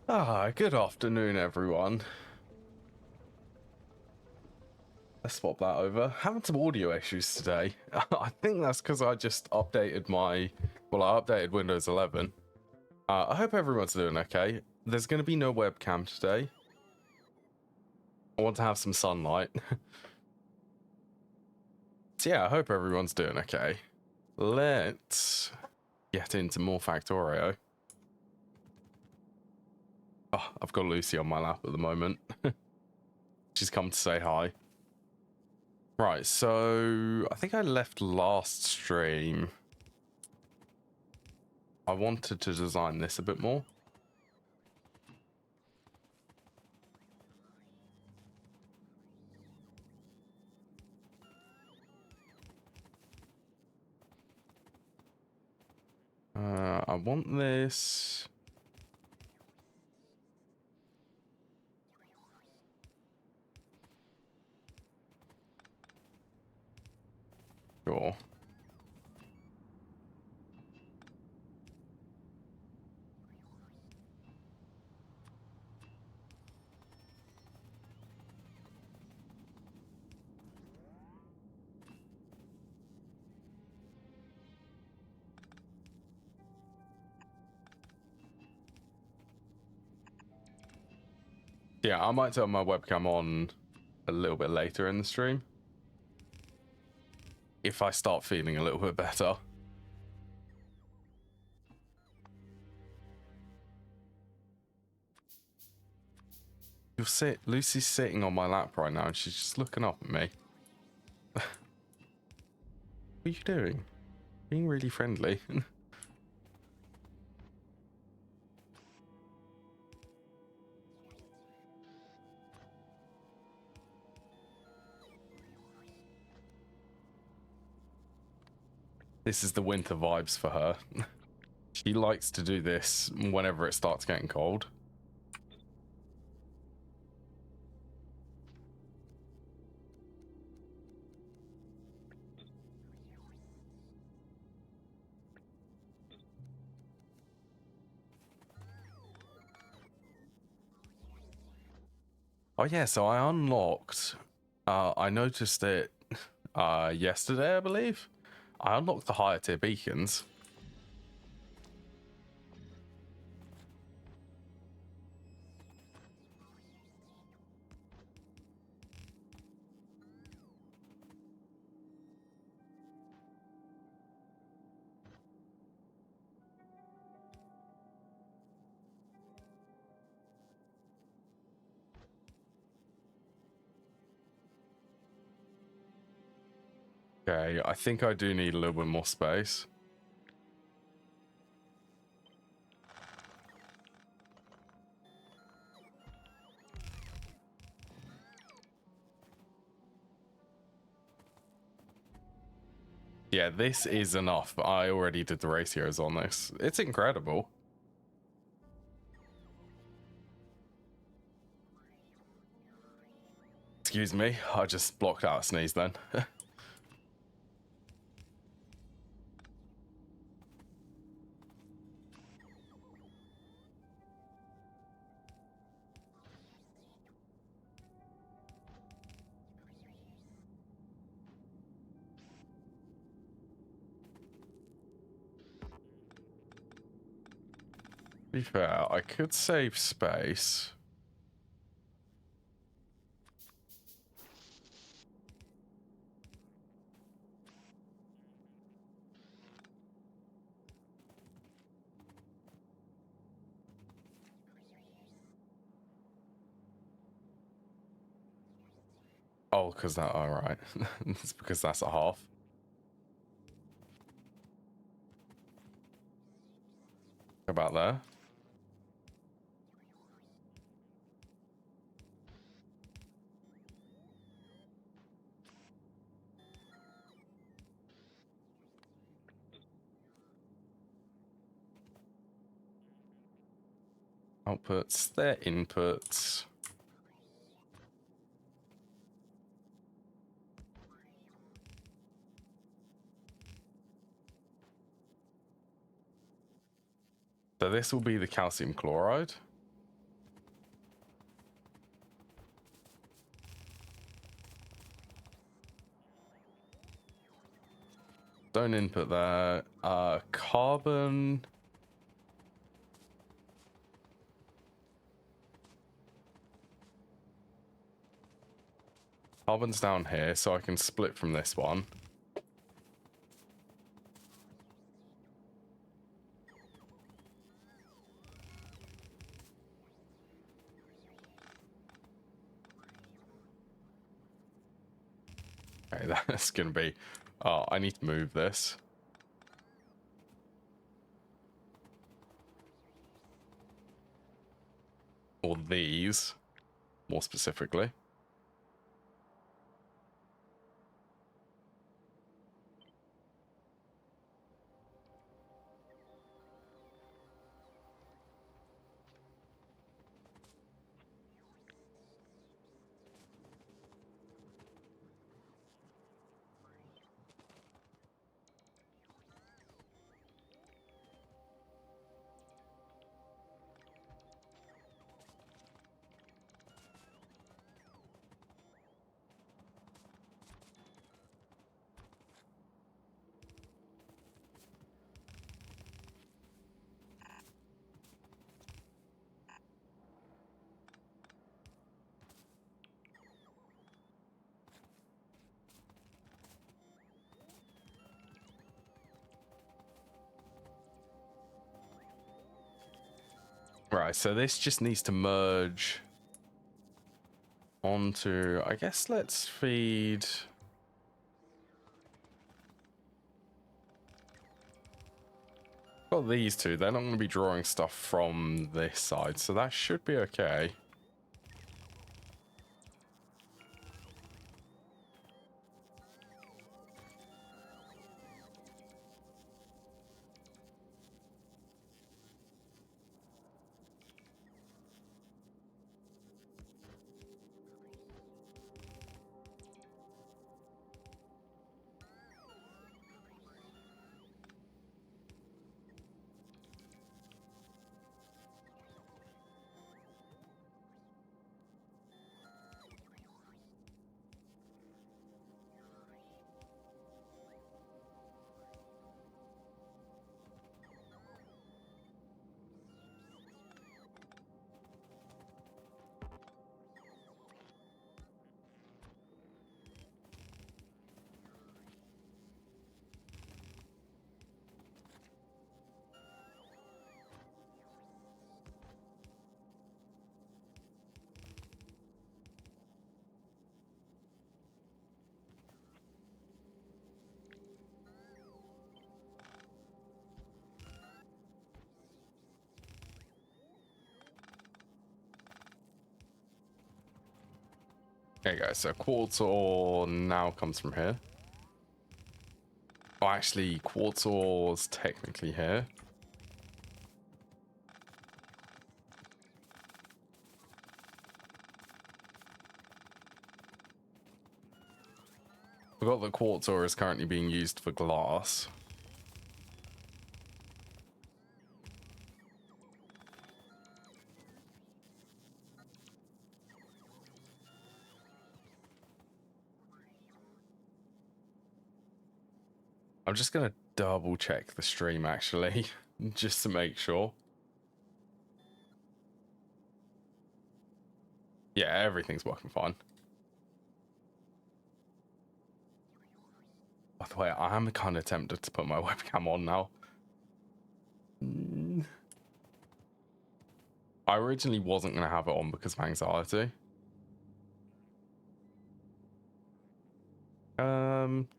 Good afternoon, everyone. Let's swap that over. Having some audio issues today. I think that's because I just updated I updated Windows 11. I hope everyone's doing okay. There's going to be no webcam today. I want to have some sunlight. So yeah, I hope everyone's doing okay. Let's get into more Factorio. Oh, I've got Lucy on my lap at the moment. She's come to say hi. Right, so I think I left last stream. I wanted to design this a bit more. I want this. Sure. Yeah, I might turn my webcam on a little bit later in the stream. If I start feeling a little bit better. Lucy's sitting on my lap right now and she's just looking up at me. What are you doing? Being really friendly. This is the winter vibes for her. She likes to do this whenever it starts getting cold. Oh yeah, so I unlocked, I noticed it yesterday, I believe. I unlocked the higher tier beacons. Okay, I think I do need a little bit more space. Yeah, this is enough. I already did the ratios on this. It's incredible. Excuse me, I just blocked out a sneeze then. To be fair, I could save space. Oh, because that, all right. It's because that's a half. About there. Outputs, their inputs. So this will be the calcium chloride. don't input there. Carbon. Carbon's down here, so I can split from this one. Okay, that's gonna be... Oh, I need to move this. Or these, more specifically. Right, so this just needs to merge onto, I guess let's feed... Got these two, they're not going to be drawing stuff from this side, so that should be okay. Okay guys, so quartz ore now comes from here. Oh, actually, quartz ore's technically here. Forgot that quartz ore is currently being used for glass. I'm just gonna double check the stream actually, just to make sure. Yeah, everything's working fine. By the way, I am kind of tempted to put my webcam on now. I originally wasn't going to have it on because of anxiety.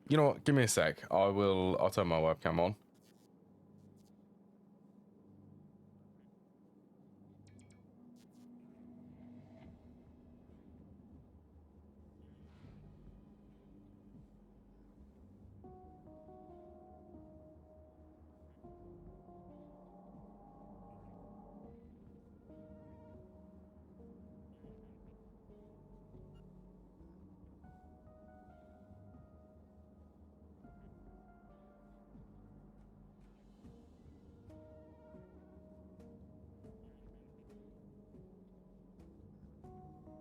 You know what? Give me a sec. I'll turn my webcam on.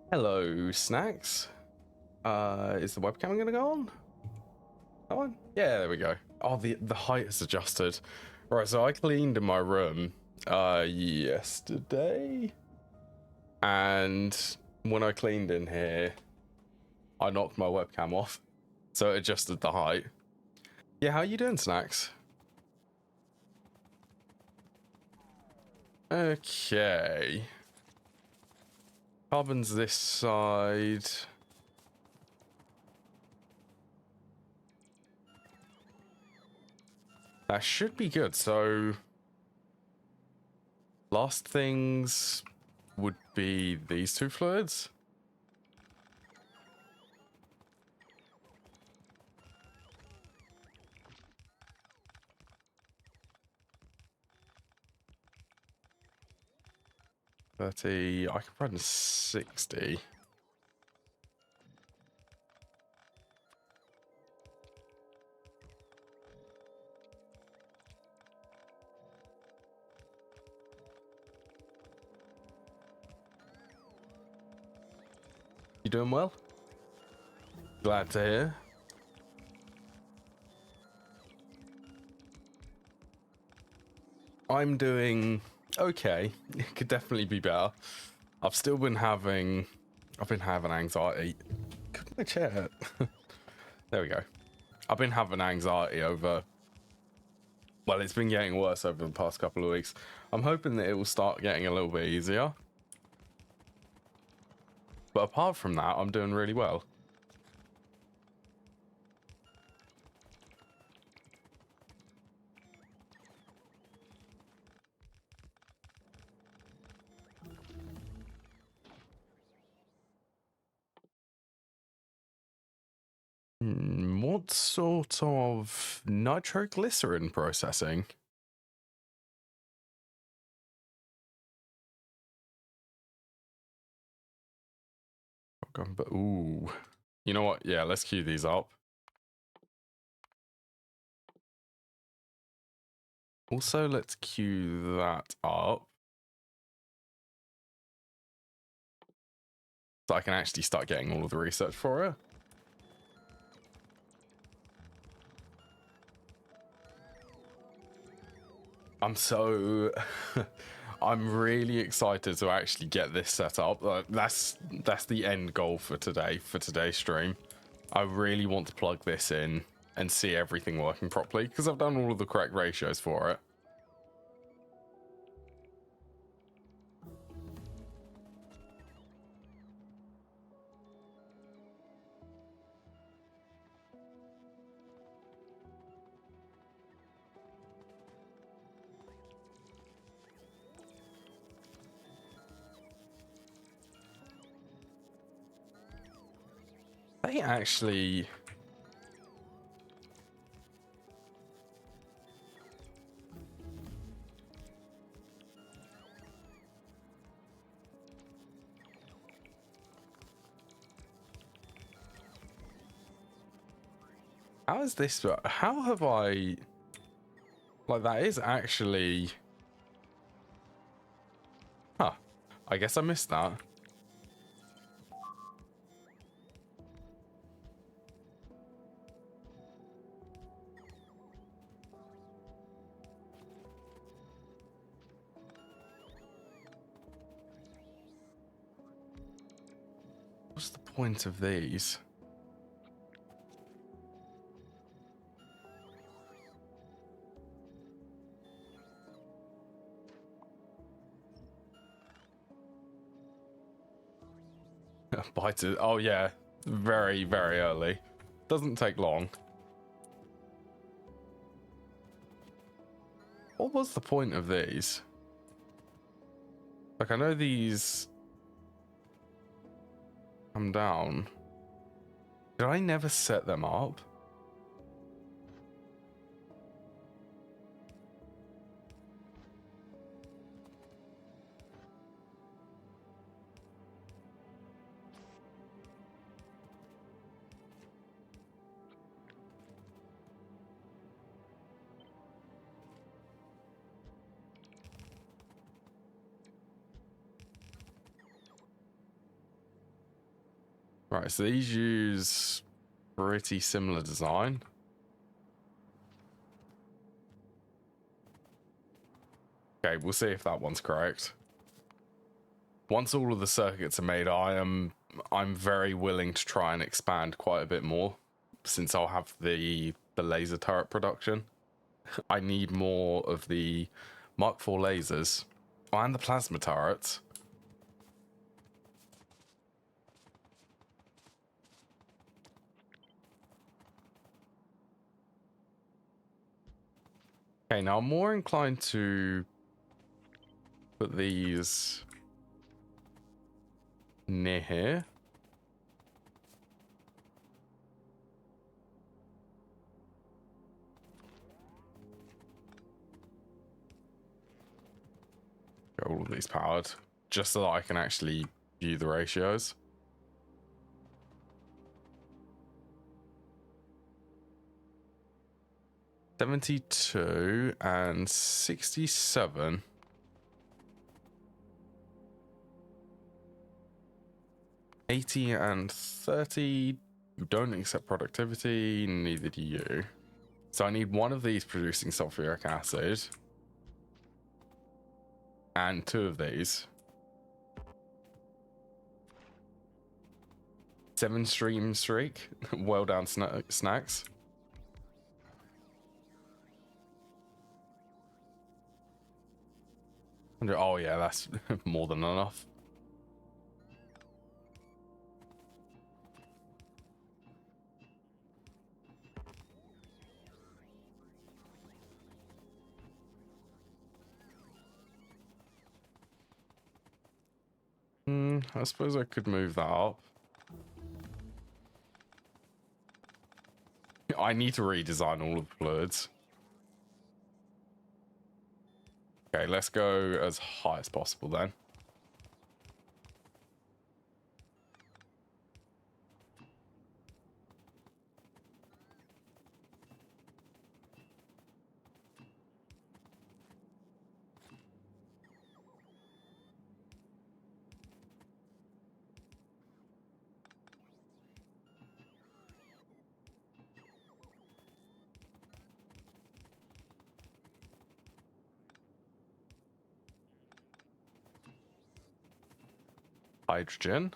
Hello, Snacks. Is the webcam gonna go on? That one? Yeah, there we go. Oh, the height is adjusted. Right, so I cleaned in my room yesterday, and when I cleaned in here, I knocked my webcam off, so it adjusted the height. Yeah, how you doing, Snacks? Okay. Carbon's this side. That should be good. So, last things would be these two fluids. I can run 60. You doing well? Glad to hear. I'm doing okay. It could definitely be better. I've been having anxiety. Could my chair hurt? There we go. I've been having anxiety over, well, it's been getting worse over the past couple of weeks. I'm hoping that it will start getting a little bit easier. But apart from that, I'm doing really well. What sort of nitroglycerin processing? But ooh, you know what? Yeah, let's queue these up. Also, let's queue that up so I can actually start getting all of the research for it. I'm really excited to actually get this set up. That's the end goal for today's stream. I really want to plug this in and see everything working properly because I've done all of the correct ratios for it. They actually... How is this? How have I... Like, that is actually... Huh. I guess I missed that. What's the point of these? Bite it. Oh, yeah. Very, very early. Doesn't take long. What was the point of these? Like, I know these come down. Did I never set them up? Right, so these use pretty similar design. Okay, we'll see if that one's correct. Once all of the circuits are made, I'm very willing to try and expand quite a bit more, since I'll have the laser turret production. I need more of the Mark IV lasers and the plasma turrets. Okay, now I'm more inclined to put these near here. Get all of these powered, just so that I can actually view the ratios. $72 and $67. $80 and $30. You don't accept productivity, neither do you. So I need one of these producing sulfuric acid. And 2 of these. 7 stream streak. Well done, snacks. Oh yeah, that's more than enough. I suppose I could move that up. I need to redesign all of the fluids. Okay, let's go as high as possible then. Hydrogen.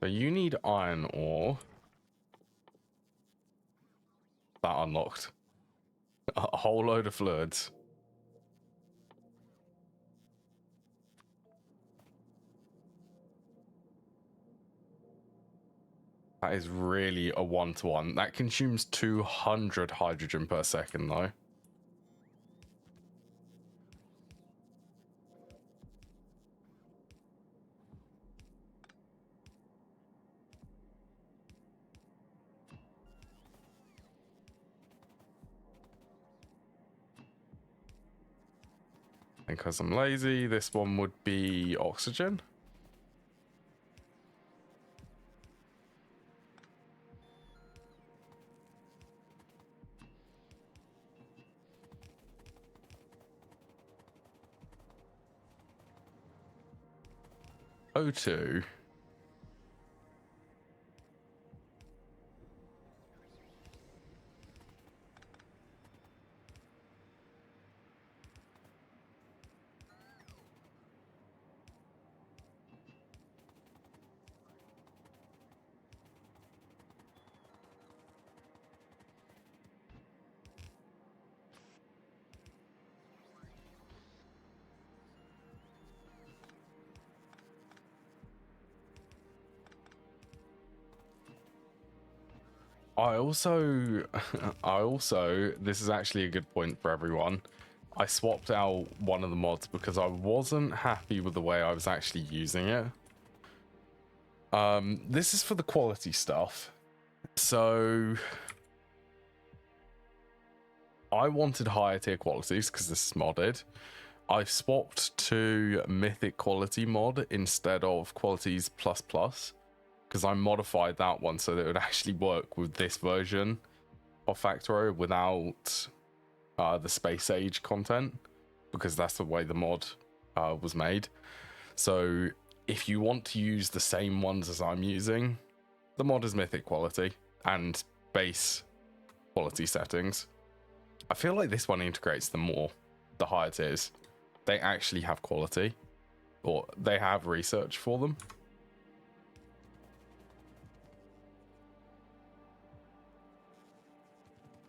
So you need iron ore. That unlocked a whole load of fluids. That is really a 1-to-1. That consumes 200 hydrogen per second though. And because I'm lazy, this one would be oxygen. O2. I also, this is actually a good point for everyone. I swapped out one of the mods because I wasn't happy with the way I was actually using it. This is for the quality stuff. So I wanted higher tier qualities because this is modded. I swapped to mythic quality mod instead of qualities plus plus, because I modified that one so that it would actually work with this version of Factorio without the space age content, because that's the way the mod was made. So if you want to use the same ones as I'm using, the mod is mythic quality and base quality settings. I feel like this one integrates them more the higher it is. They actually have quality, or they have research for them.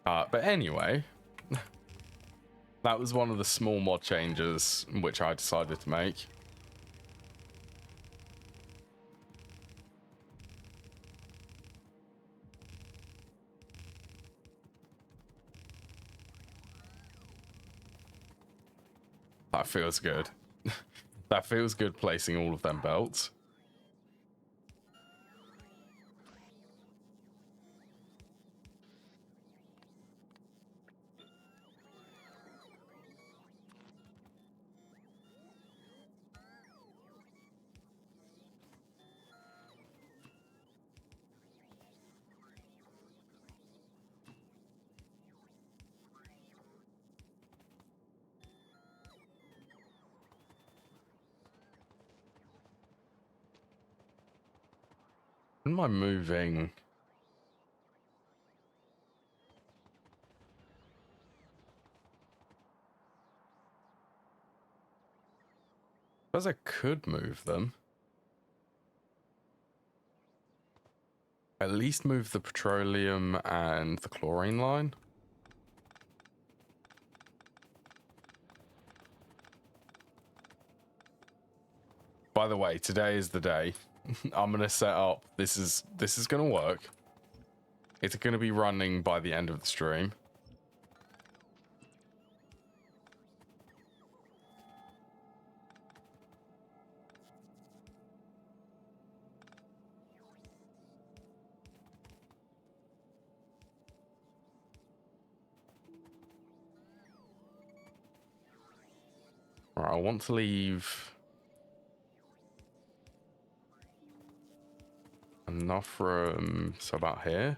But anyway, that was one of the small mod changes which I decided to make. That feels good. That feels good placing all of them belts. Am I moving? I suppose I could move them. At least move the petroleum and the chlorine line. By the way, today is the day. I'm gonna set up. This is gonna work. It's gonna be running by the end of the stream. Right, I want to leave enough room, so about here.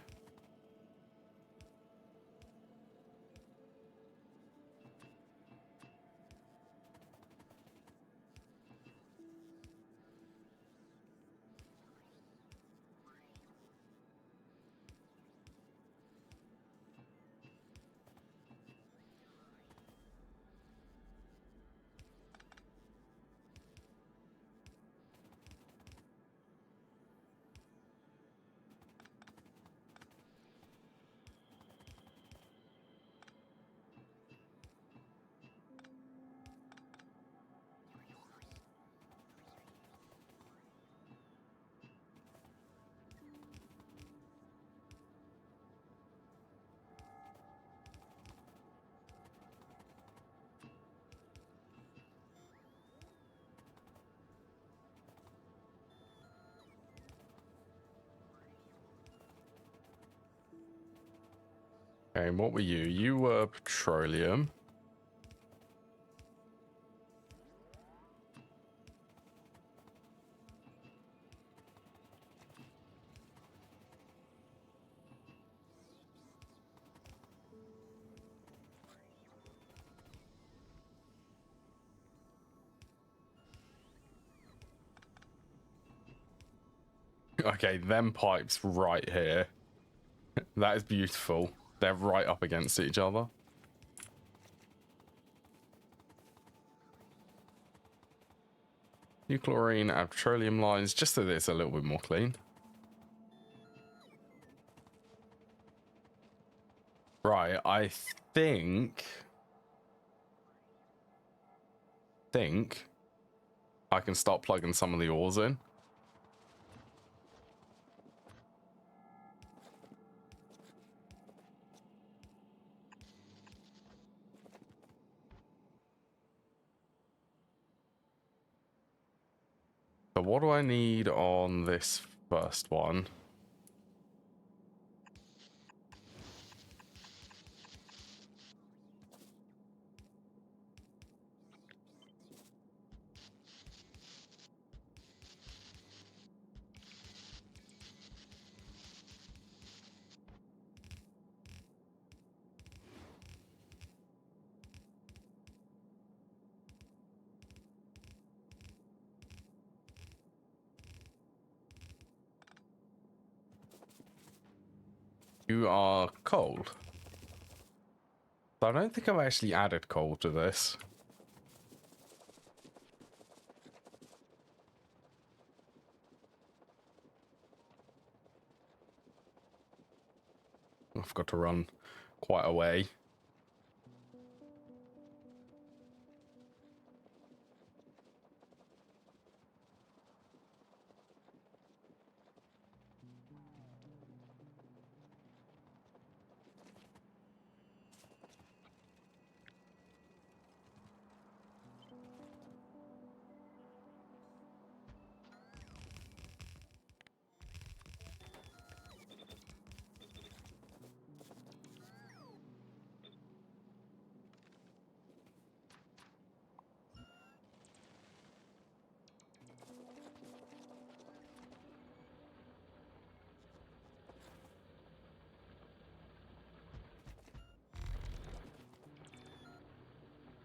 Okay, and what were you? You were petroleum. Okay, them pipes right here. That is beautiful. They're right up against each other. New chlorine and petroleum lines, just so that it's a little bit more clean. Right, I think I can start plugging some of the ores in. So what do I need on this first one? You are cold. I don't think I've actually added coal to this. I've got to run quite a way.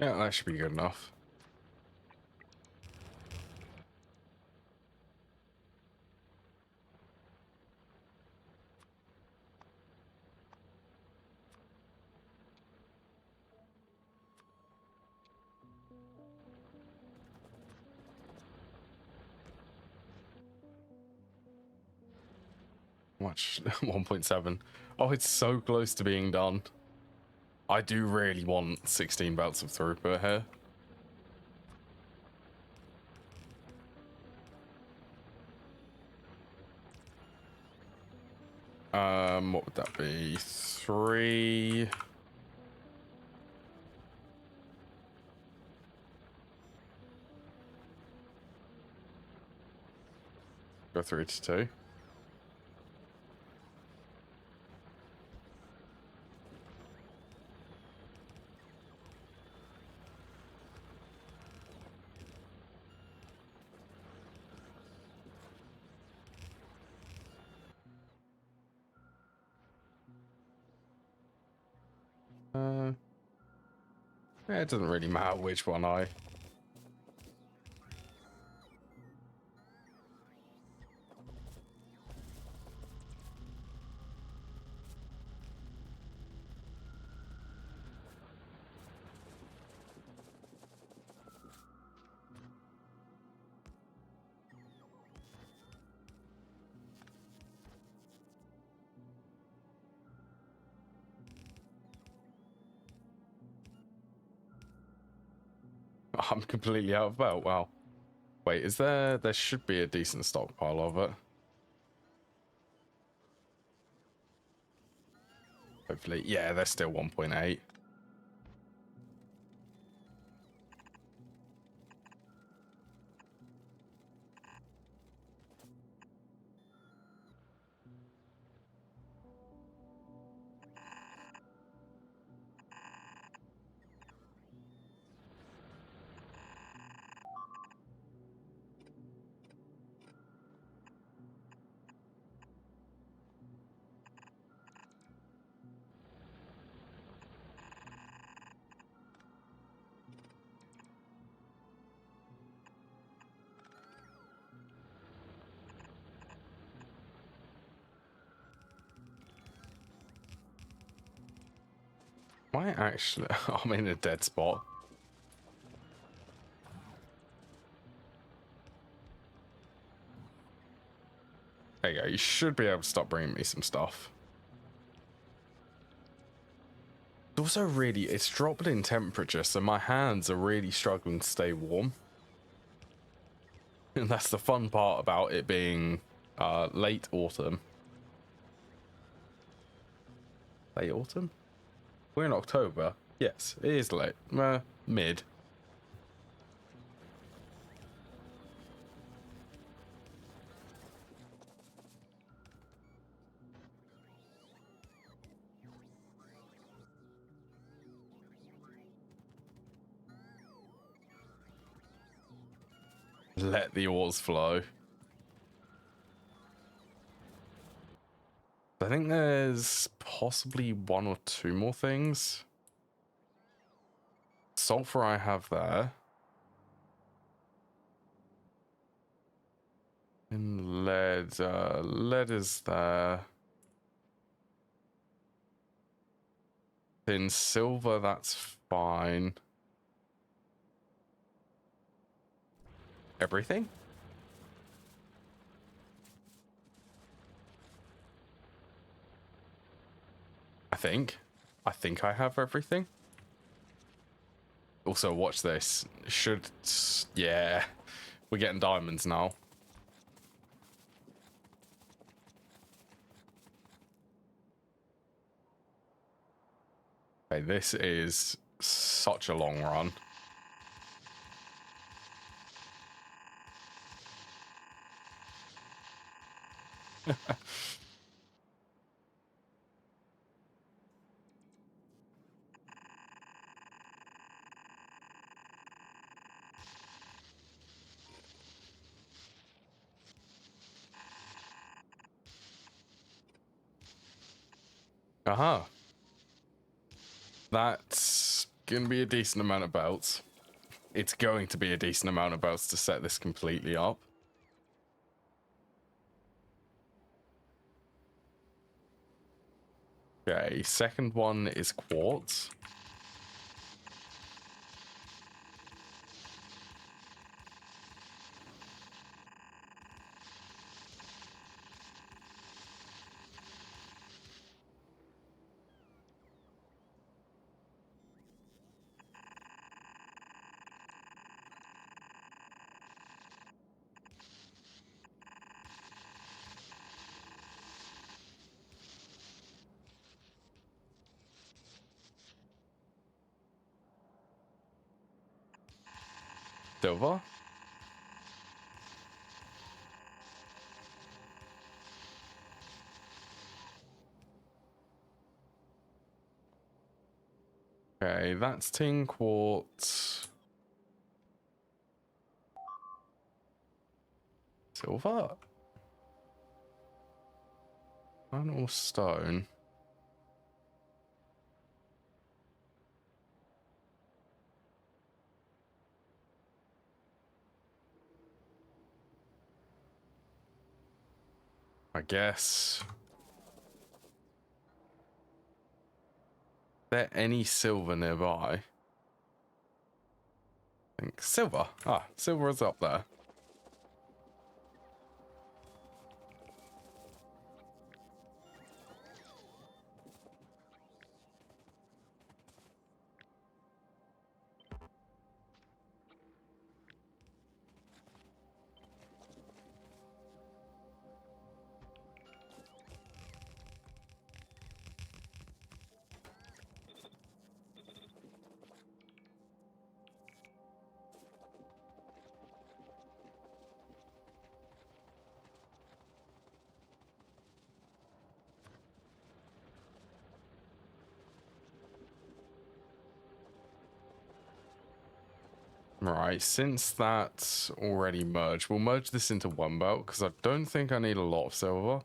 Yeah, that should be good enough. Much 1.7. Oh, it's so close to being done. I do really want 16 belts of throughput here. What would that be? 3. Go 3 to 2. It doesn't really matter which one I... I'm completely out of belt. Wow. Wait, is there... There should be a decent stockpile of it. Hopefully. Yeah, there's still 1.8. Am I actually... I'm in a dead spot. There you go. You should be able to stop bringing me some stuff. It's also really... It's dropped in temperature, so my hands are really struggling to stay warm. And that's the fun part about it being late autumn. Late autumn? We're in October. Yes, it is late. Mid. Let the ores flow. I think there's possibly 1 or 2 more things. Sulfur I have there. And lead. Lead is there. In silver, that's fine. Everything? I think I have everything. Also, watch this. Yeah, we're getting diamonds now. Okay, this is such a long run. Aha. That's gonna be a decent amount of belts. It's going to be a decent amount of belts to set this completely up. Okay, second one is quartz. Silver. Okay, that's tin quartz. Silver? Iron or stone? I guess. Is there any silver nearby? I think silver. Ah, silver is up there. Right, since that's already merged, we'll merge this into one belt because I don't think I need a lot of silver.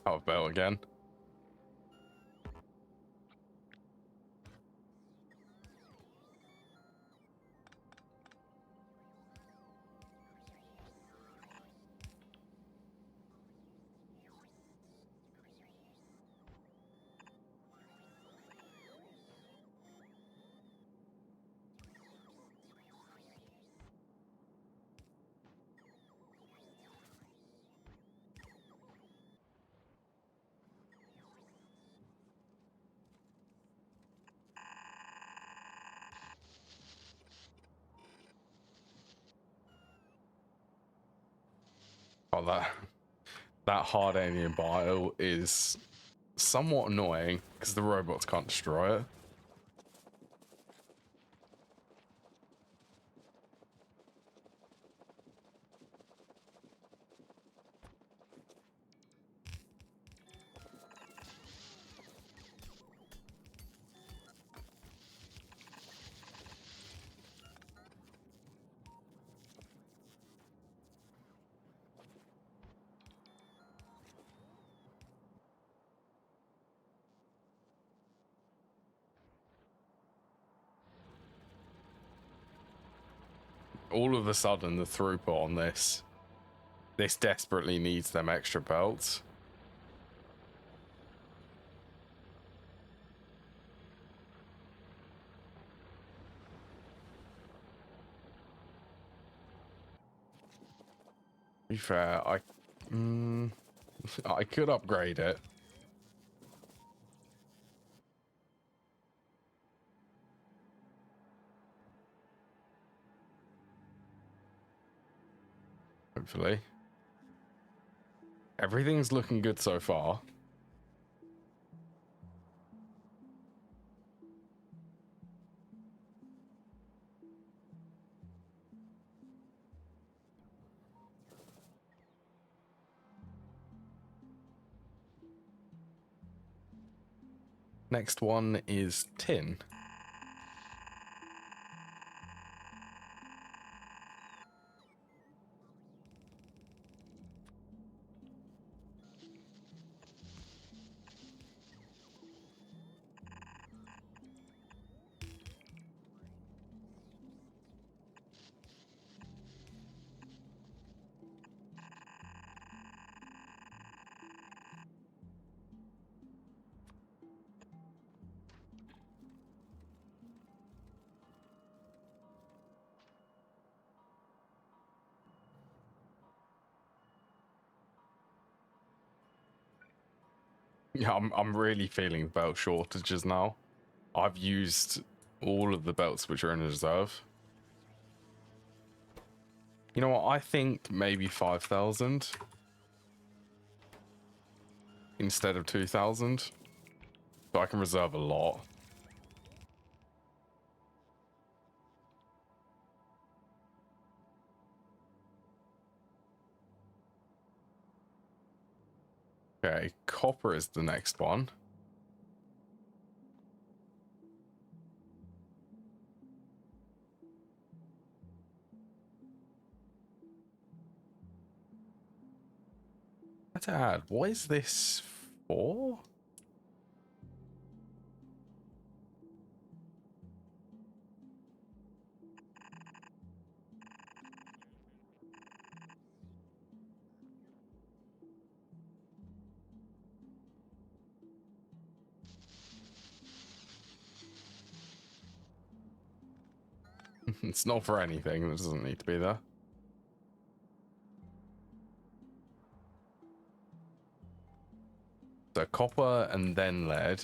Out of belt again. Oh, that hard alien bile is somewhat annoying because the robots can't destroy it. all of a sudden the throughput on this desperately needs them extra belts. To be fair, I could upgrade it. Hopefully. Everything's looking good so far. Next one is tin. Yeah, I'm really feeling belt shortages now. I've used all of the belts which are in reserve. You know what? I think maybe 5,000 instead of 2,000. So I can reserve a lot. Okay, copper is the next one. To add, what is this for? It's not for anything. It doesn't need to be there. So copper and then lead.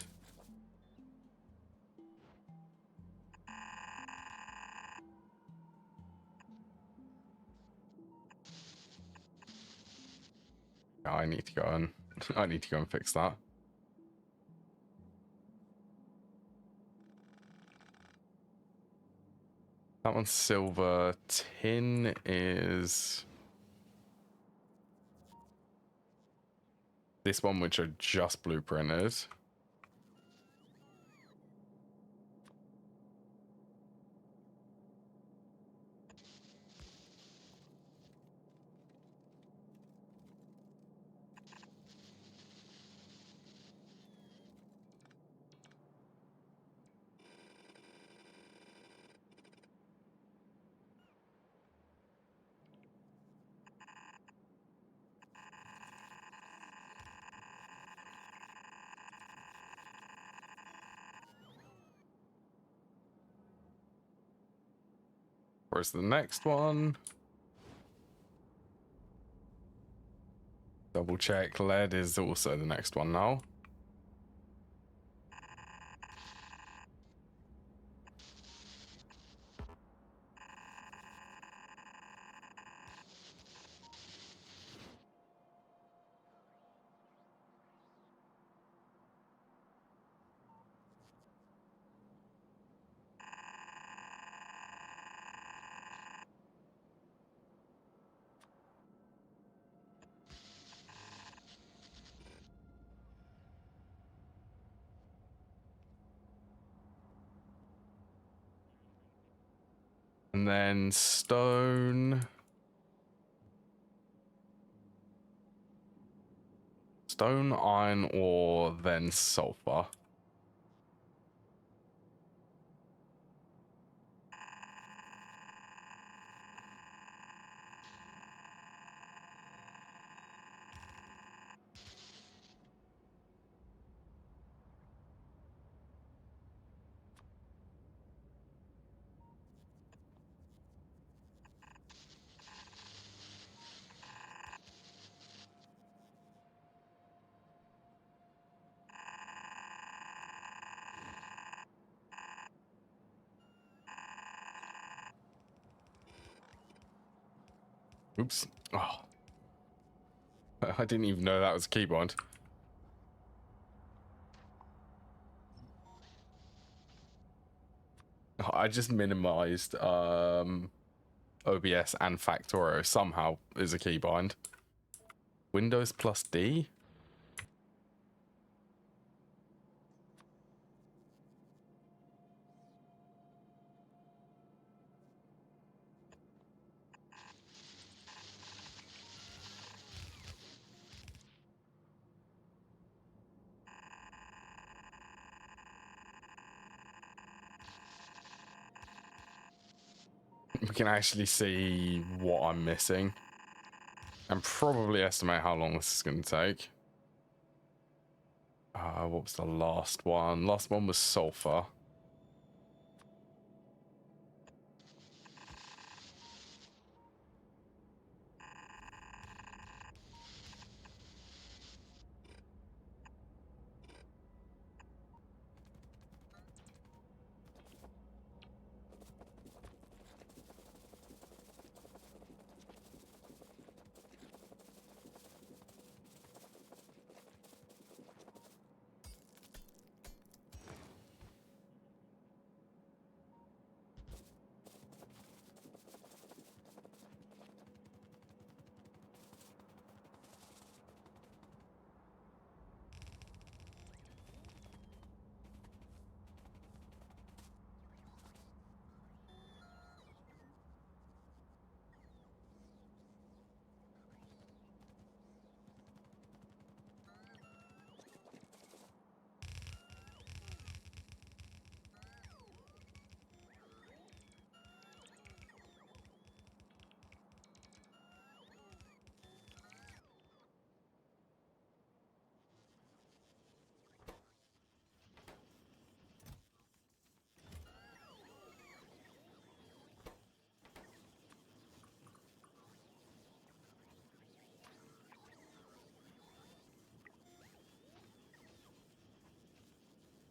I need to go and I need to go and fix that. That one's silver. Tin is this one, which are just blueprinted. Where's the next one? Double check. Lead is also the next one now. And then stone. Stone, iron ore, then sulfur. Oops. Oh, I didn't even know that was a keybind. I just minimized OBS and Factorio somehow is a keybind. Windows plus D? We can actually see what I'm missing and probably estimate how long this is going to take. What was the last one? Last one was sulfur.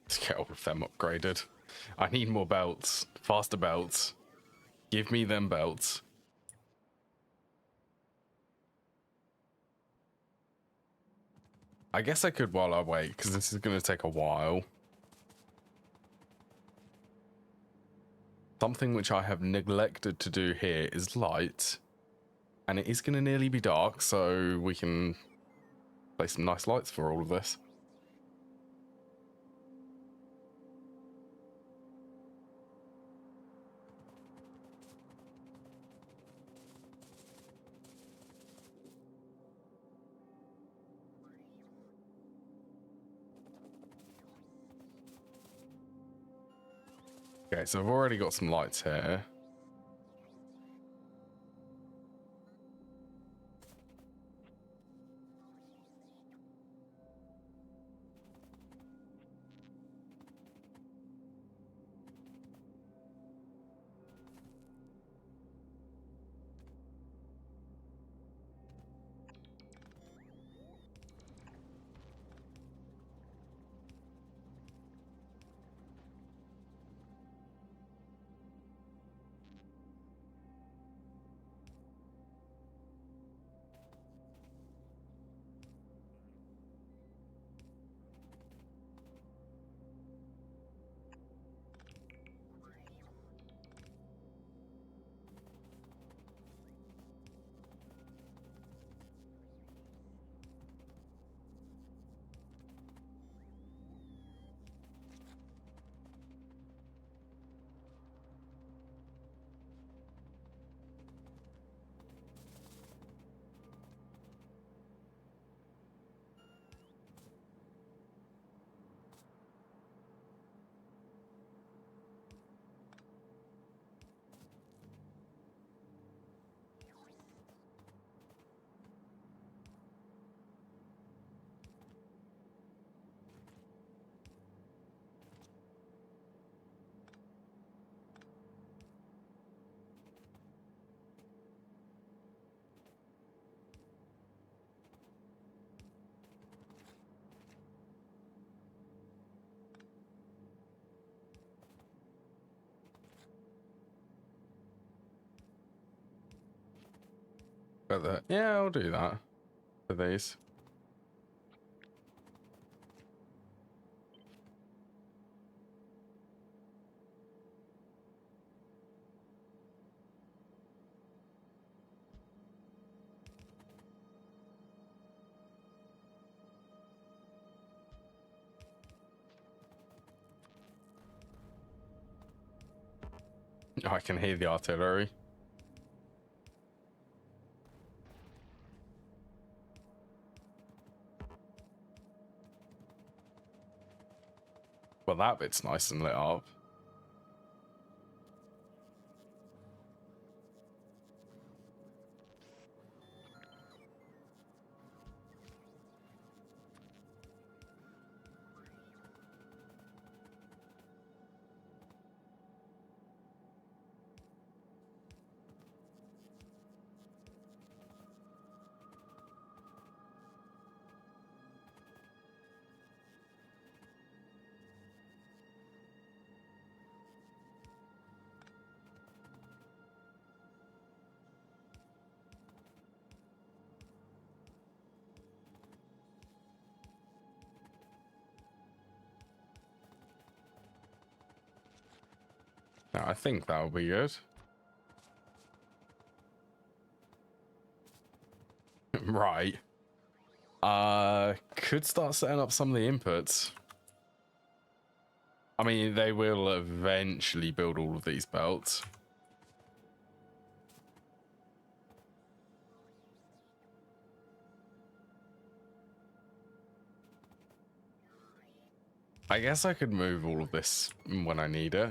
Let's get all of them upgraded. I need more belts. Faster belts. Give me them belts. I guess I could while I wait, because this is going to take a while. Something which I have neglected to do here is light. And it is going to nearly be dark, so we can place some nice lights for all of this. Okay, so I've already got some lights here. Whether, yeah, I'll do that for these. Oh, I can hear the artillery. Well, that bit's nice and lit up. Now, I think that'll be good. Right. Could start setting up some of the inputs. I mean, they will eventually build all of these belts. I guess I could move all of this when I need it.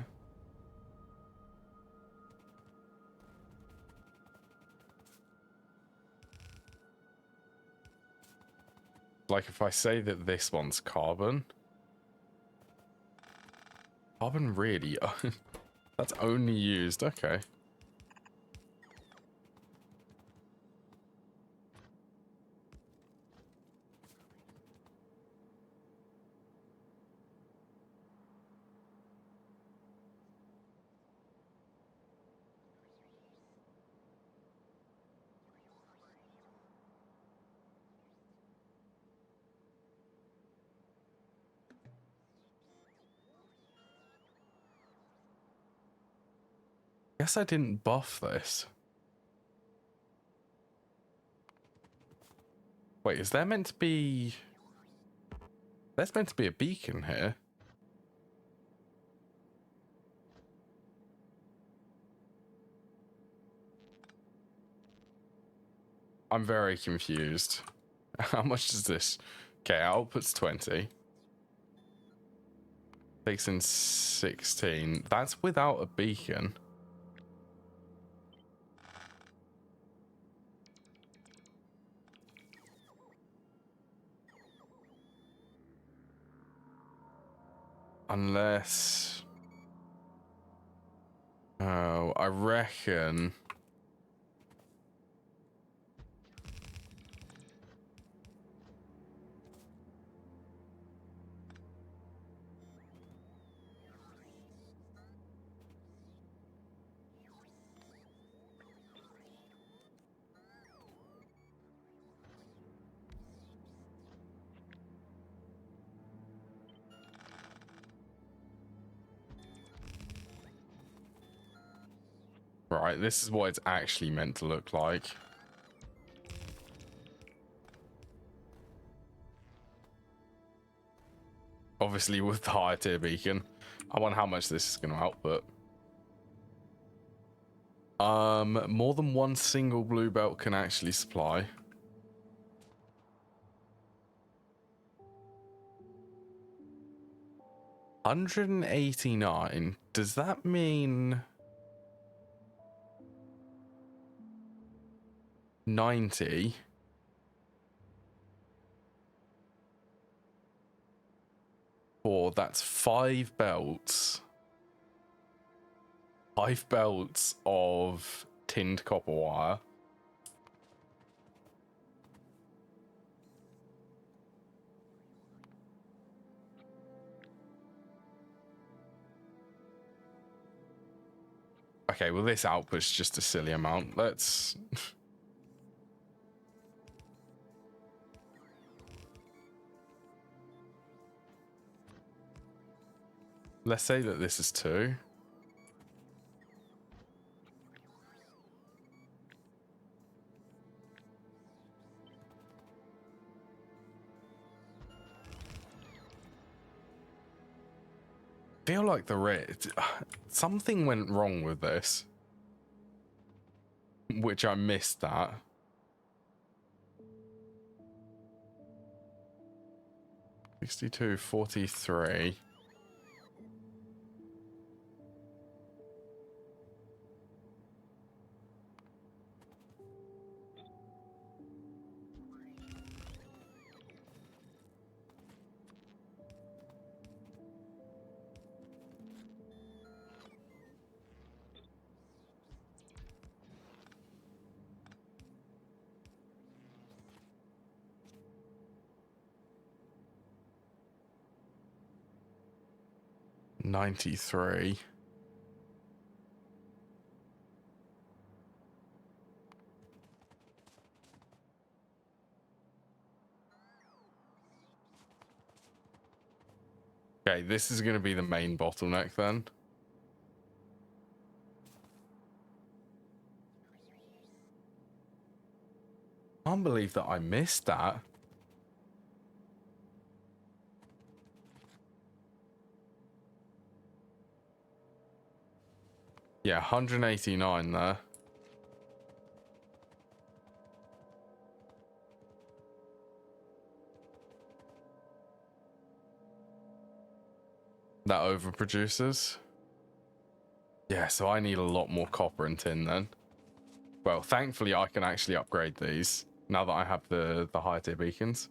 Like if I say that this one's carbon. Carbon really? That's only used, okay. Guess I didn't buff this. Wait, is there meant to be... There's meant to be a beacon here. I'm very confused. How much is this? Okay, output's 20. Takes in 16. That's without a beacon. Unless... Oh, I reckon... Right, this is what it's actually meant to look like. Obviously with the higher tier beacon. I wonder how much this is going to output. More than one single blue belt can actually supply. $189. Does that mean 90? Or that's 5 belts. 5 belts of tinned copper wire. Okay, well this output's just a silly amount. Let's... Let's say that this is 2. Feel like the rate. Something went wrong with this, which I missed that. $62.43. $93. Okay, this is going to be the main bottleneck then. I can't believe that I missed that. Yeah, 189 there. That overproduces. Yeah, so I need a lot more copper and tin then. Well, thankfully I can actually upgrade these now that I have the higher tier beacons.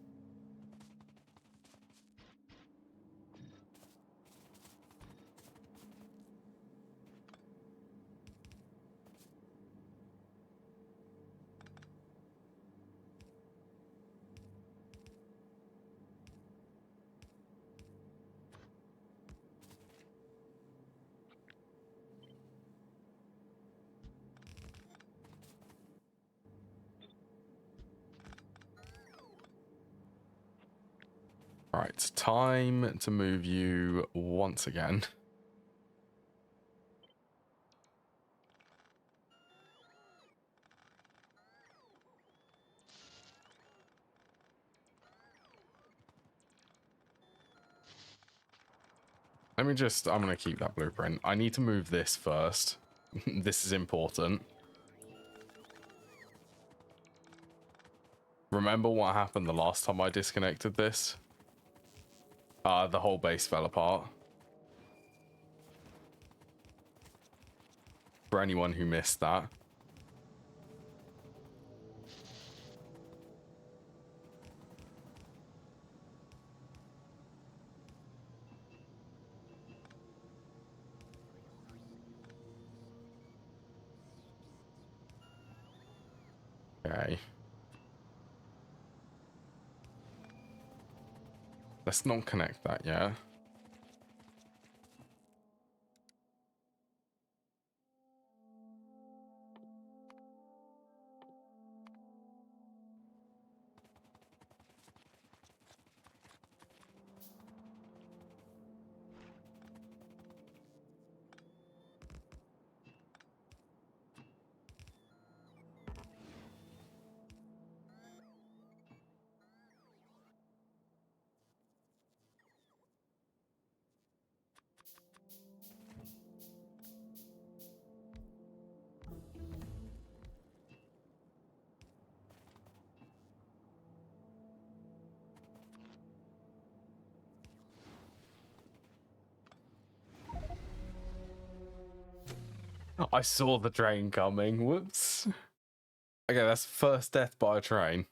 Right, time to move you once again. Let me just, I'm going to keep that blueprint. I need to move this first. This is important. Remember what happened the last time I disconnected this? The whole base fell apart. For anyone who missed that. Okay. Let's not connect that yet. I saw the train coming. Whoops. Okay, that's first death by a train.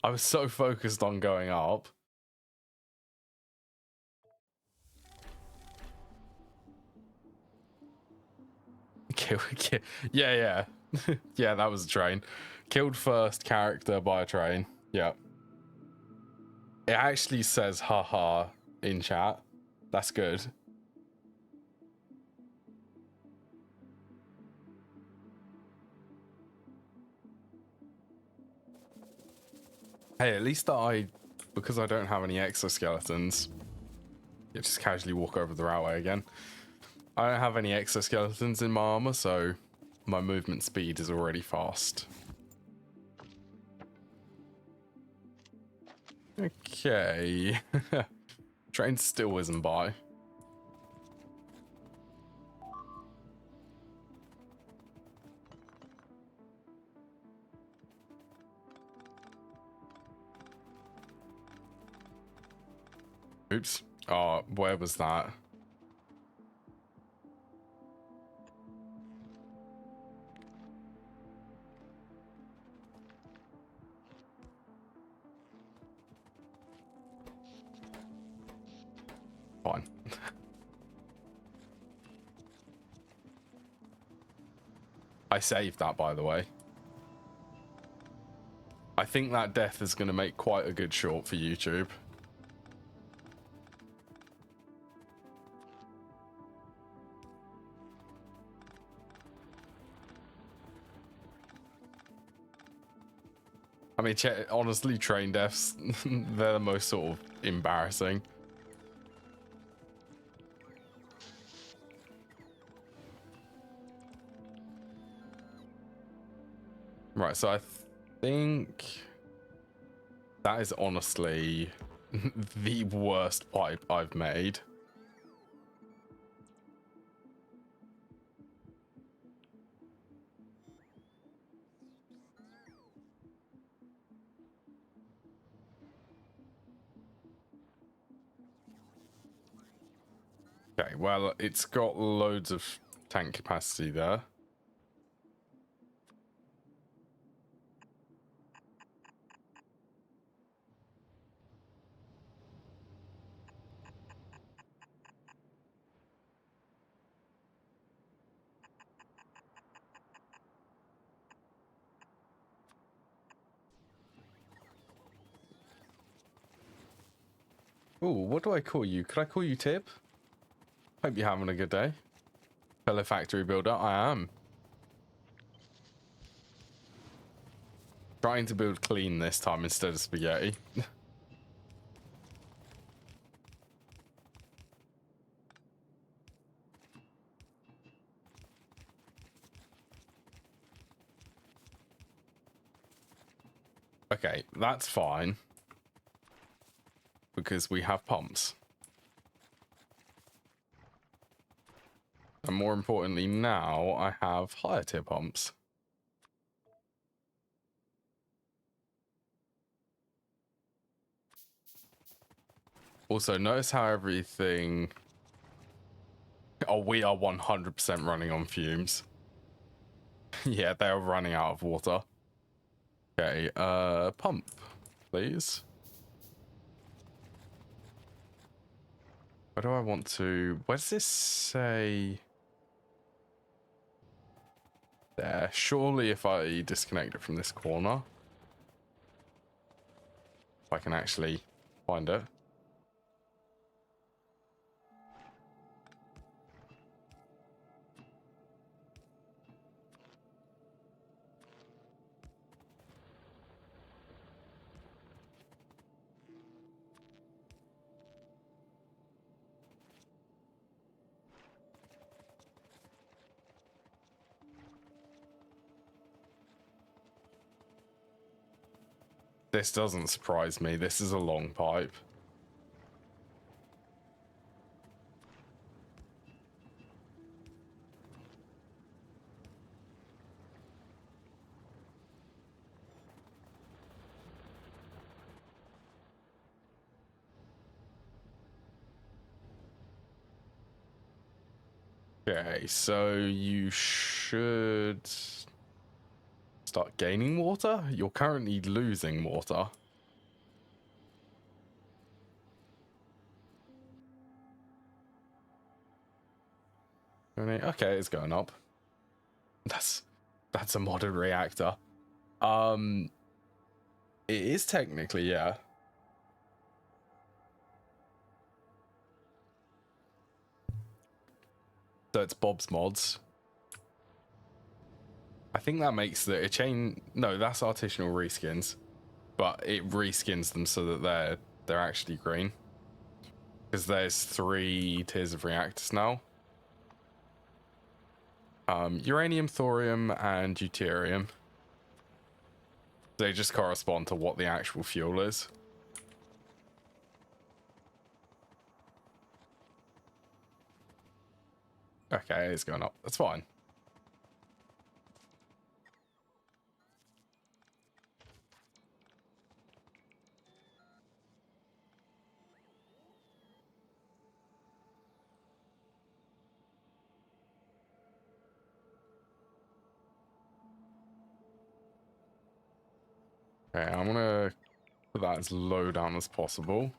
I was so focused on going up. Yeah. Yeah, that was a train. Killed first character by a train. Yeah. It actually says haha in chat. That's good. Hey, at least I because I don't have any exoskeletons, you just casually walk over the railway again. I don't have any exoskeletons in my armor, so my movement speed is already fast. Okay. Train still whizzing by. Oops. Oh, where was that? Fine. I saved that, by the way. I think that death is going to make quite a good short for YouTube. I mean, honestly, train deaths, they're the most sort of embarrassing. Right, so I think that is honestly the worst pipe I've made. Okay, well, it's got loads of tank capacity there. Ooh, what do I call you? Could I call you Tib? Hope you're having a good day. Fellow factory builder, I am. Trying to build clean this time instead of spaghetti. Okay, that's fine. Because we have pumps. And more importantly, now I have higher tier pumps. Also, notice how everything... Oh, we are 100% running on fumes. Yeah, they're running out of water. Okay, pump, please. Where do I want to... Where does this say... There. Surely if I disconnect it from this corner... If I can actually find it. This doesn't surprise me. This is a long pipe. Okay, so you should start gaining water? You're currently losing water. Okay, it's going up. That's a modern reactor. It is technically, yeah. So it's Bob's mods. I think that makes the chain. No, that's artisanal reskins. but it reskins them so that they're actually green. Because there's 3 tiers of reactors now. Uranium, thorium, and deuterium. They just correspond to what the actual fuel is. Okay, it's going up. That's fine. Okay, I'm gonna put that as low down as possible.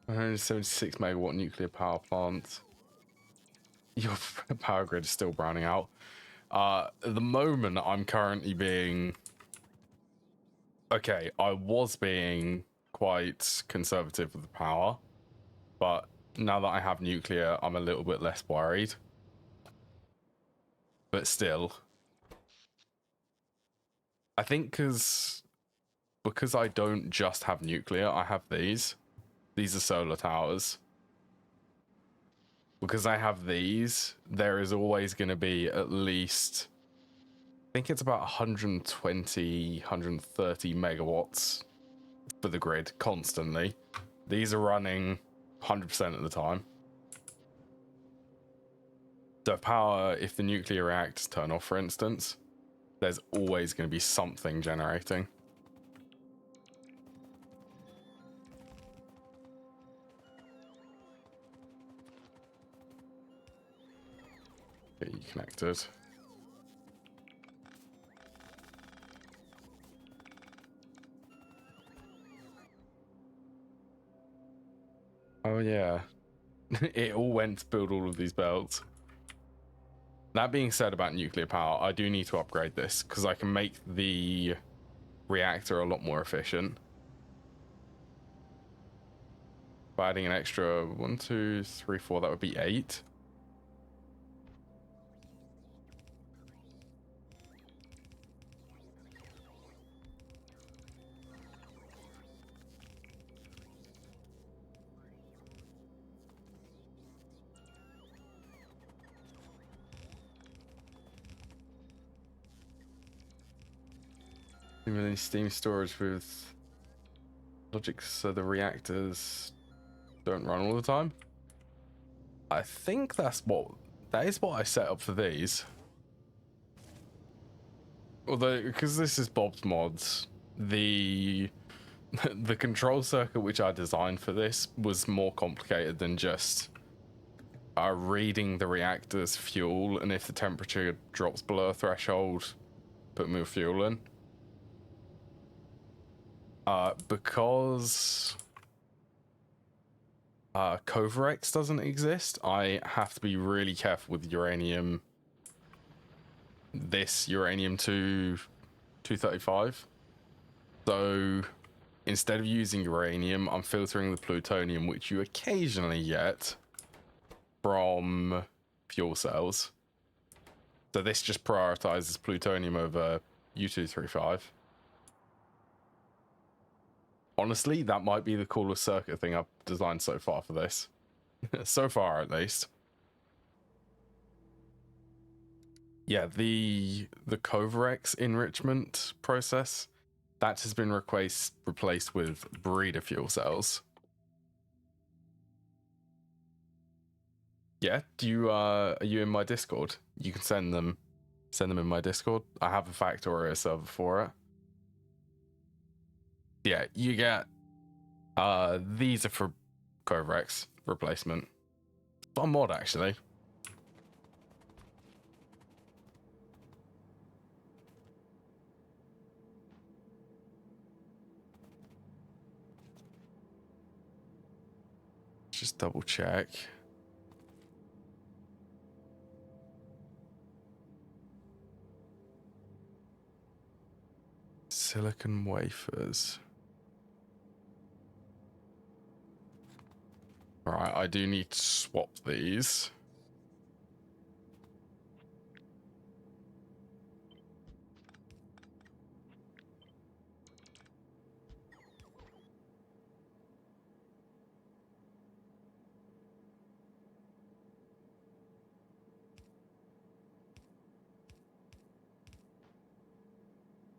And 76 megawatt nuclear power plant. Your power grid is still browning out. At the moment, I'm currently being... Okay, I was being quite conservative with the power, but now that I have nuclear, I'm a little bit less worried. But still, I think because I don't just have nuclear, I have these. These are solar towers. Because I have these, there is always going to be at least, I think it's about 120, 130 megawatts for the grid constantly. These are running 100% of the time. So if the nuclear reactors turn off, for instance, there's always going to be something generating. Get you connected. Oh yeah, it all went to build all of these belts. That being said about nuclear power, I do need to upgrade this because I can make the reactor a lot more efficient. By adding an extra 1, 2, 3, 4, that would be 8. Stimulating steam storage with logic so the reactors don't run all the time. I think that is what I set up for these. Although, because this is Bob's mods, the control circuit which I designed for this was more complicated than just reading the reactor's fuel, and if the temperature drops below a threshold, put more fuel in. Because xXJudeXx doesn't exist, I have to be really careful with uranium. This uranium 235. So instead of using uranium, I'm filtering the plutonium, which you occasionally get from fuel cells. So this just prioritizes plutonium over U-235. Honestly, that might be the coolest circuit thing I've designed so far for this. So far, at least. Yeah, the xXJudeXx enrichment process, that has been replaced with breeder fuel cells. Yeah, are you in my Discord? You can send them in my Discord. I have a Factorio server for it. Yeah, you get these are for xXJudeXx replacement. Fun mod, actually. Just double check. Silicon wafers. Right, I do need to swap these.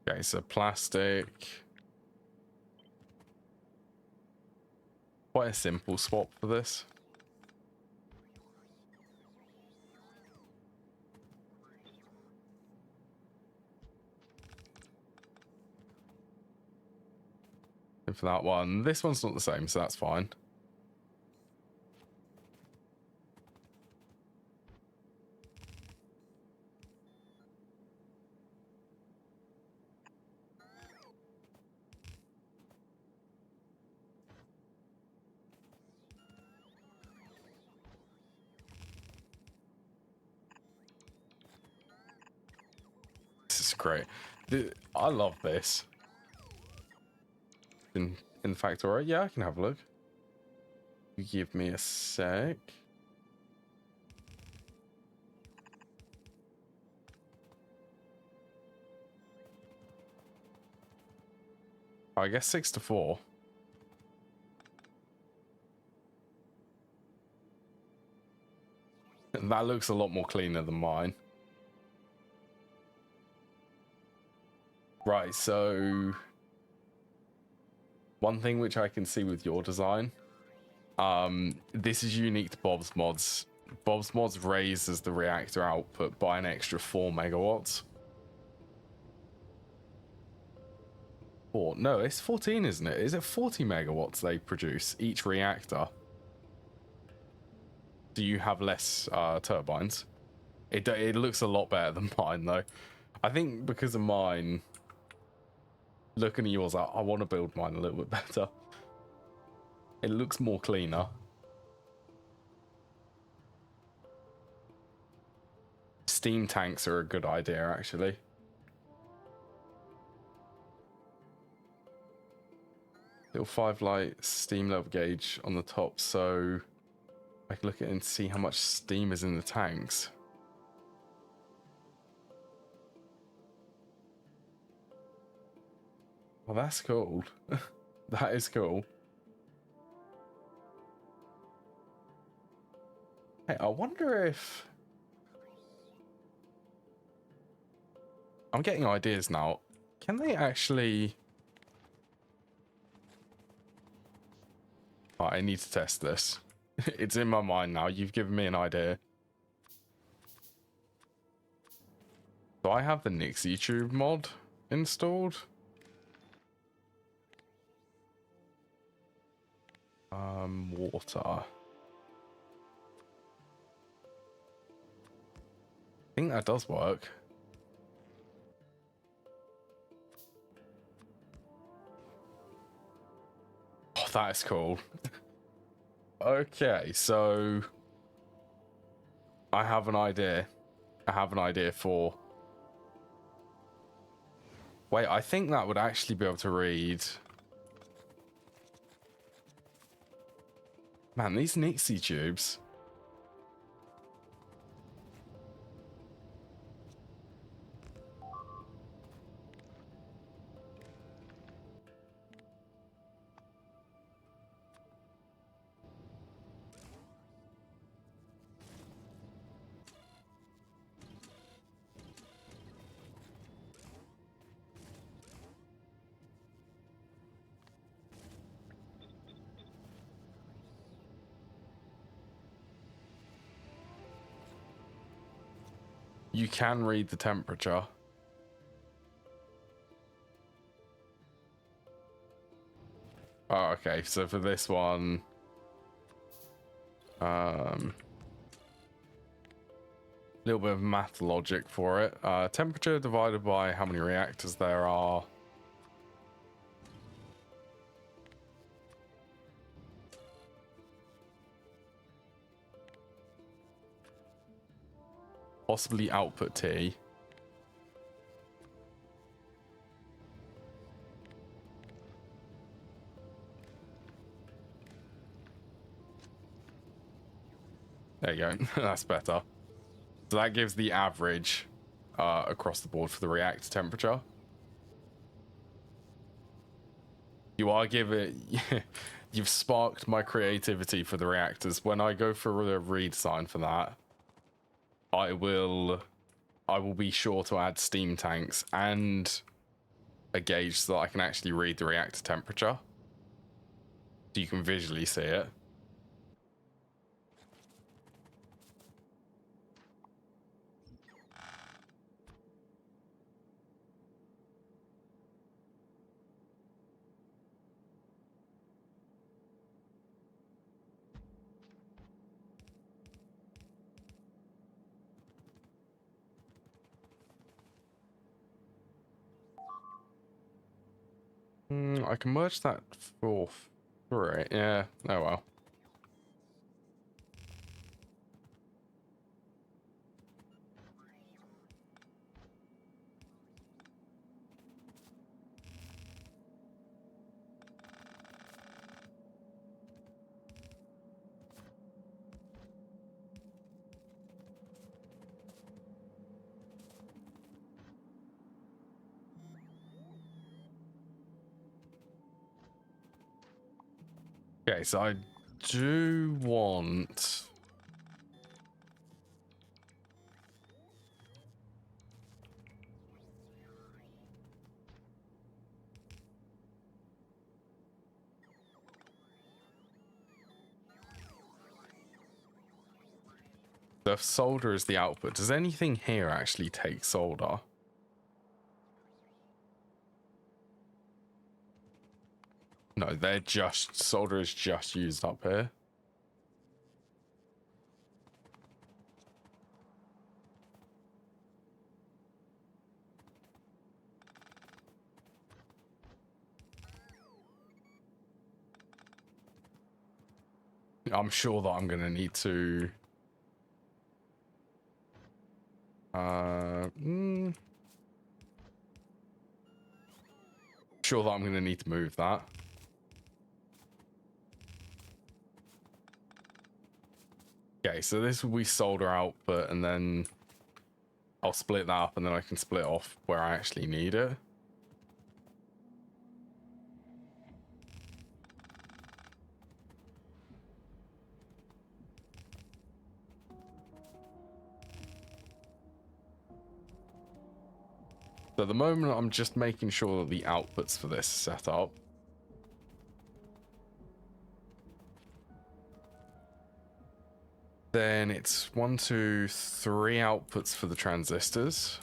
Okay, so plastic. Quite a simple swap for this. And for that one, this one's not the same, so that's fine. This is great. I love this. In Factorio, yeah, I can have a look. You give me a sec. I guess 6-4. And that looks a lot more cleaner than mine. Right, so one thing which I can see with your design, this is unique to Bob's Mods. Bob's Mods raises the reactor output by an extra 4 megawatts. No, it's 14, isn't it? Is it 40 megawatts they produce each reactor? Do you have less turbines? It looks a lot better than mine, though. I think because of mine, looking at yours, I want to build mine a little bit better. It looks more cleaner. Steam tanks are a good idea, actually. Little 5 light steam level gauge on the top, so I can look at it and see how much steam is in the tanks. Well, that's cool. That is cool. Hey, I wonder if... I'm getting ideas now. Can they actually... Oh, I need to test this. It's in my mind now. You've given me an idea. Do I have the xXJudeXx mod installed? Water. I think that does work. Oh, that is cool. Okay, so I have an idea. I have an idea for... Wait, I think that would actually be able to read... Man, these Nixie tubes. You can read the temperature. Oh, okay. So for this one, little bit of math logic for it. Temperature divided by how many reactors there are. possibly output T. There you go. That's better. So that gives the average across the board for the reactor temperature. You are giving... You've sparked my creativity for the reactors. When I go for a redesign for that, I will be sure to add steam tanks and a gauge so that I can actually read the reactor temperature. So you can visually see it. I can merge that for free. Yeah, oh well. Okay, so I do want... So if solder is the output, does anything here actually take solder? No, they're just... Solder is just used up here. I'm sure that I'm going to need to... Sure that I'm going to need to move that. Okay, so this will be solder output, and then I'll split that up, and then I can split off where I actually need it. So at the moment, I'm just making sure that the outputs for this are set up. Then it's 1, 2, 3 outputs for the transistors.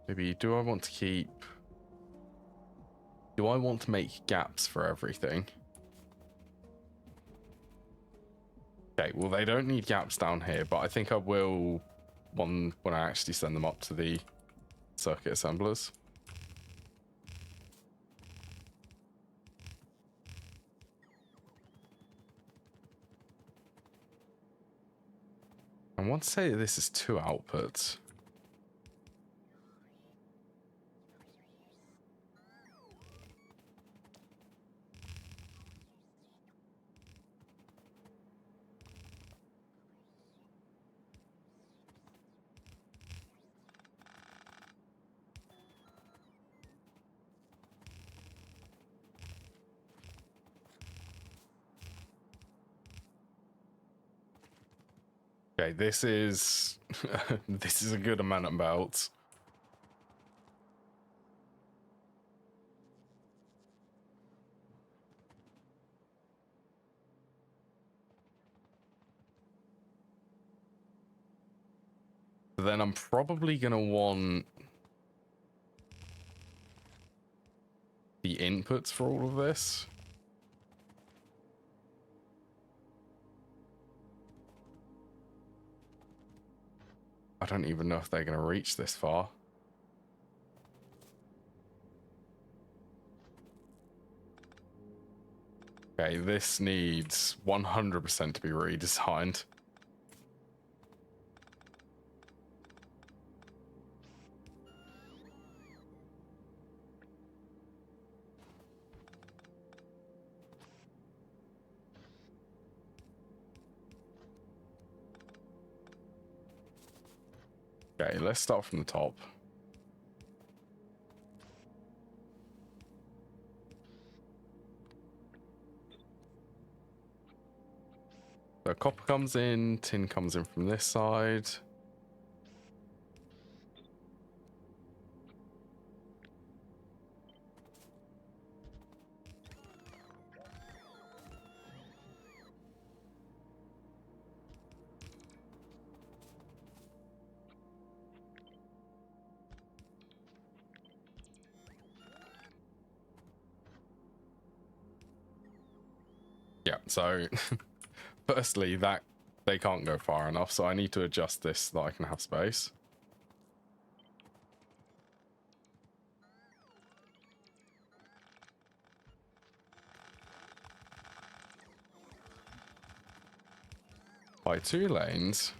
Maybe, do I want to keep... Do I want to make gaps for everything? Okay, well, they don't need gaps down here, but I think I will when I actually send them up to the circuit assemblers. I want to say this is 2 outputs. Okay, this is this is a good amount of belts. Then I'm probably gonna want the inputs for all of this. I don't even know if they're gonna reach this far. Okay, this needs 100% to be redesigned. Okay, let's start from the top. So copper comes in, tin comes in from this side. Yeah, so firstly, that they can't go far enough, so I need to adjust this so that I can have space. By 2 lanes.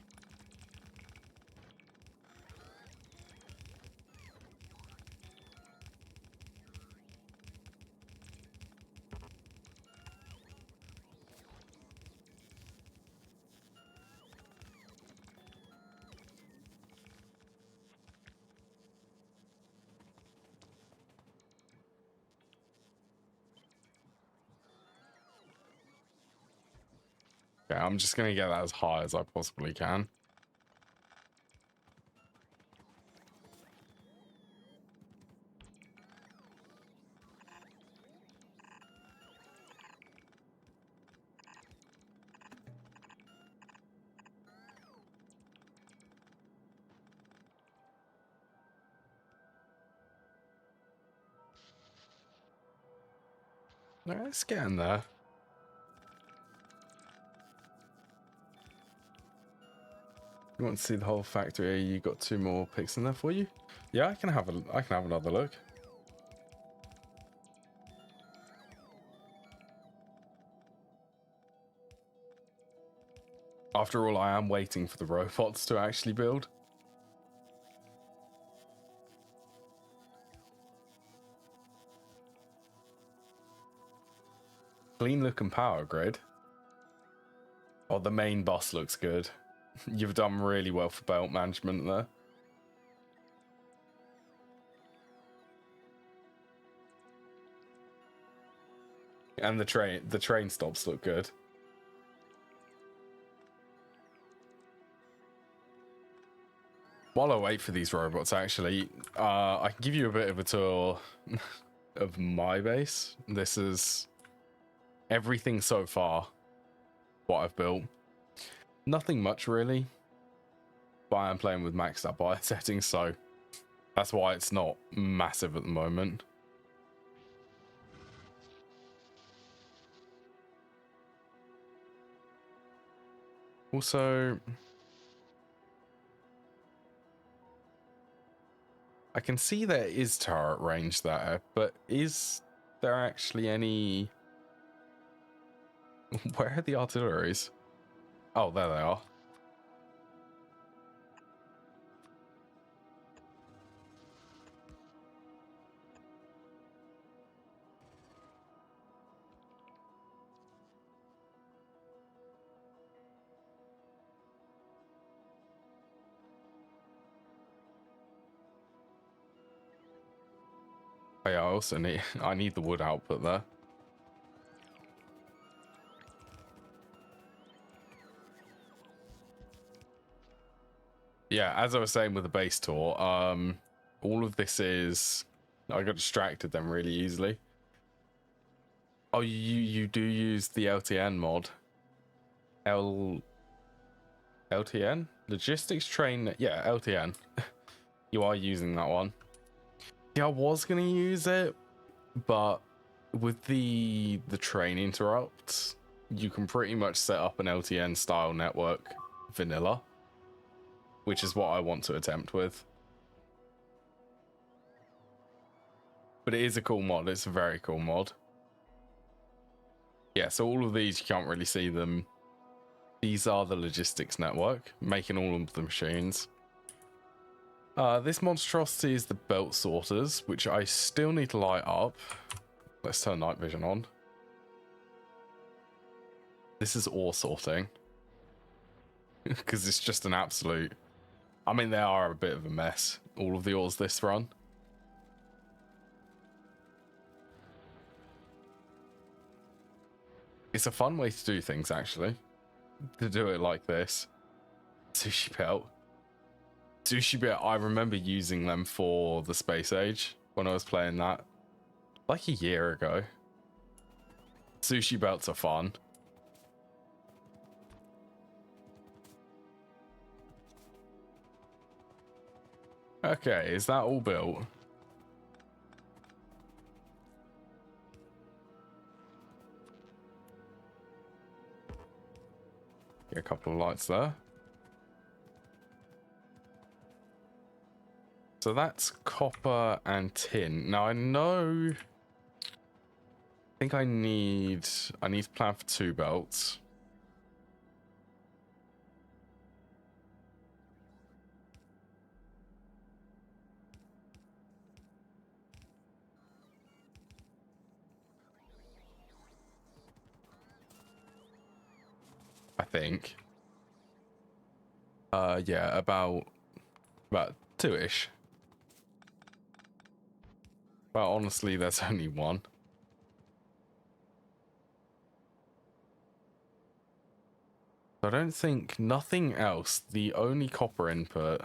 Okay, I'm just going to get that as high as I possibly can. Let's get in there. You want to see the whole factory? You got 2 more picks in there for you? Yeah, I can have another look. After all, I am waiting for the robots to actually build. Clean looking power grid. Oh, the main bus looks good. You've done really well for belt management there. And the train stops look good. While I wait for these robots, actually, I can give you a bit of a tour of my base. This is everything so far, what I've built. Nothing much, really. But I am playing with maxed out buyer settings, so that's why it's not massive at the moment. Also, I can see there is turret range there, but is there actually any... Where are the artilleries? Oh, there they are. Oh, yeah, I also need... I need the wood output there. Yeah, as I was saying with the base tour, all of this is... I got distracted then really easily. Oh, you do use the LTN mod. LTN? Logistics train... Yeah, LTN. You are using that one. Yeah, I was going to use it, but with the train interrupts, you can pretty much set up an LTN style network vanilla, which is what I want to attempt with. But it is a cool mod. It's a very cool mod. Yeah, so all of these, you can't really see them. These are the logistics network, making all of the machines. This monstrosity is the belt sorters, which I still need to light up. Let's turn night vision on. This is ore sorting. Because it's just an absolute... I mean, they are a bit of a mess, all of the ores this run. It's a fun way to do things, actually. To do it like this. Sushi belt. Sushi belt, I remember using them for the Space Age when I was playing that. Like a year ago. Sushi belts are fun. Okay, is that all built? Get a couple of lights there. So that's copper and tin. Now I know... I think I need to plan for 2 belts. I think. Yeah, about 2-ish. But honestly, there's only 1. I don't think nothing else. The only copper input.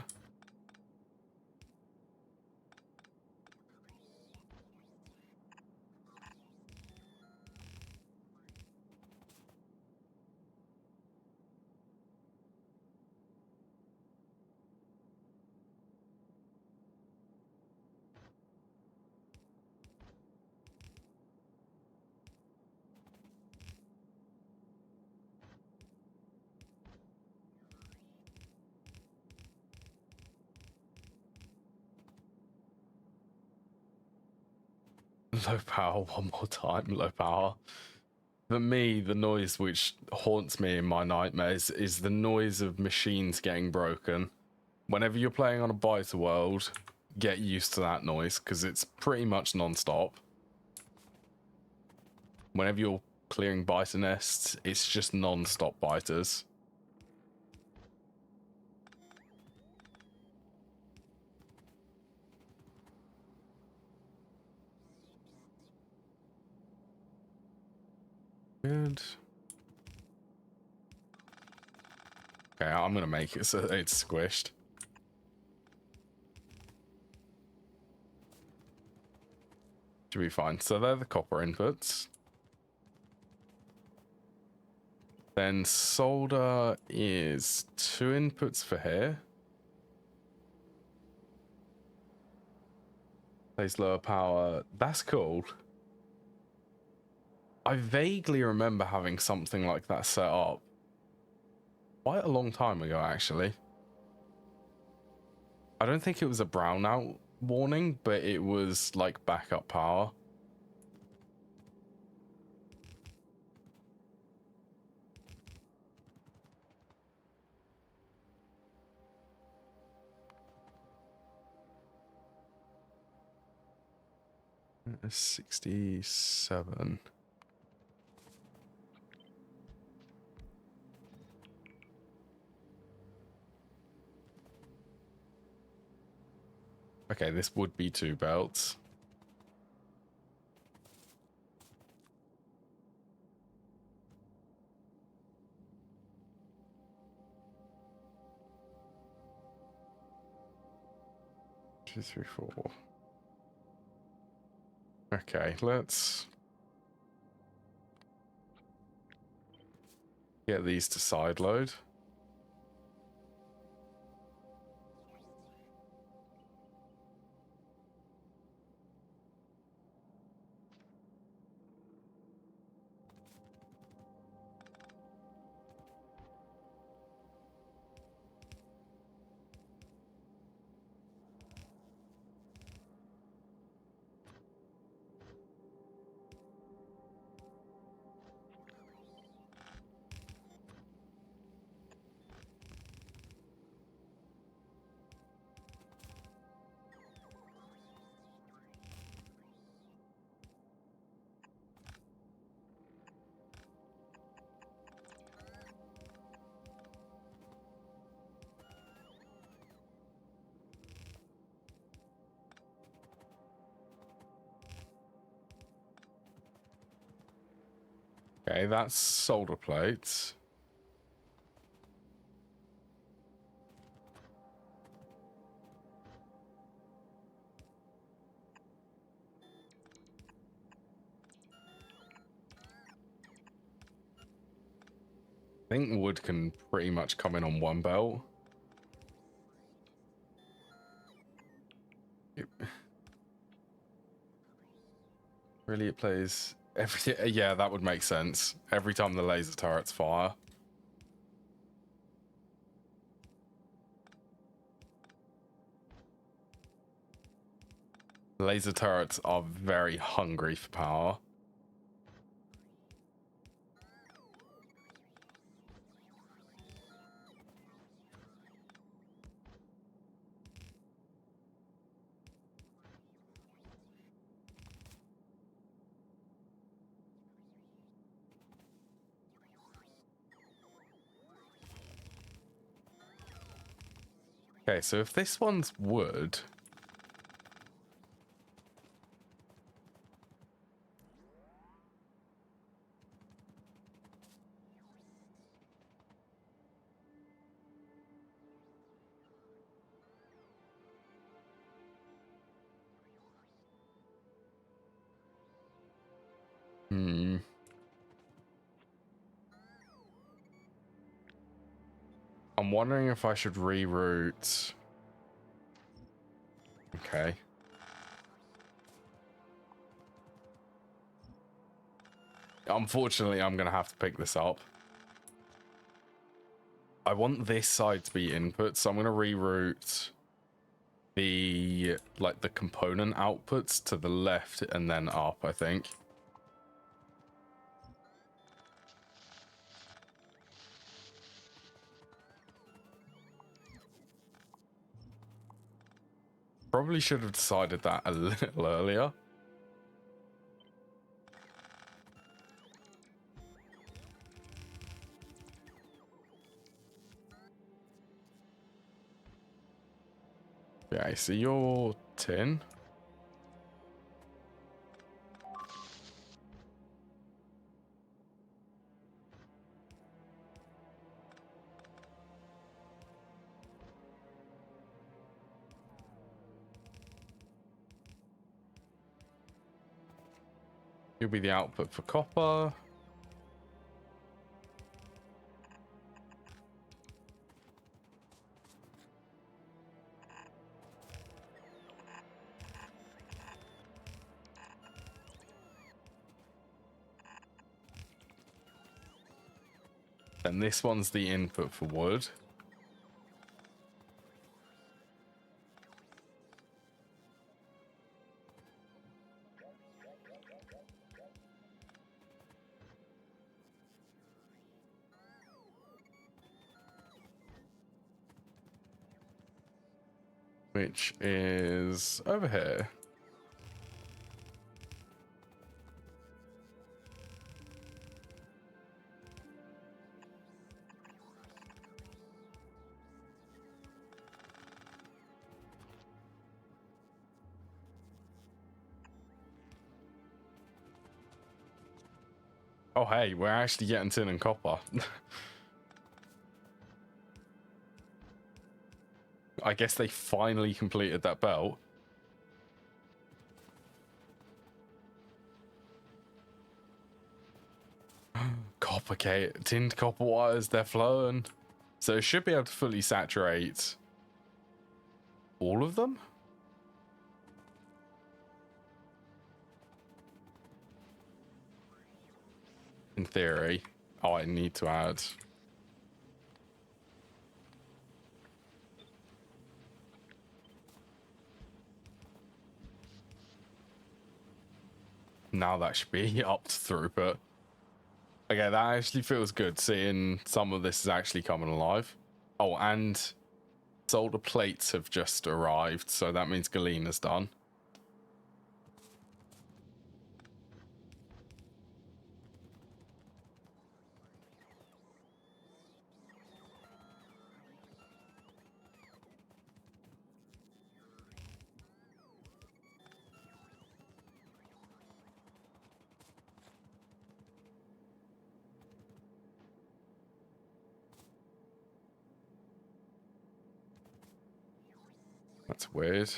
Low power one more time, low power. For me, the noise which haunts me in my nightmares is the noise of machines getting broken. Whenever you're playing on a biter world, get used to that noise, because it's pretty much non-stop. Whenever you're clearing biter nests, it's just non-stop biters. Good. Okay, I'm gonna make it so it's squished. Should be fine. So they're the copper inputs. Then solder is 2 inputs for here. Plays lower power. That's cool. I vaguely remember having something like that set up quite a long time ago, actually. I don't think it was a brownout warning, but it was like backup power. That is 67. Okay, this would be 2 belts. Two, three, 4. Okay, let's get these to side load. Okay, that's solder plates. I think wood can pretty much come in on one belt. Really, it plays every... Yeah, that would make sense. Every time the laser turrets fire. Laser turrets are very hungry for power. Okay, so if this one's wood... I'm wondering if I should reroute... Okay. Unfortunately, I'm going to have to pick this up. I want this side to be input, so I'm going to reroute the, like, the component outputs to the left and then up, I think. Probably should have decided that a little earlier. Okay, so you're tin. You'll be the output for copper. And this one's the input for wood. Which is over here. Oh, hey, we're actually getting tin and copper. I guess they finally completed that belt. Copper, tinned copper wires, they're flowing. So it should be able to fully saturate all of them? In theory. Oh, I need to add... Now that should be up to throughput. Okay, that actually feels good, seeing some of this is actually coming alive. Oh, and solder plates have just arrived, so that means Galena's done. That's weird.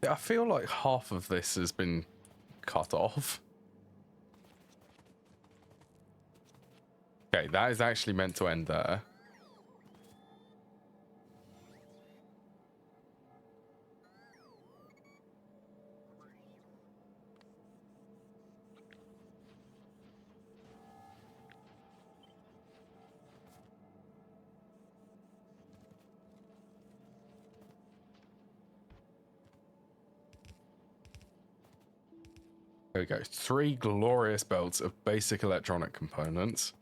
I feel like half of this has been cut off. Okay, that is actually meant to end there. There we go. 3 glorious belts of basic electronic components.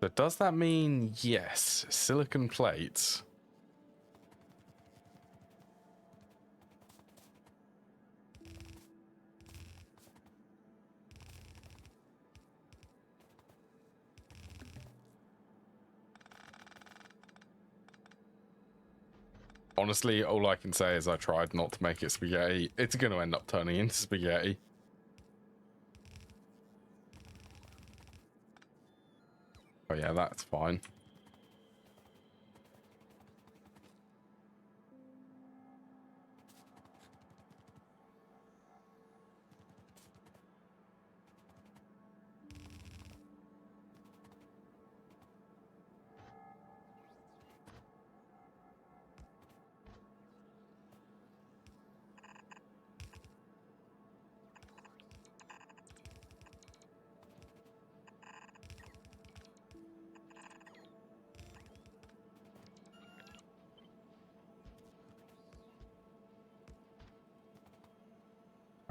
So does that mean, yes, silicon plates? Honestly, all I can say is I tried not to make it spaghetti. It's going to end up turning into spaghetti. Oh yeah, that's fine.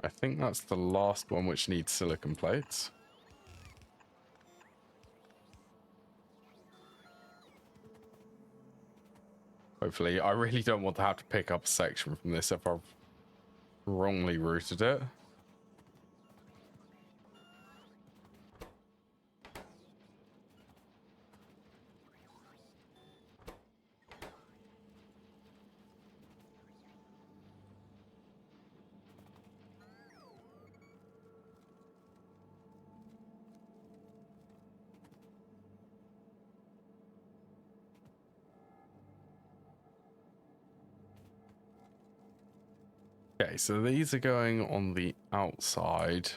I think that's the last one which needs silicon plates. Hopefully, I really don't want to have to pick up a section from this if I've wrongly routed it. Okay, so these are going on the outside.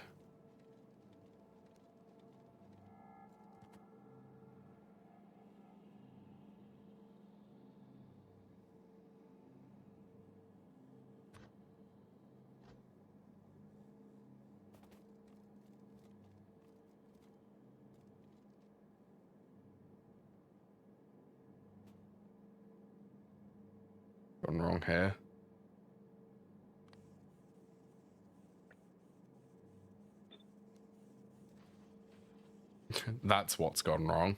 Gone wrong here. That's what's gone wrong.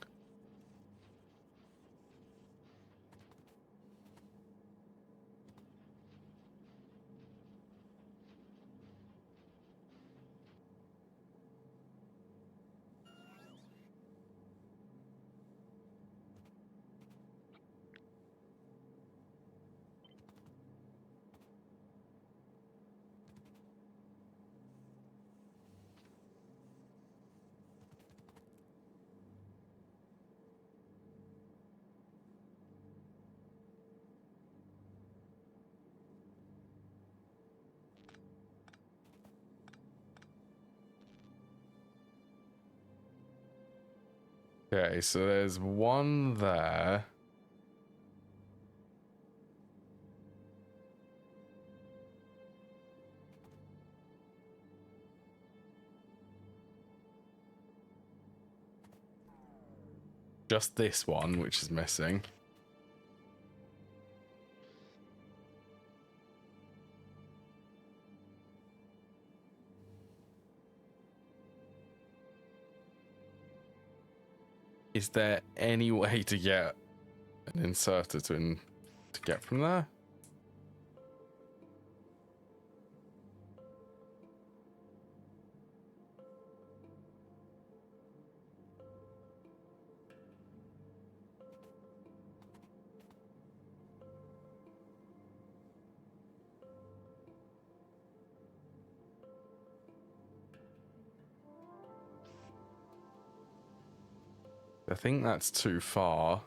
Okay, so there's one there. Just this one, which is missing. Is there any way to get an inserter to get from there? I think that's too far.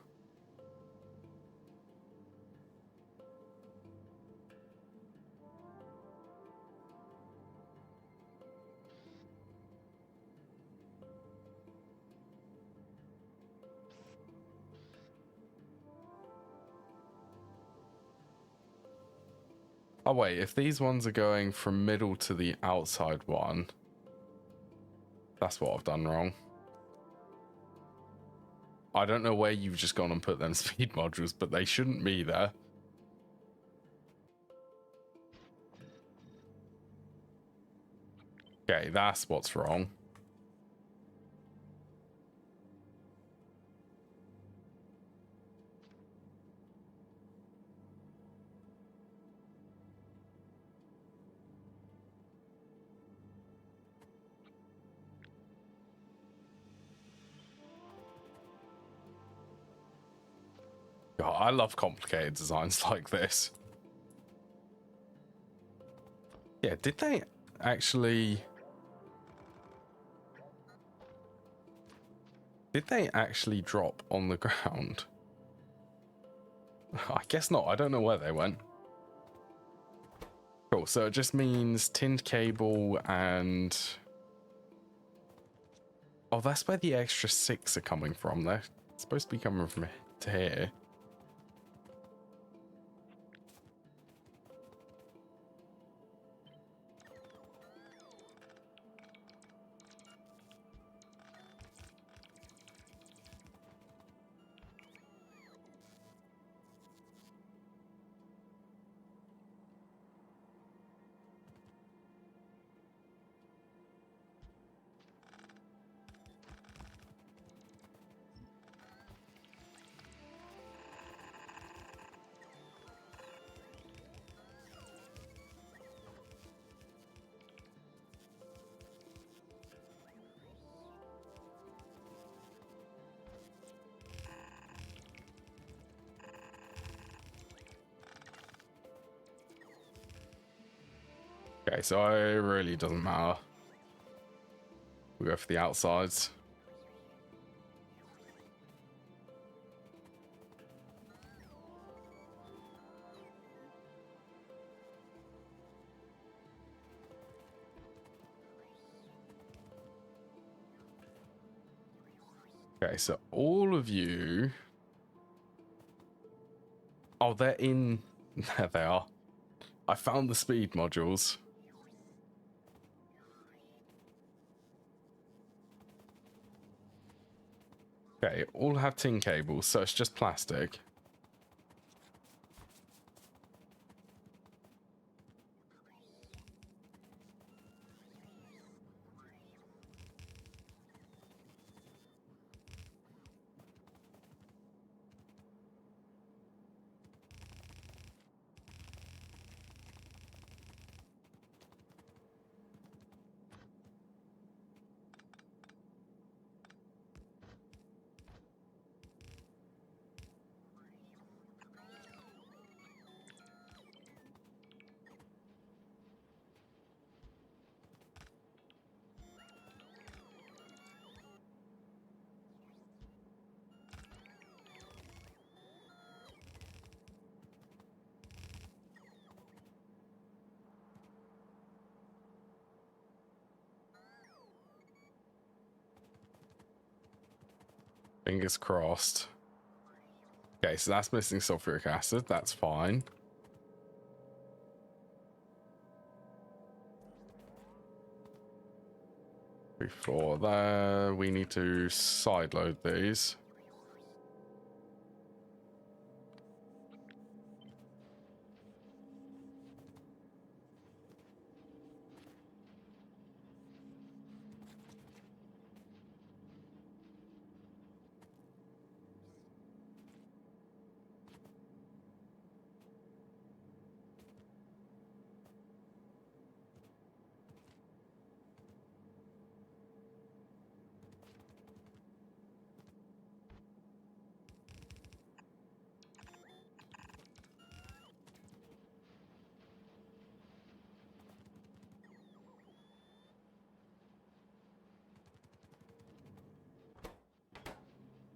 Oh wait, if these ones are going from middle to the outside one, that's what I've done wrong. I don't know where you've just gone and put them speed modules, but they shouldn't be there. Okay, that's what's wrong. God, I love complicated designs like this. Yeah, did they actually... Did they actually drop on the ground? I guess not. I don't know where they went. Cool, so it just means tinned cable and... Oh, that's where the extra 6 are coming from. They're supposed to be coming from to here. Okay, so it really doesn't matter. We go for the outsides. Okay, so all of you... Oh, they're in... There they are. I found the speed modules. Okay, all have tin cables, so it's just plastic. Fingers crossed. Okay, so that's missing sulfuric acid. That's fine. Before that, we need to sideload these.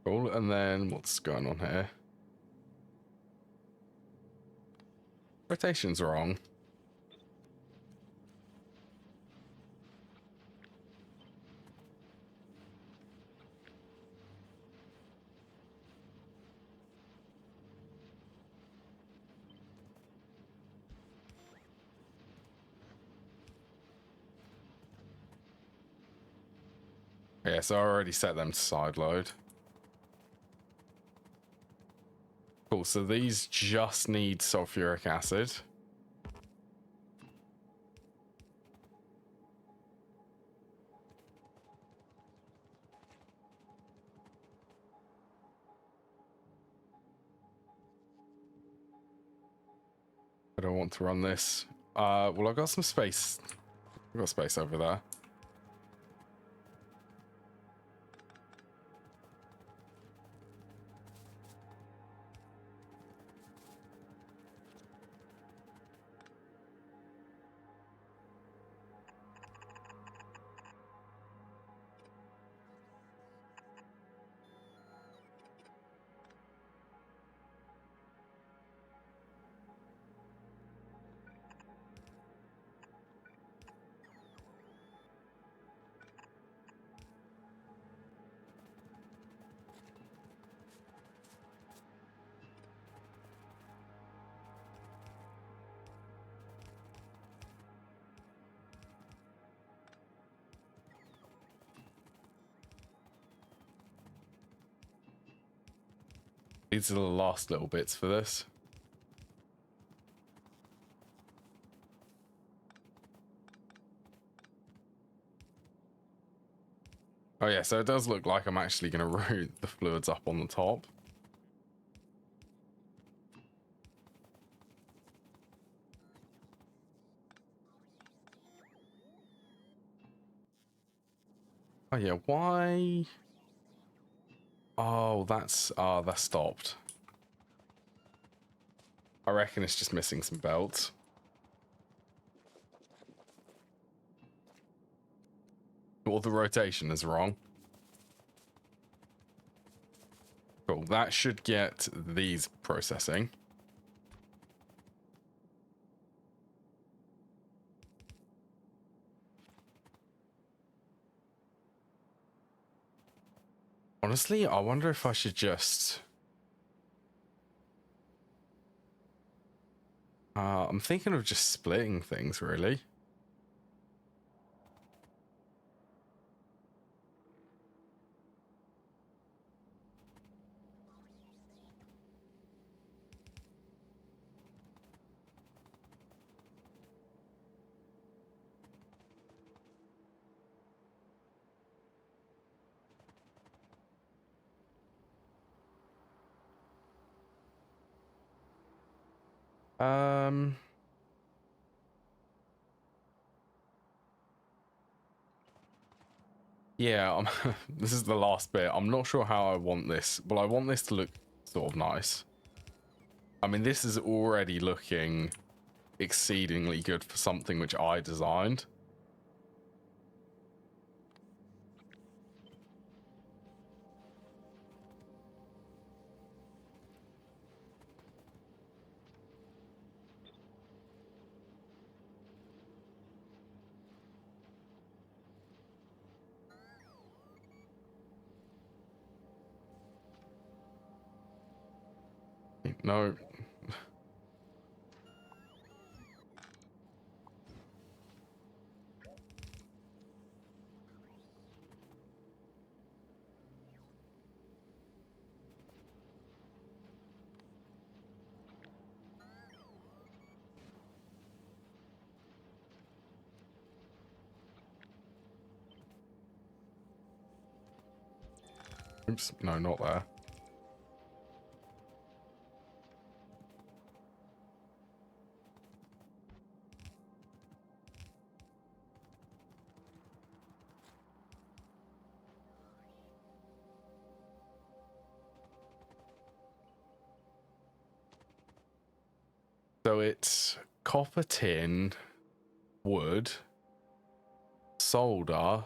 Cool, and then what's going on here? Rotation's wrong. Yeah, so I already set them to side load. Cool, so these just need sulfuric acid. I don't want to run this. Well, I've got some space. I've got space over there. These are the last little bits for this. Oh yeah, so it does look like I'm actually going to route the fluids up on the top. Oh yeah, why? Oh, that's that stopped. I reckon it's just missing some belts. Or the rotation is wrong. Cool, that should get these processing. Honestly, I wonder if I should just... I'm thinking of just splitting things, really. Yeah, this is the last bit. I'm not sure how I want this. Well, I want this to look sort of nice. I mean, this is already looking exceedingly good for something which I designed. No. Oops, no, not there. So it's copper, tin, wood, solder,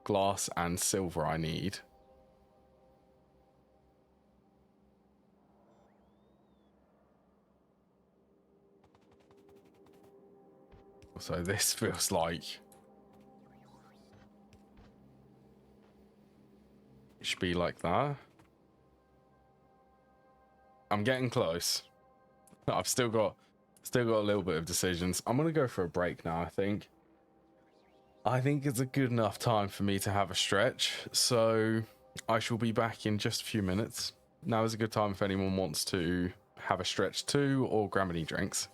glass, and silver I need. So this feels like it should be like that. I'm getting close. I've still got a little bit of decisions. I'm gonna go for a break now. I think it's a good enough time for me to have a stretch. So I shall be back in just a few minutes. Now is a good time if anyone wants to have a stretch too or grab any drinks.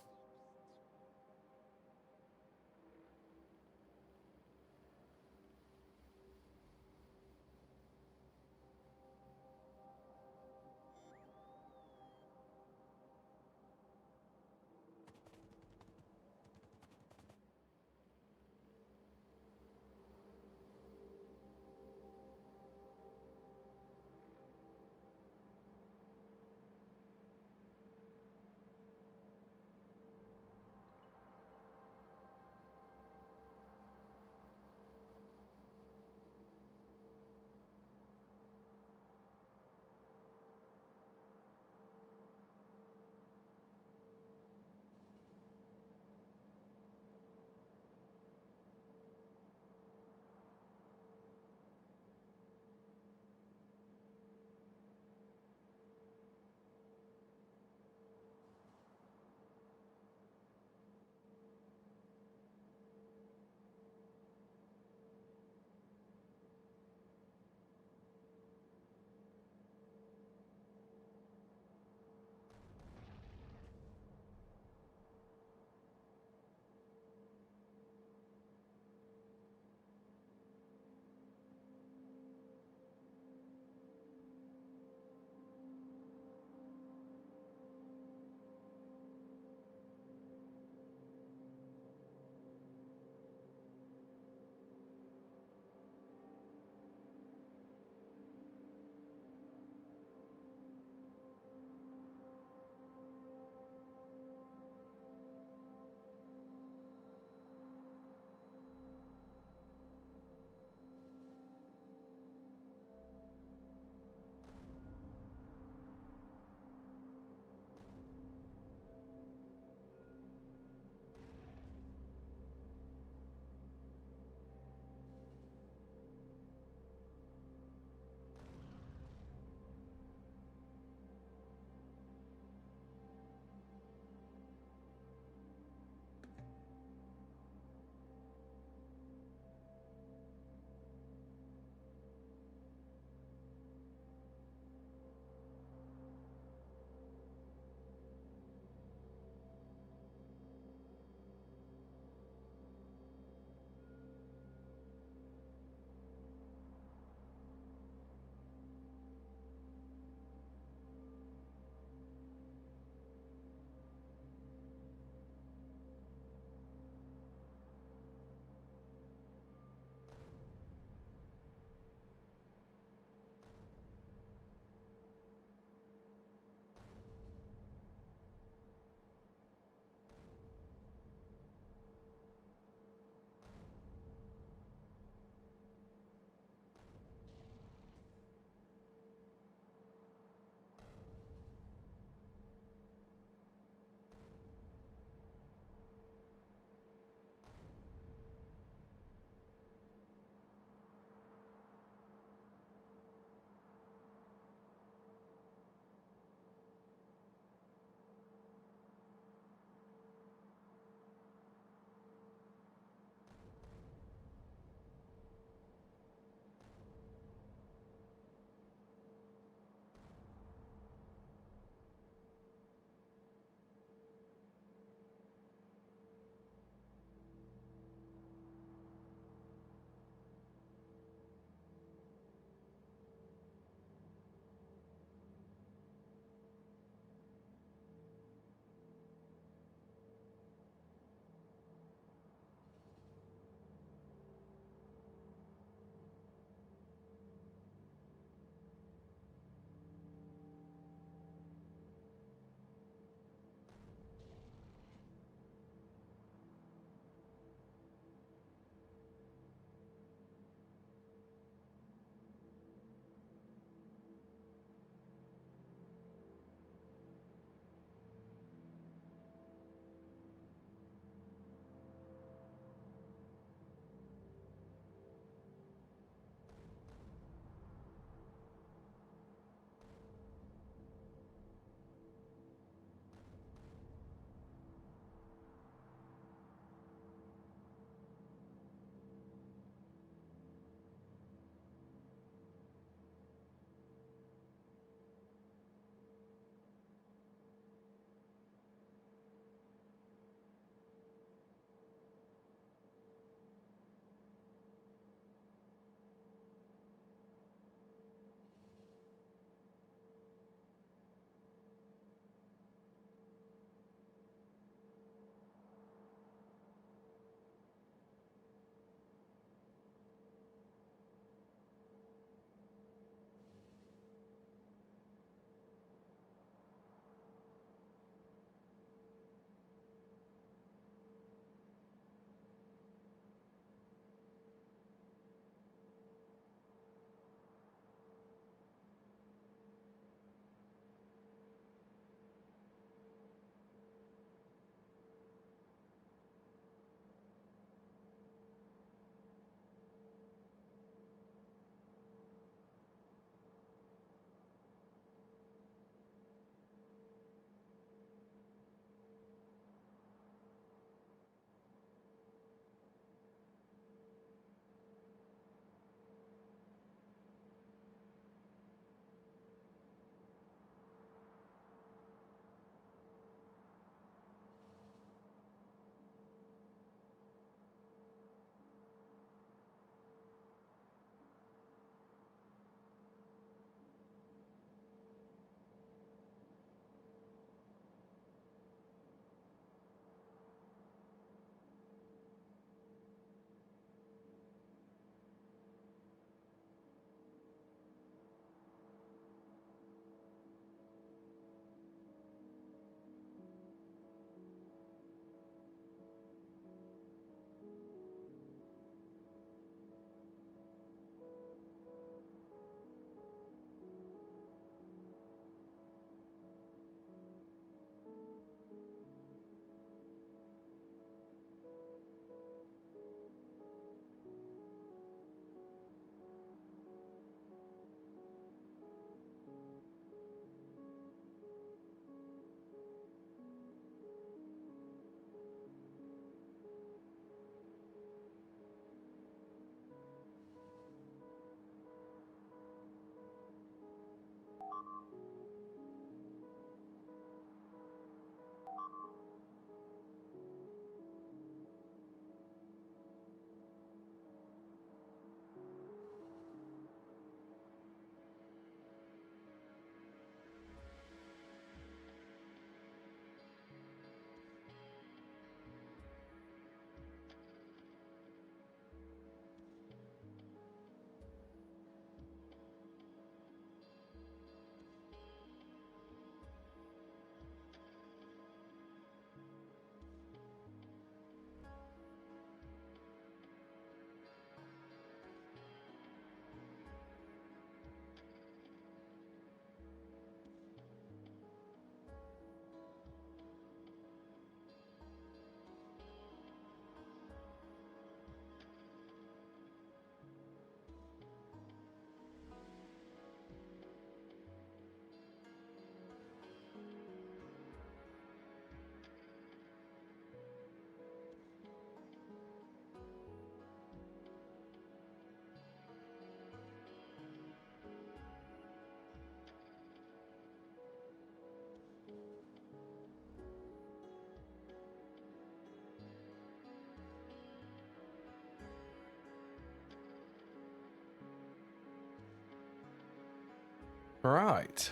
Right.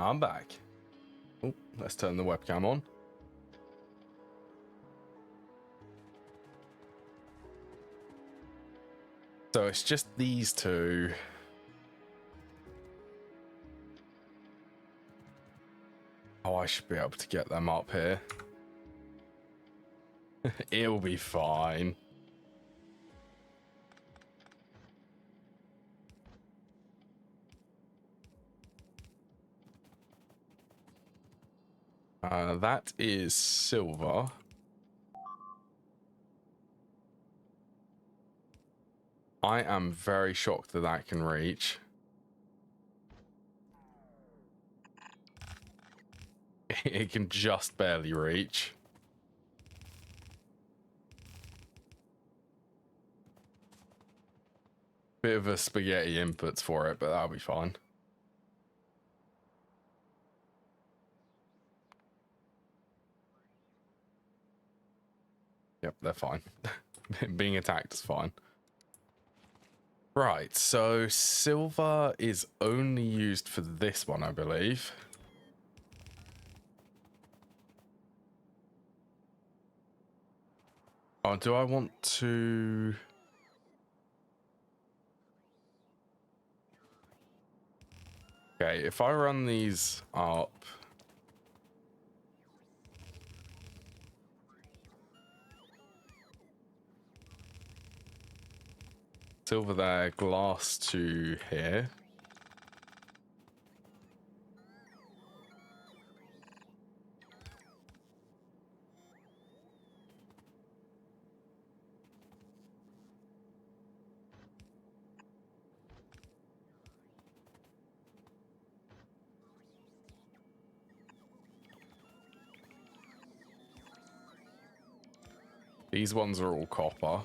I'm back. Oh, let's turn the webcam on. So it's just these two. Oh, I should be able to get them up here. It'll be fine. That is silver. I am very shocked that that can reach. It can just barely reach. Bit of a spaghetti inputs for it, but that'll be fine. Yep, they're fine. Being attacked is fine. Right, so silver is only used for this one, I believe. Oh, do I want to... Okay, if I run these up... Silver there, glass to here. These ones are all copper.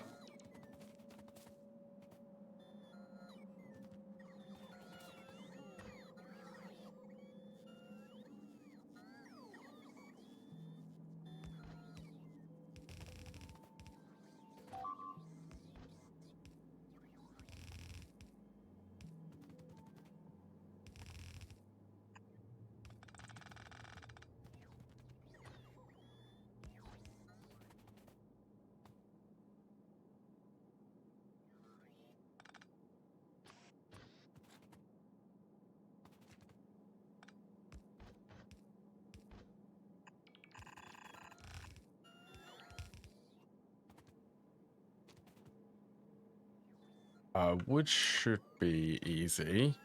Wood should be easy.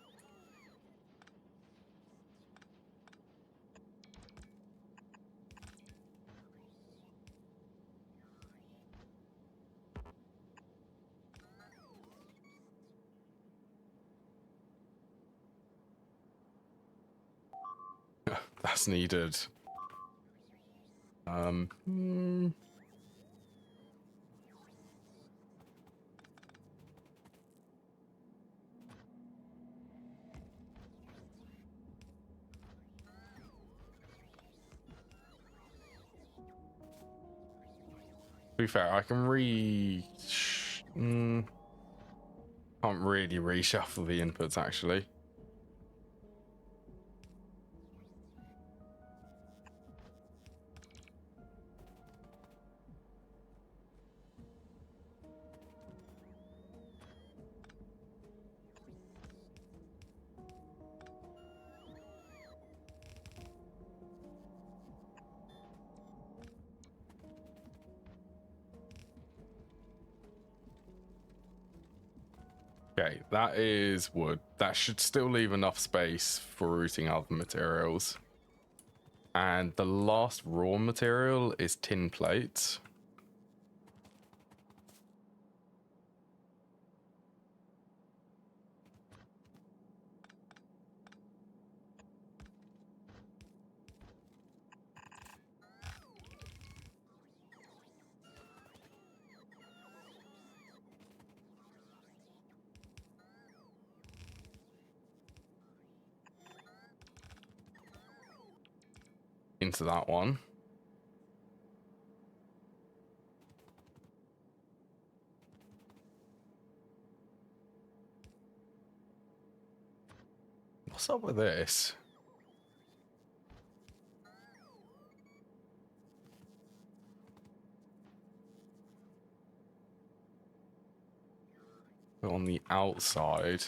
That's needed. To be fair, I can can't really reshuffle the inputs actually. Okay, that is wood. That should still leave enough space for routing other materials. And the last raw material is tin plates. Into that one. What's up with this? On the outside.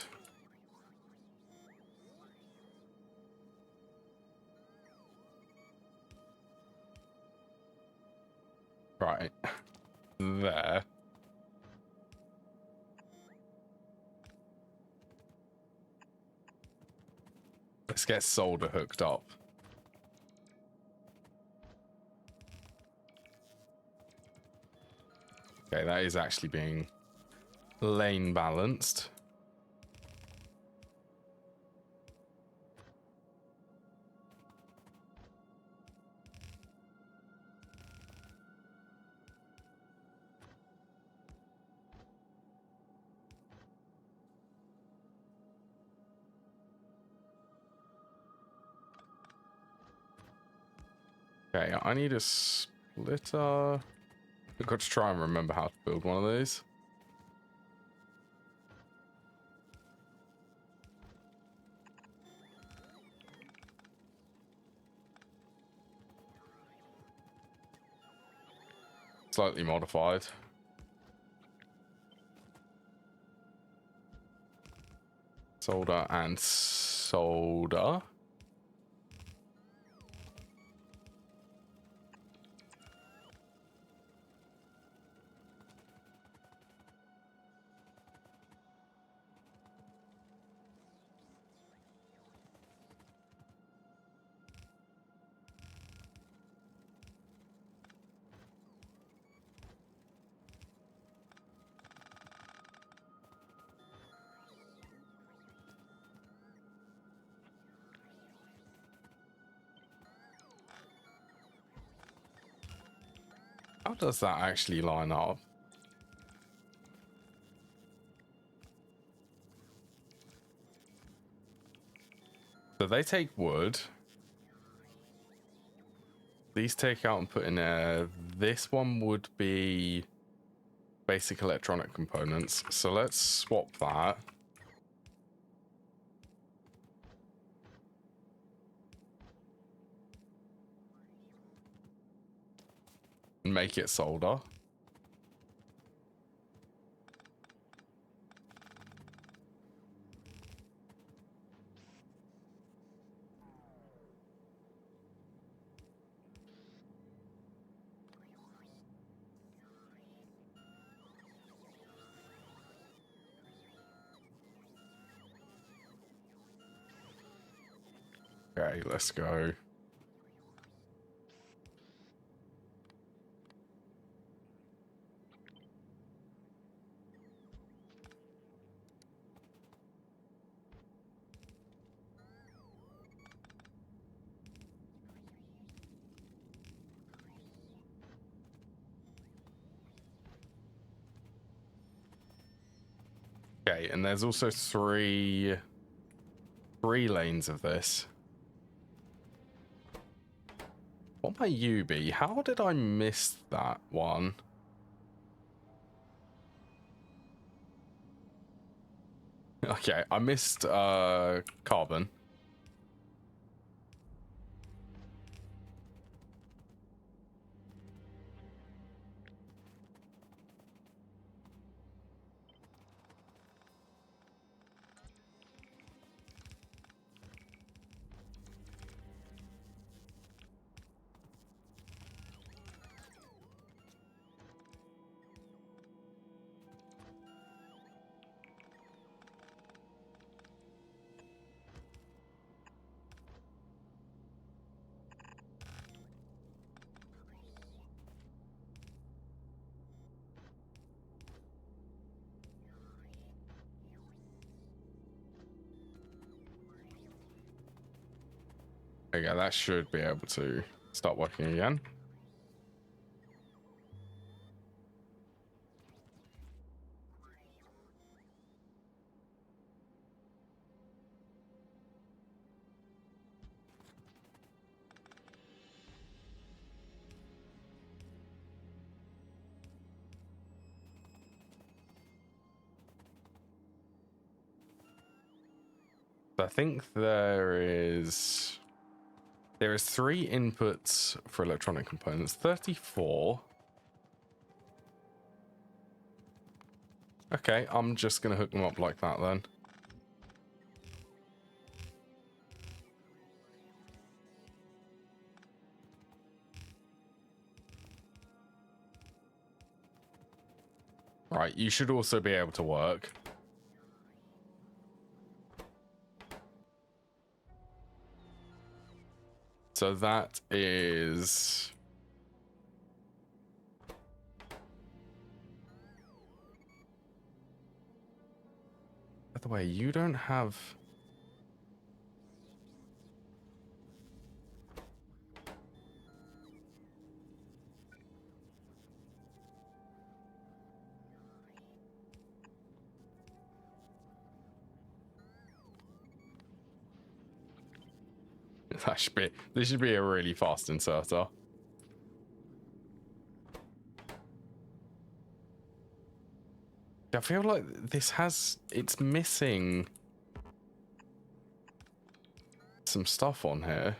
Right. There. Let's get solder hooked up. Okay, that is actually being lane balanced. Okay, I need a splitter. I've got to try and remember how to build one of these. Slightly modified. Solder and solder. How does that actually line up? So they take wood. These take out and put in there. This one would be basic electronic components. So let's swap that. And make it solder. Okay, let's go. Okay, and there's also three lanes of this. What about UB? How did I miss that one? Okay, I missed carbon. Okay, that should be able to start working again. I think there is 3 inputs for electronic components. 34. Okay, I'm just gonna hook them up like that then. Right, you should also be able to work. So that is... By the way, you don't have... This should be a really fast inserter. I feel like it's missing some stuff on here.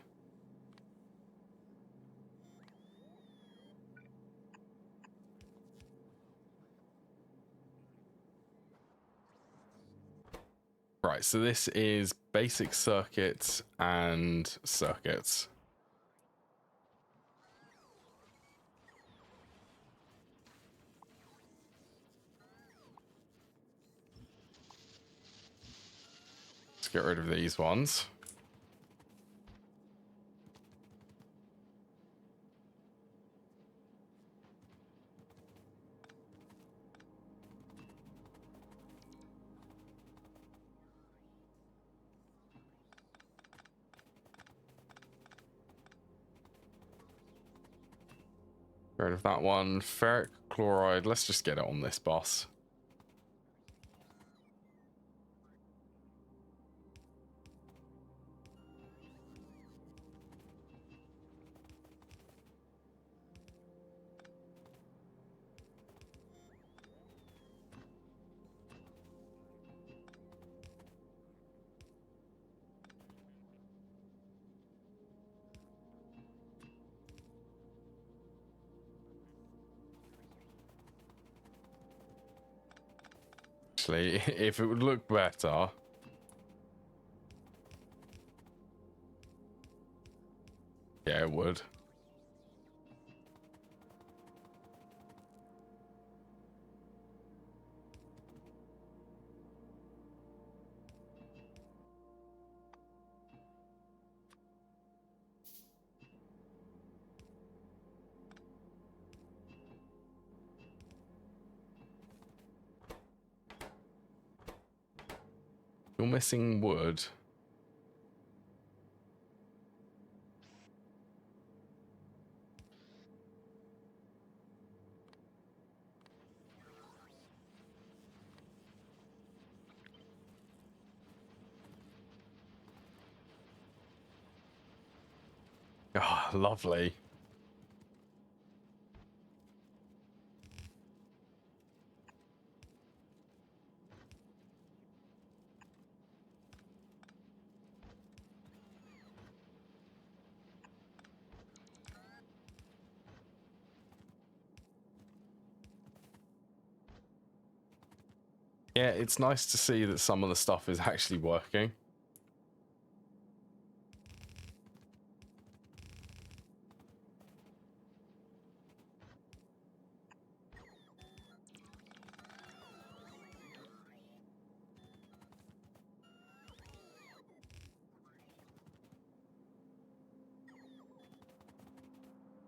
Right, so this is basic circuits and circuits. Let's get rid of these ones. Get rid of that one. Ferric chloride. Let's just get it on this bus. Actually, if it would look better... Yeah, it would. You're missing wood. Ah, oh, lovely. Yeah, it's nice to see that some of the stuff is actually working.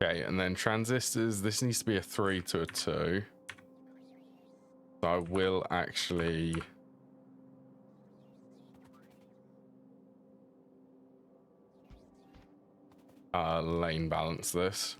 Okay, and then transistors. This needs to be a 3 to a 2. So I will actually... lane balance this.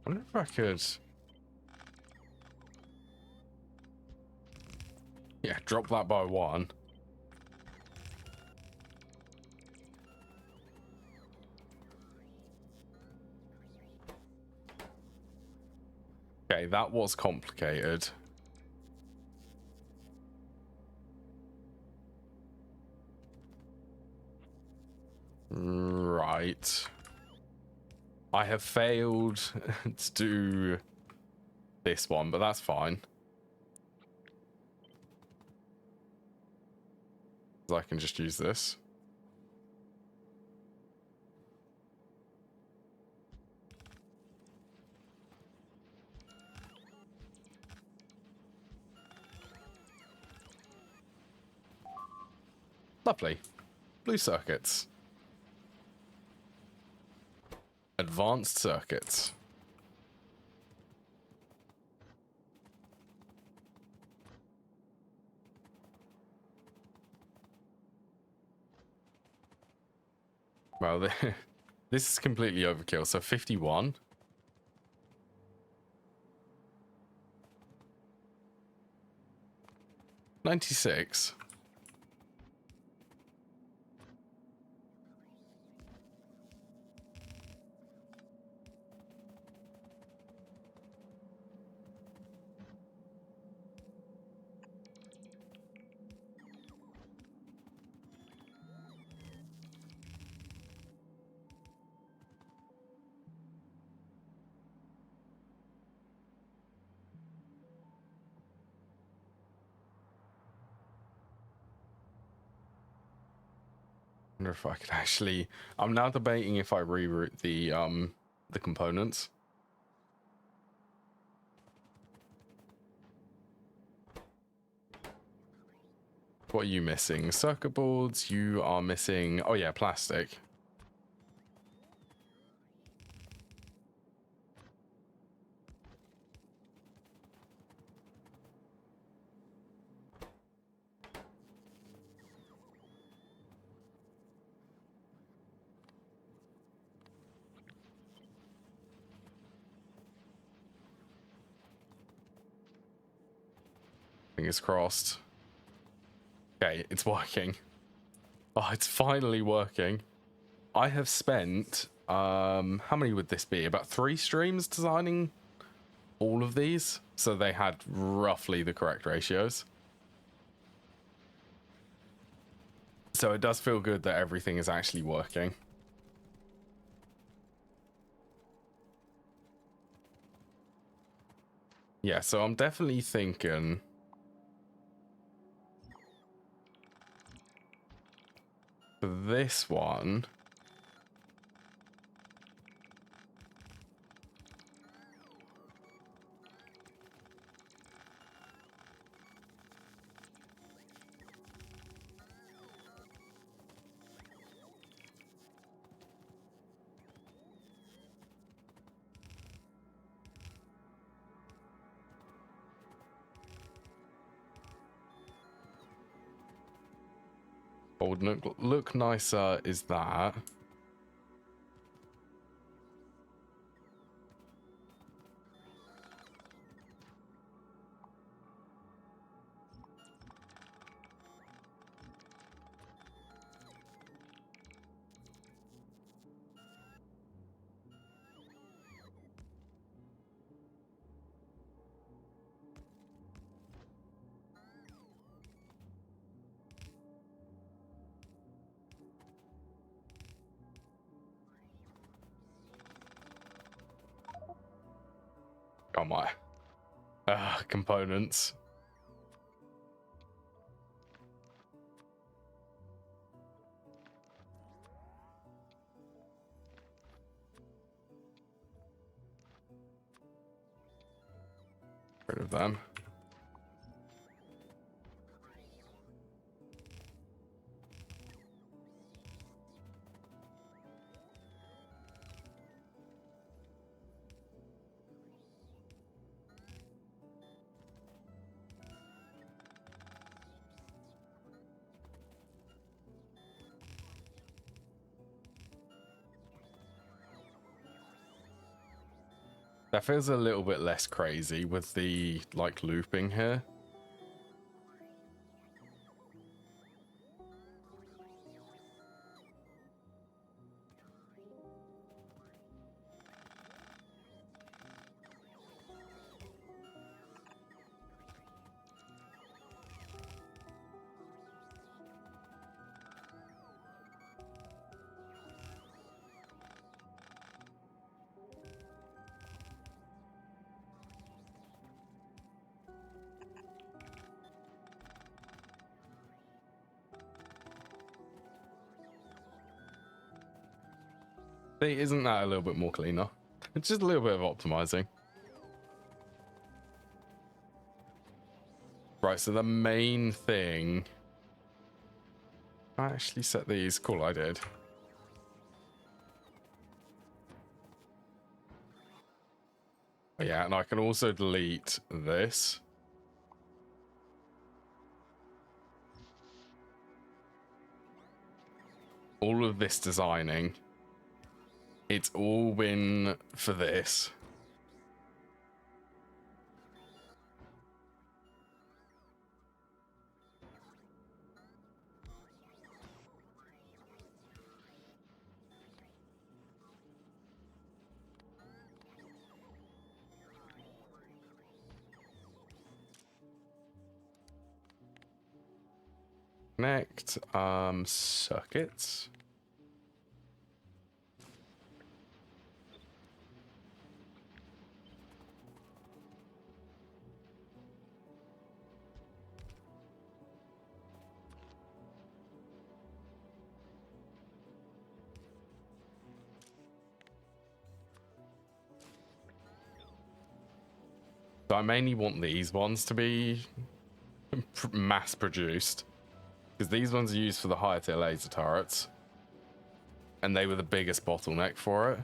I wonder if I could... Yeah, drop that by 1. Okay, that was complicated. Right. I have failed to do this one, but that's fine. I can just use this. Lovely. Blue circuits. Advanced circuits. Well, this is completely overkill. So 51. $96. I wonder if I could actually... I'm now debating if I reroute the components. What are you missing? Circuit boards. You are missing... Oh yeah, plastic. Fingers crossed. Okay, it's working. Oh, it's finally working. I have spent, how many would this be? About 3 streams designing all of these. So they had roughly the correct ratios. So it does feel good that everything is actually working. Yeah, so I'm definitely thinking... For this one... What would look nicer is that. Oh my. Components. Rid of them. That feels a little bit less crazy with the, like, looping here. See, isn't that a little bit more cleaner? It's just a little bit of optimizing. Right, so the main thing... I actually set these. Cool, I did. Yeah, and I can also delete this. All of this designing, it's all been for this. Connect circuits. So I mainly want these ones to be mass produced, because these ones are used for the higher tier laser turrets, and they were the biggest bottleneck for it.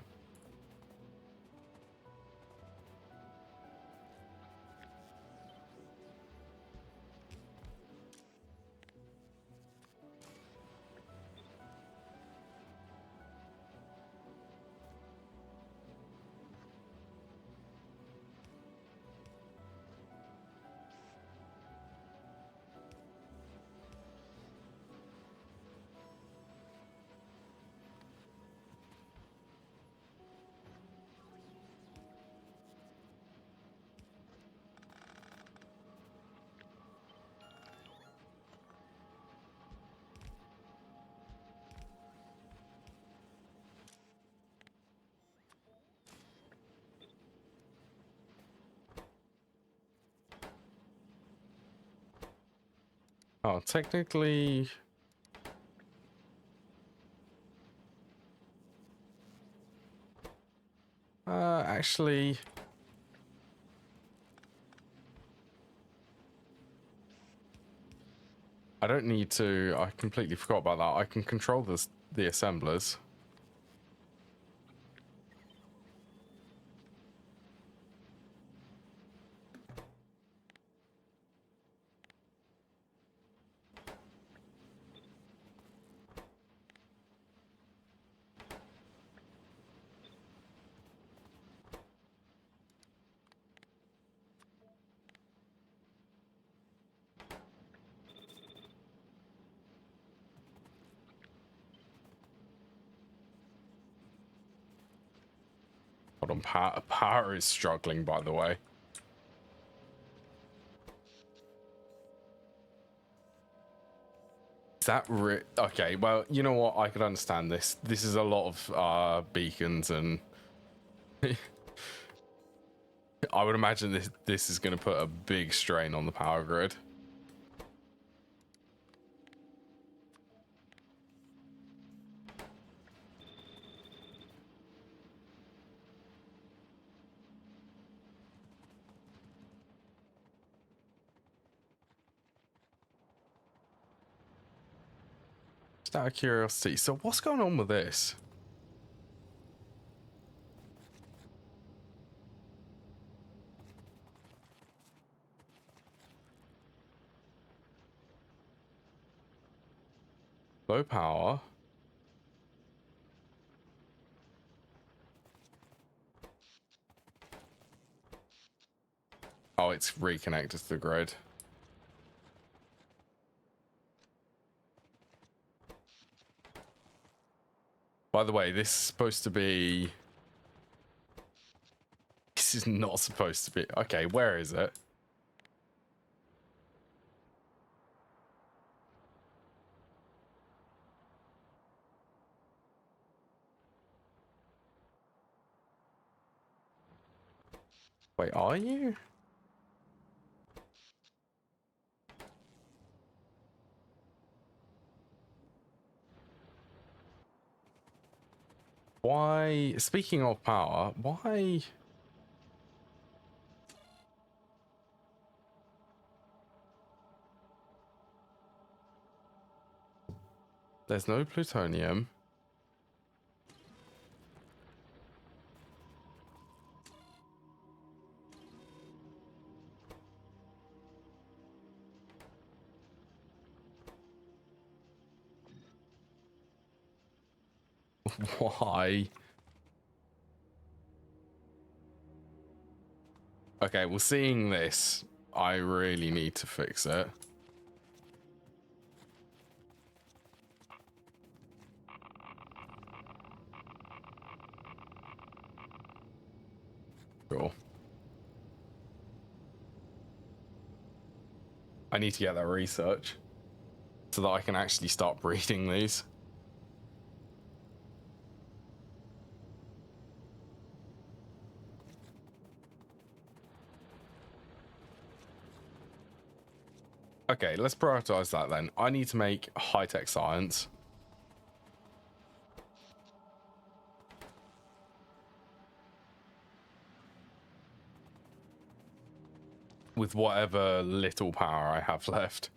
Oh, technically... actually... I don't need to... I completely forgot about that. I can control the assemblers. Hold on, power is struggling, by the way. Is that okay, well, you know what? I could understand this. This is a lot of beacons, and I would imagine this is going to put a big strain on the power grid. Just out of curiosity, so what's going on with this? Low power. Oh, it's reconnected to the grid. By the way, this is supposed to be... This is not supposed to be... Okay, where is it? Wait, are you? Why... Speaking of power, why... There's no plutonium. Why? Okay, well, seeing this, I really need to fix it. Cool. I need to get that research so that I can actually start breeding these. Okay, let's prioritize that then. I need to make high-tech science. With whatever little power I have left.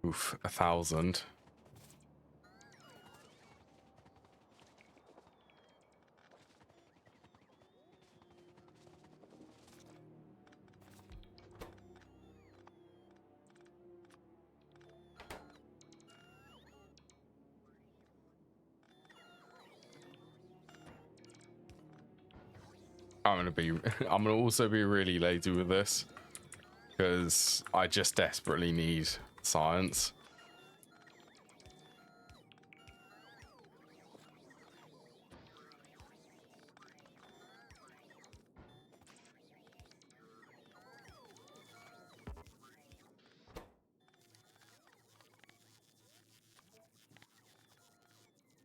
Oof, 1,000. I'm gonna also be really lazy with this because I just desperately need science.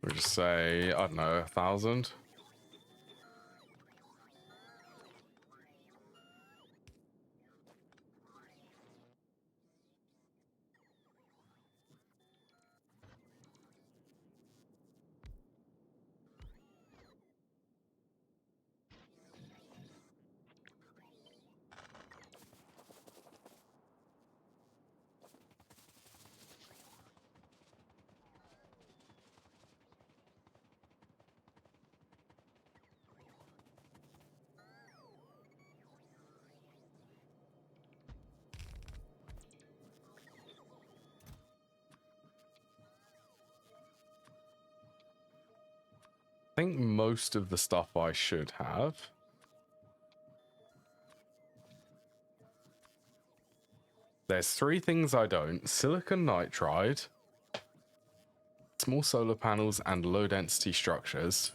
We'll just say, I don't know, 1,000. I think most of the stuff I should have. There's 3 things I don't. Silicon nitride, small solar panels, and low density structures.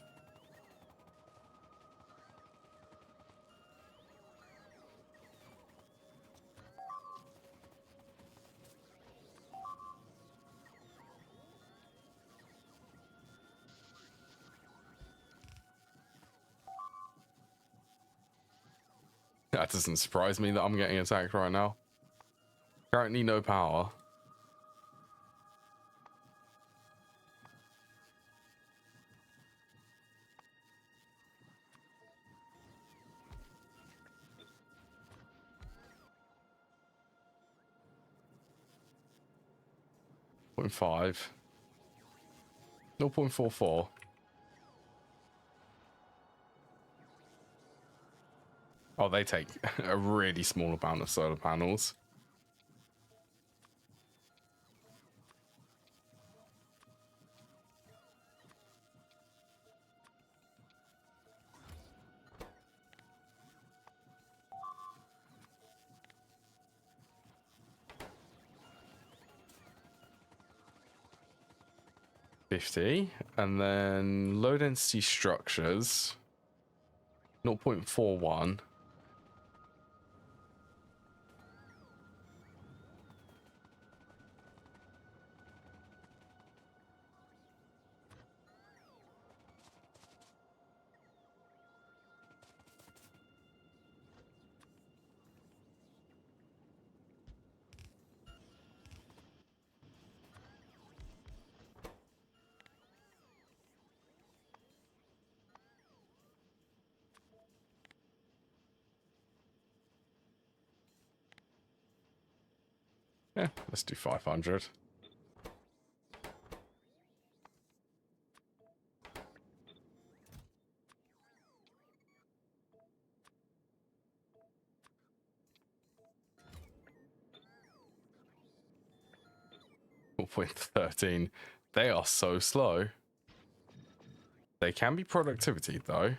That doesn't surprise me that I'm getting attacked right now. Currently no power. Point 0.5. 0.44. Oh, they take a really small amount of solar panels. 50, and then low density structures 0.41. Yeah, let's do 500. Point 13. They are so slow. They can be productivity though.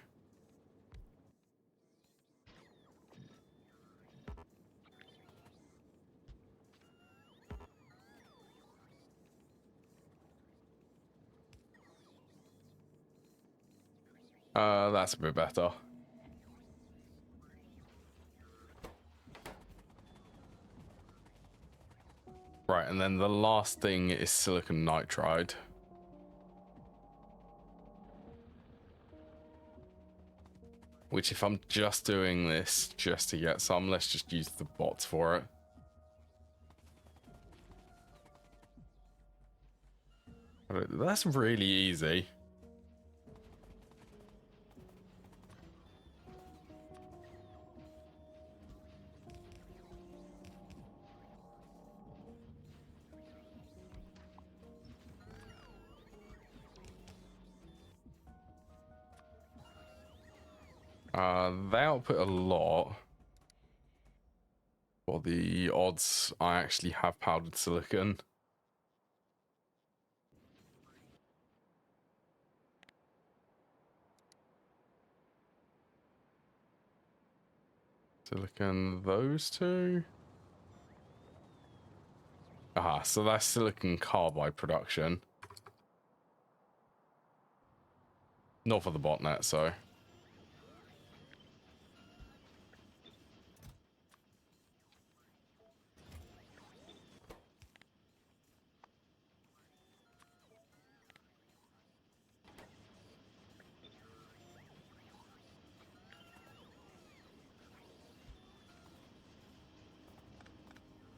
That's a bit better. Right, and then the last thing is silicon nitride. Which, if I'm just doing this just to get some, let's just use the bots for it. That's really easy. They output a lot. For the odds I actually have powdered silicon. Silicon, those two. Aha, so that's silicon carbide production. Not for the botnet, so.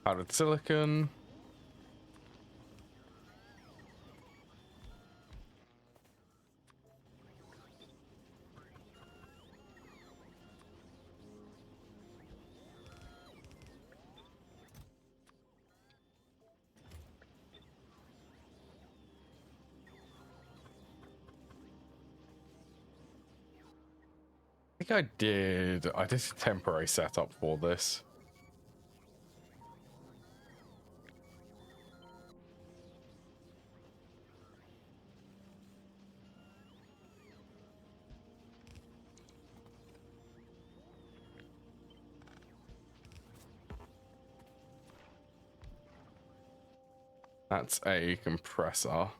Powdered silicon. I think I did a temporary setup for this. That's a compressor.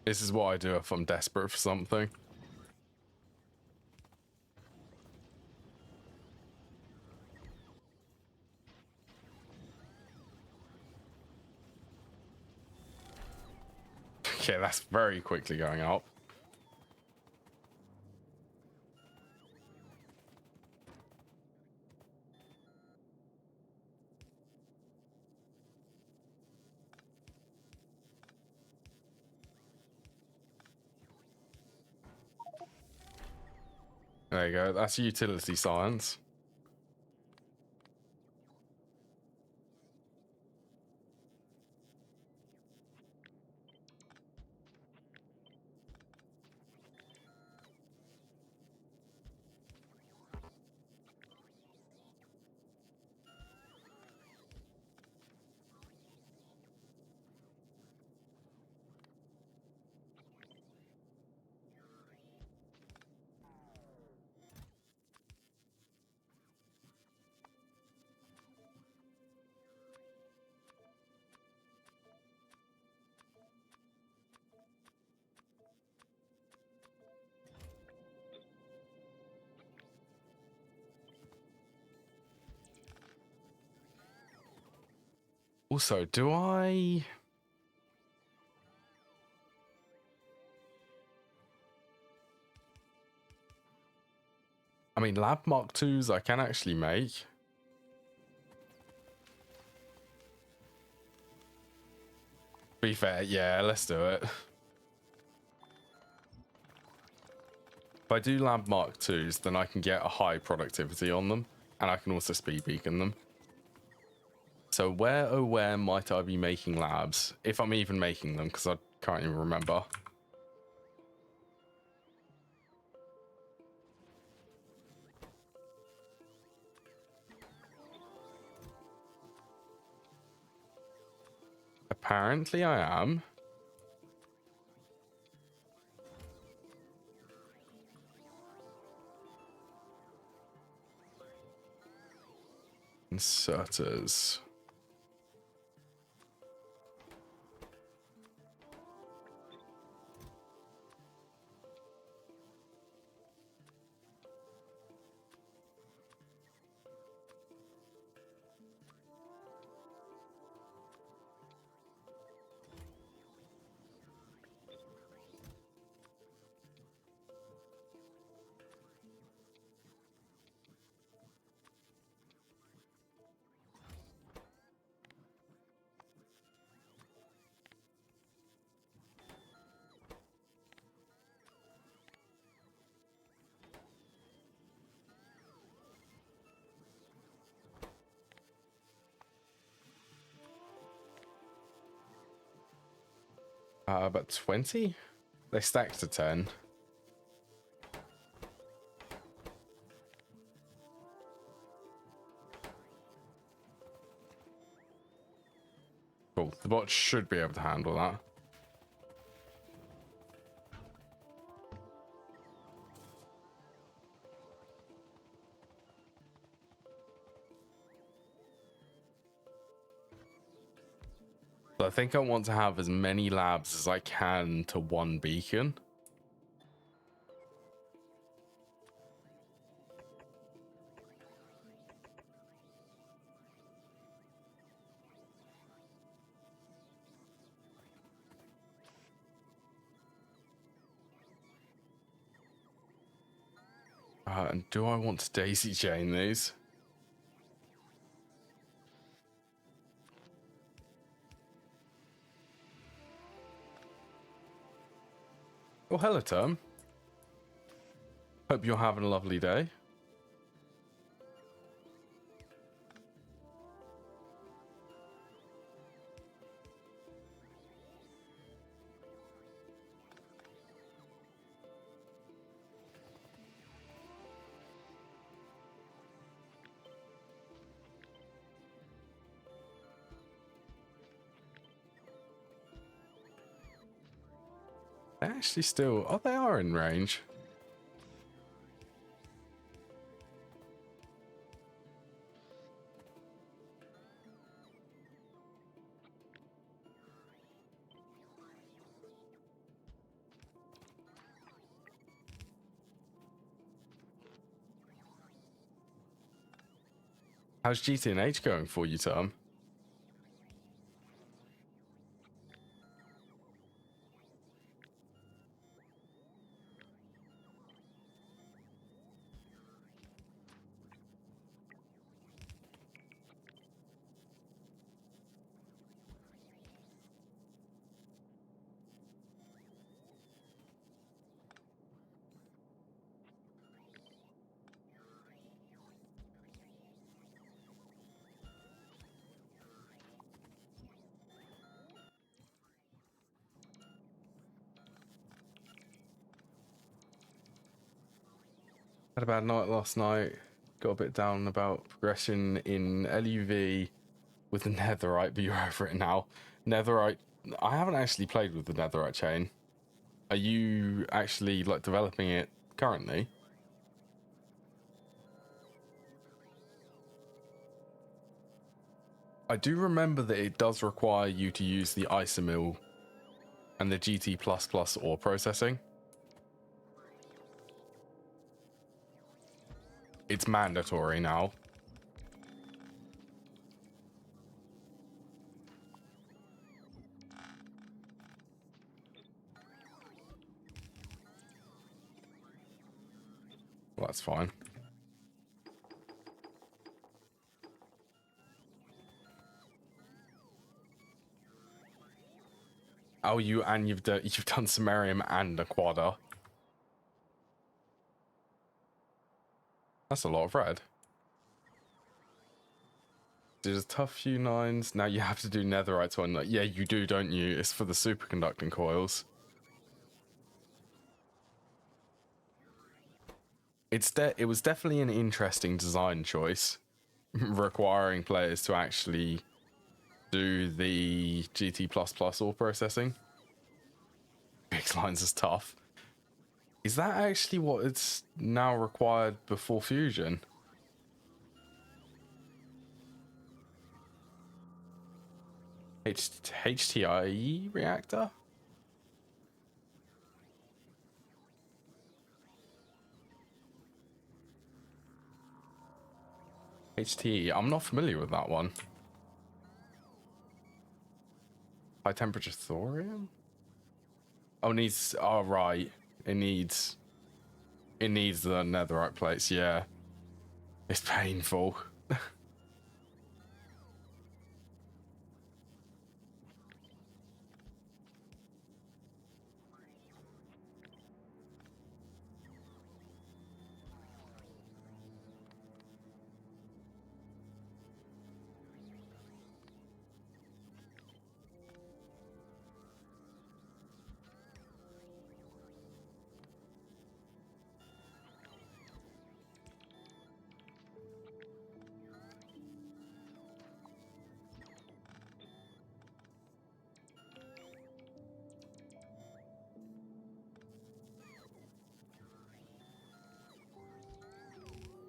This is what I do if I'm desperate for something. Okay, that's very quickly going up. There you go, that's utility science. Also, do I mean, Lab Mark 2s I can actually make. Be fair, yeah, let's do it. If I do Lab Mark 2s, then I can get a high productivity on them, and I can also speed beacon them. So where, oh where might I be making labs? If I'm even making them, because I can't even remember. Apparently I am. Inserters. About 20? They stack to 10. Cool. The bot should be able to handle that. But I think I want to have as many labs as I can to one beacon. And do I want to daisy chain these? Well, hello, Tom. Hope you're having a lovely day. They actually still... Oh, they are in range. How's GTNH going for you, Tom? Had a bad night last night. Got a bit down about progression in LUV with the netherite, but you're over it now. Netherite. I haven't actually played with the netherite chain. Are you actually like developing it currently? I do remember that it does require you to use the isomill and the GT++ ore processing. It's mandatory now. that's fine. Oh, you've done samarium and a quadder. That's a lot of red. Did a tough few nines. Now you have to do netherite one. Yeah, you do, don't you? It's for the superconducting coils. It was definitely an interesting design choice, requiring players to actually do the GT++ ore processing. Big lines is tough. Is that actually what it's now required before fusion? HTIE reactor? HTE, I'm not familiar with that one. High temperature thorium? Oh, it needs, oh right. It needs the netherite plates, yeah. It's painful.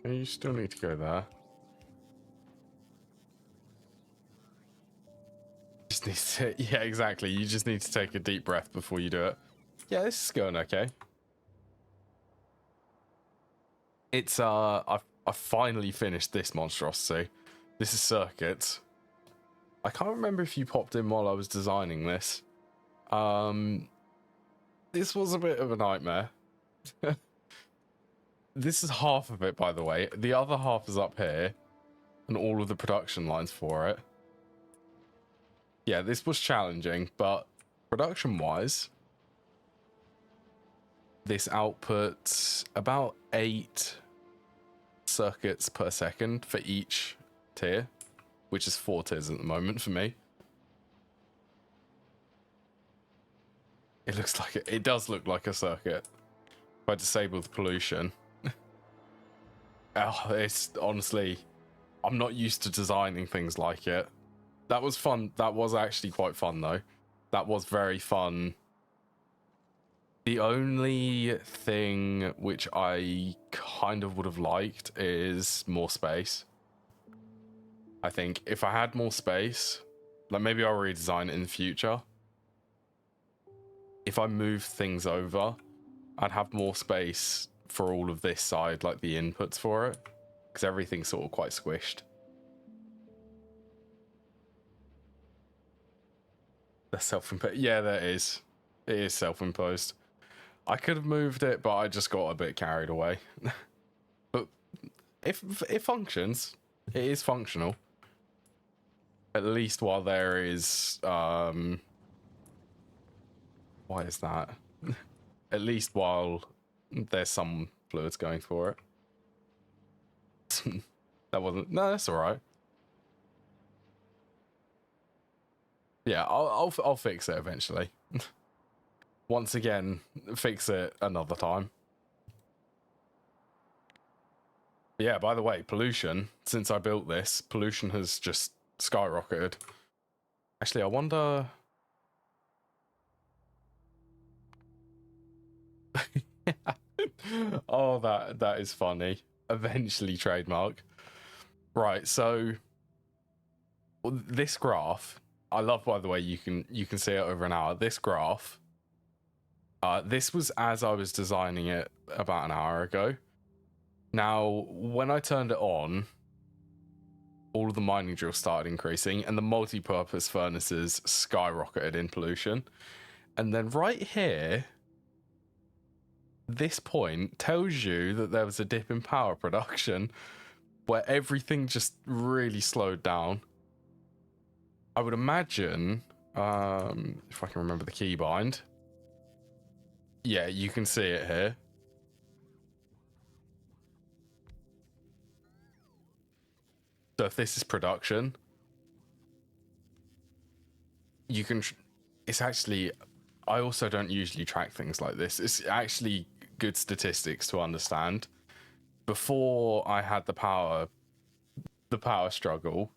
You still need to go there. Just need to, yeah, exactly. You just need to take a deep breath before you do it. Yeah, this is going okay. It's I finally finished this monstrosity. This is circuits. I can't remember if you popped in while I was designing this. This was a bit of a nightmare. This is half of it, by the way. The other half is up here, and all of the production lines for it. Yeah, this was challenging, but production-wise, this outputs about 8 circuits per second for each tier, which is 4 tiers at the moment for me. It looks like it does look like a circuit. If I disable the pollution. Oh, it's honestly, I'm not used to designing things like it. That was fun. That was actually quite fun though. That was very fun. The only thing which I kind of would have liked is more space. I think if I had more space, like maybe I'll redesign it in the future. If I move things over, I'd have more space for all of this side, like the inputs for it, because everything's sort of quite squished. That's self-imposed. Yeah, that is. It is self-imposed. I could have moved it, but I just got a bit carried away. But if it functions, it is functional. At least while there is why is that? At least while there's some fluids going for it. That wasn't. No, that's all right. Yeah, I'll fix it eventually. Once again, fix it another time. But yeah, by the way, pollution. Since I built this, pollution has just skyrocketed. Actually, I wonder. Oh, that is funny. Eventually trademark. Right, so this graph, I love, by the way, you can see it over an hour. This graph, this was as I was designing it about an hour ago. Now, when I turned it on, all of the mining drills started increasing, and the multi-purpose furnaces skyrocketed in pollution. And then right here, this point tells you that there was a dip in power production where everything just really slowed down. I would imagine, if I can remember the keybind. Yeah, you can see it here. So if this is production, you can, it's actually, I also don't usually track things like this. It's actually good statistics to understand. Before I had the power struggle,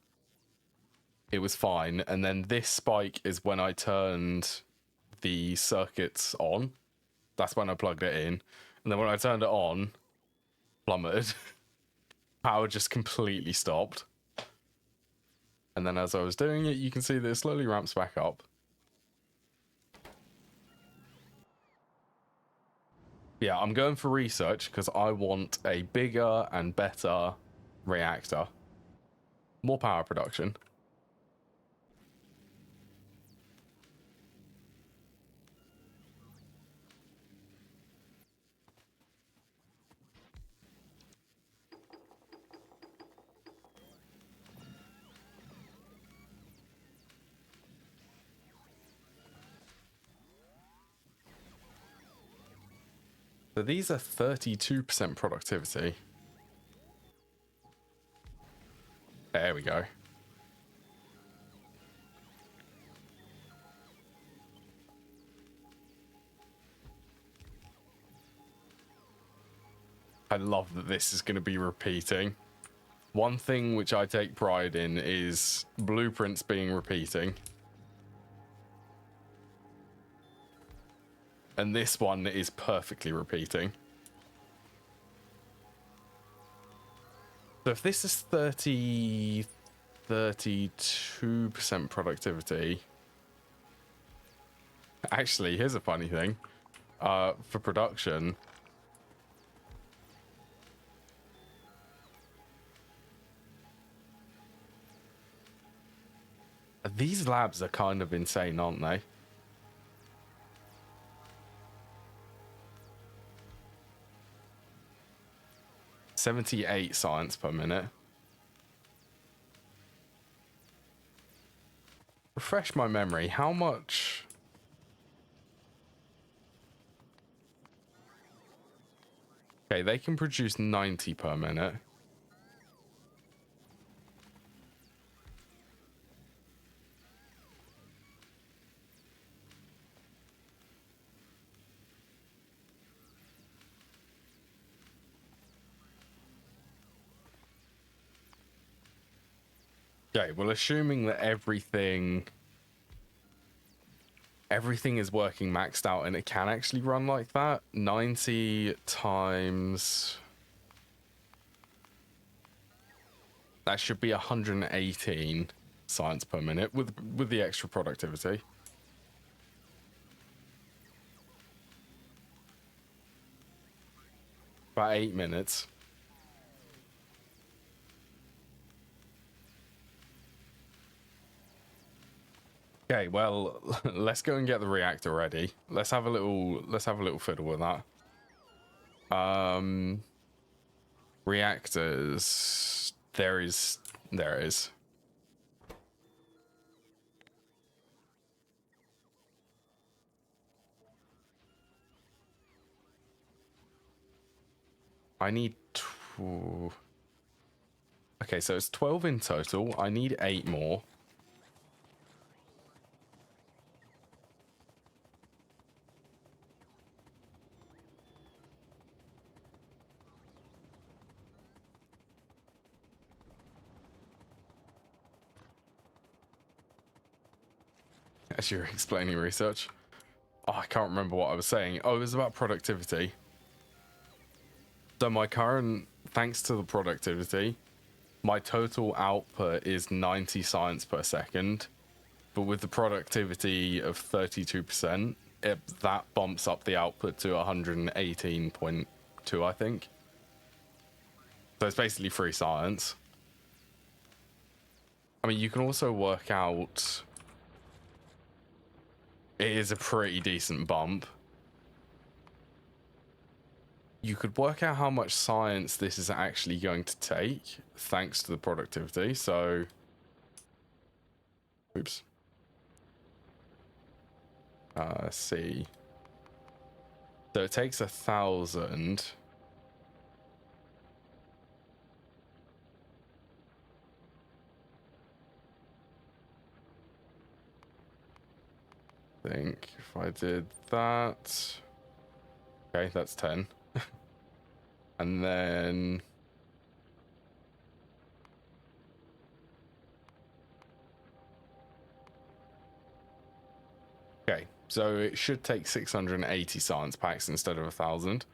it was fine. And then this spike is when I turned the circuits on. That's when I plugged it in. And then when I turned it on, plummeted. Power just completely stopped. And then as I was doing it, you can see that it slowly ramps back up. Yeah, I'm going for research because I want a bigger and better reactor. More power production. So these are 32% productivity. There we go. I love that this is going to be repeating. One thing which I take pride in is blueprints being repeating. And this one is perfectly repeating. So if this is 32% productivity. Actually, here's a funny thing. For production, these labs are kind of insane, aren't they? $78 science per minute. Refresh my memory. How much? Okay, they can produce 90 per minute. Okay, well, assuming that everything is working maxed out and it can actually run like that, 90 times, that should be 118 science per minute with the extra productivity. About 8 minutes. Okay, well, let's go and get the reactor ready. Let's have a little fiddle with that. Reactors. There it is. I need two. Okay, so it's 12 in total. I need 8 more. As you're explaining research. Oh, I can't remember what I was saying. Oh, it was about productivity. So my current, thanks to the productivity, my total output is 90 science per second. But with the productivity of 32%, that bumps up the output to 118.2, I think. So it's basically free science. I mean, you can also work out... It is a pretty decent bump. you could work out how much science this is actually going to take thanks to the productivity. So, oops. Let's see. So it takes 1,000. I think if I did that, okay, that's 10. And then okay, so it should take 680 science packs instead of 1,000.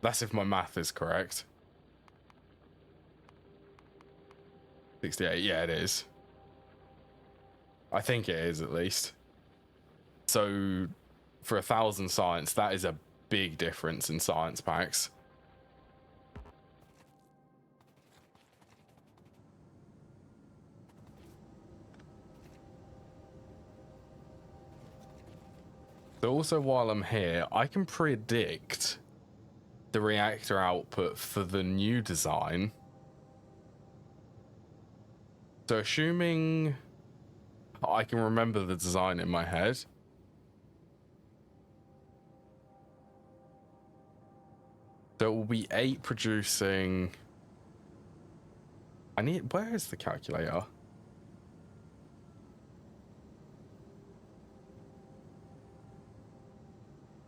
That's if my math is correct. 68, yeah, it is. I think it is, at least. So for 1,000 science, that is a big difference in science packs. So also while I'm here, I can predict the reactor output for the new design. So assuming I can remember the design in my head. So it will be 8 producing. Where is the calculator?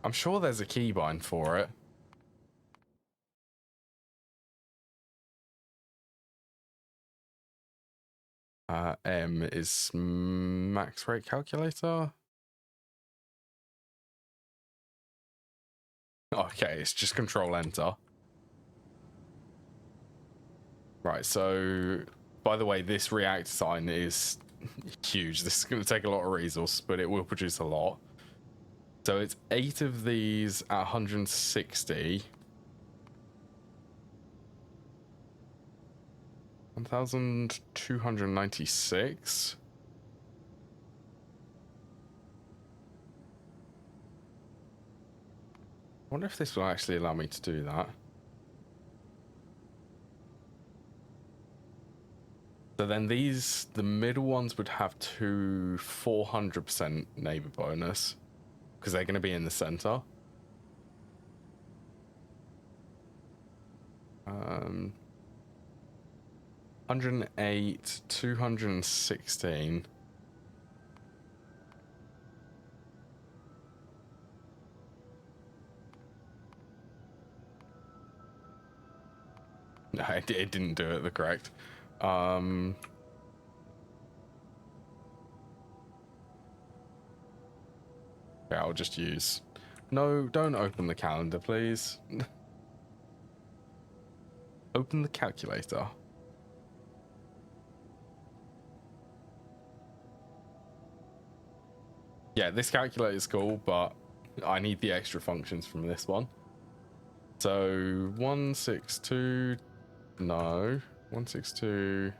I'm sure there's a keybind for it. M is max rate calculator. Okay, it's just control enter. Right, so by the way, this reactor sign is huge. This is going to take a lot of resources, but it will produce a lot. So it's 8 of these at 160. 1,296. I wonder if this will actually allow me to do that. So then these, the middle ones would have 400% neighbor bonus because they're going to be in the center. 108, 216. No, it didn't do it the correct. Okay, I'll just use. No, don't open the calendar, please. Open the calculator. Yeah, this calculator is cool, but I need the extra functions from this one. So 162, no, 162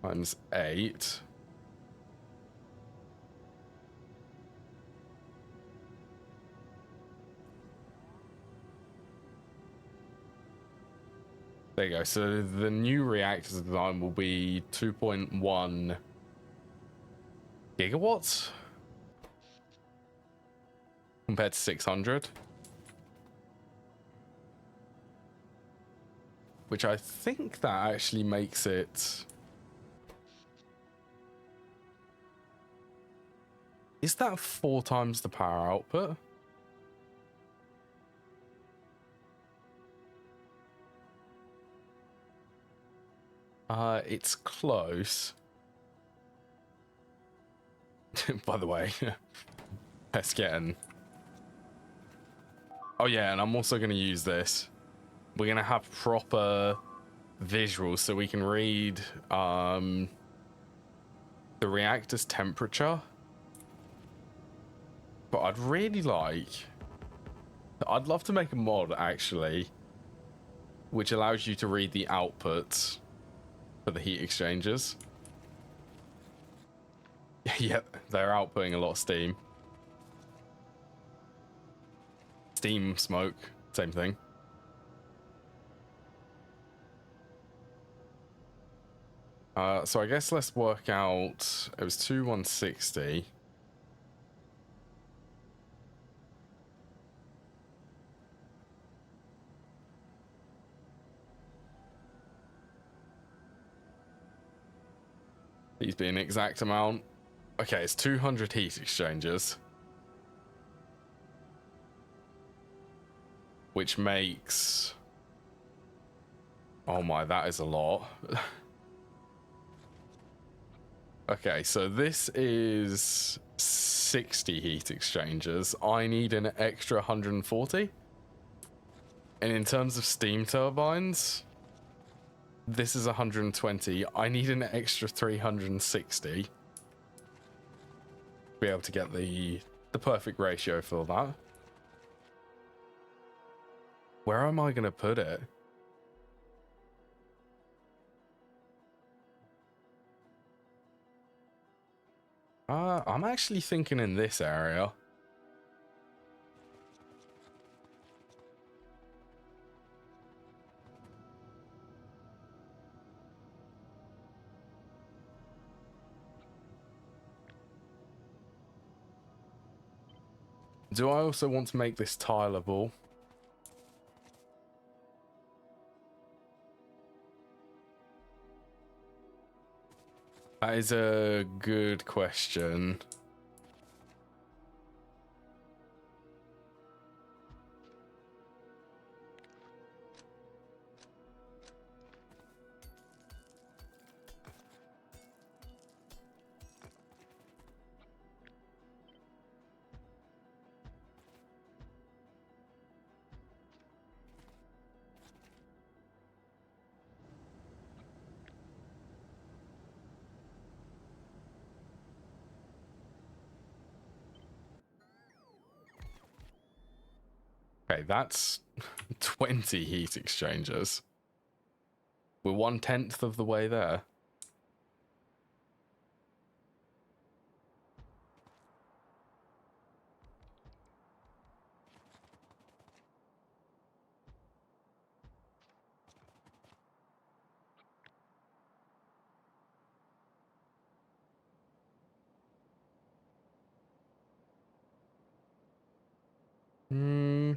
times 8. There you go. So the new reactor design will be 2.1 gigawatts compared to 600. Which I think that actually makes it... Is that 4 times the power output? It's close. By the way, let's get in. Oh yeah, and I'm also going to use this. We're going to have proper visuals so we can read the reactor's temperature. But I'd really like... I'd love to make a mod, actually, which allows you to read the outputs for the heat exchangers. Yeah, they're outputting a lot of steam. Steam smoke. Same thing. So I guess let's work out. It was 2160. These being the exact amount. Okay, it's 200 heat exchangers. Which makes... Oh my, that is a lot. Okay, so this is 60 heat exchangers. I need an extra 140. And in terms of steam turbines, this is 120. I need an extra 360 to be able to get the perfect ratio for that. Where am I going to put it? I'm actually thinking in this area. Do I also want to make this tileable? That is a good question. Okay, that's 20 heat exchangers. We're 1/10 of the way there. Hmm.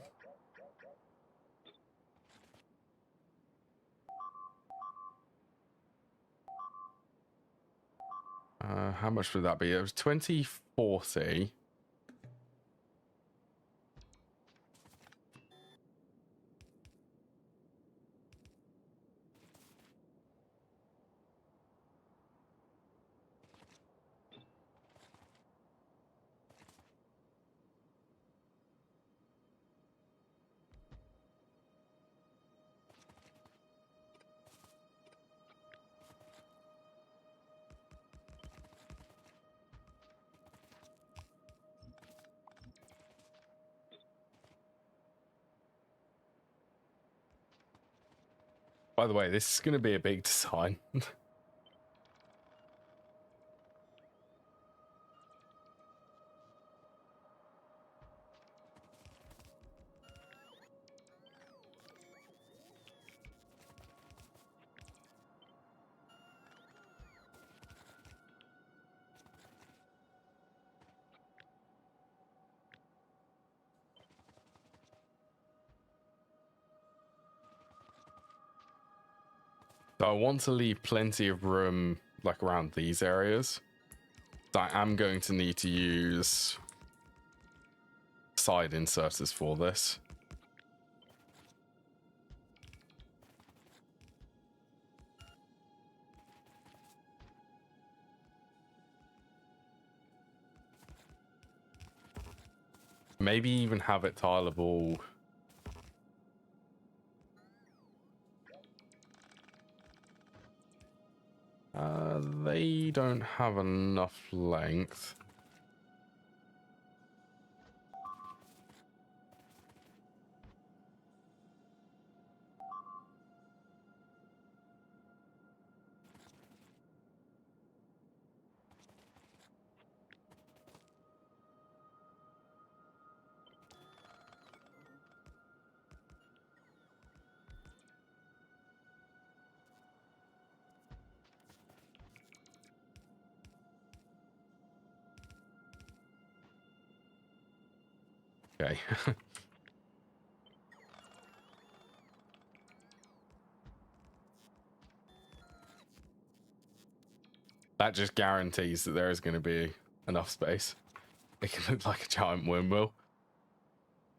How much would that be? It was 2040. By the way, this is going to be a big design. So I want to leave plenty of room, like around these areas. So I am going to need to use side inserters for this. Maybe even have it tileable. They don't have enough length. Okay. That just guarantees that there is going to be enough space. It can look like a giant windmill.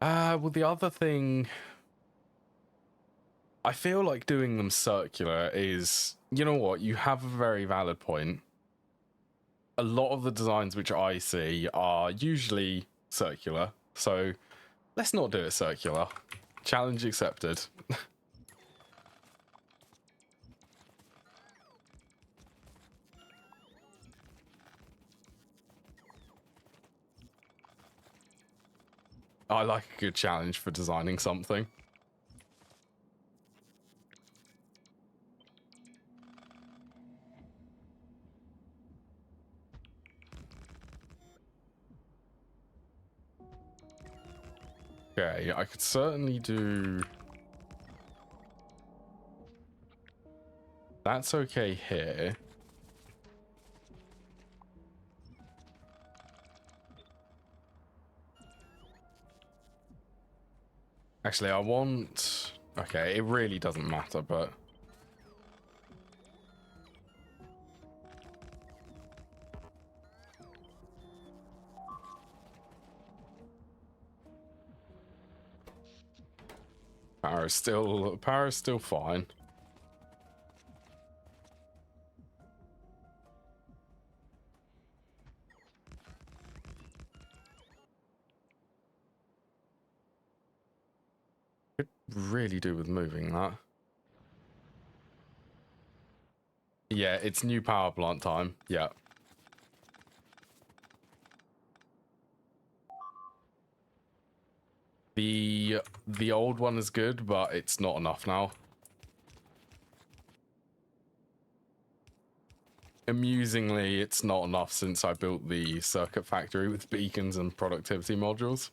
Well, the other thing, I feel like doing them circular is, you know what, you have a very valid point. A lot of the designs which I see are usually circular, so let's not do it circular. Challenge accepted. I like a good challenge for designing something. Okay, I could certainly do... That's okay here. Actually, I want... Okay, it really doesn't matter, but... Power is still fine. Could really do with moving that. Yeah, it's new power plant time. Yeah. The old one is good, but it's not enough now. Amusingly, it's not enough since I built the circuit factory with beacons and productivity modules.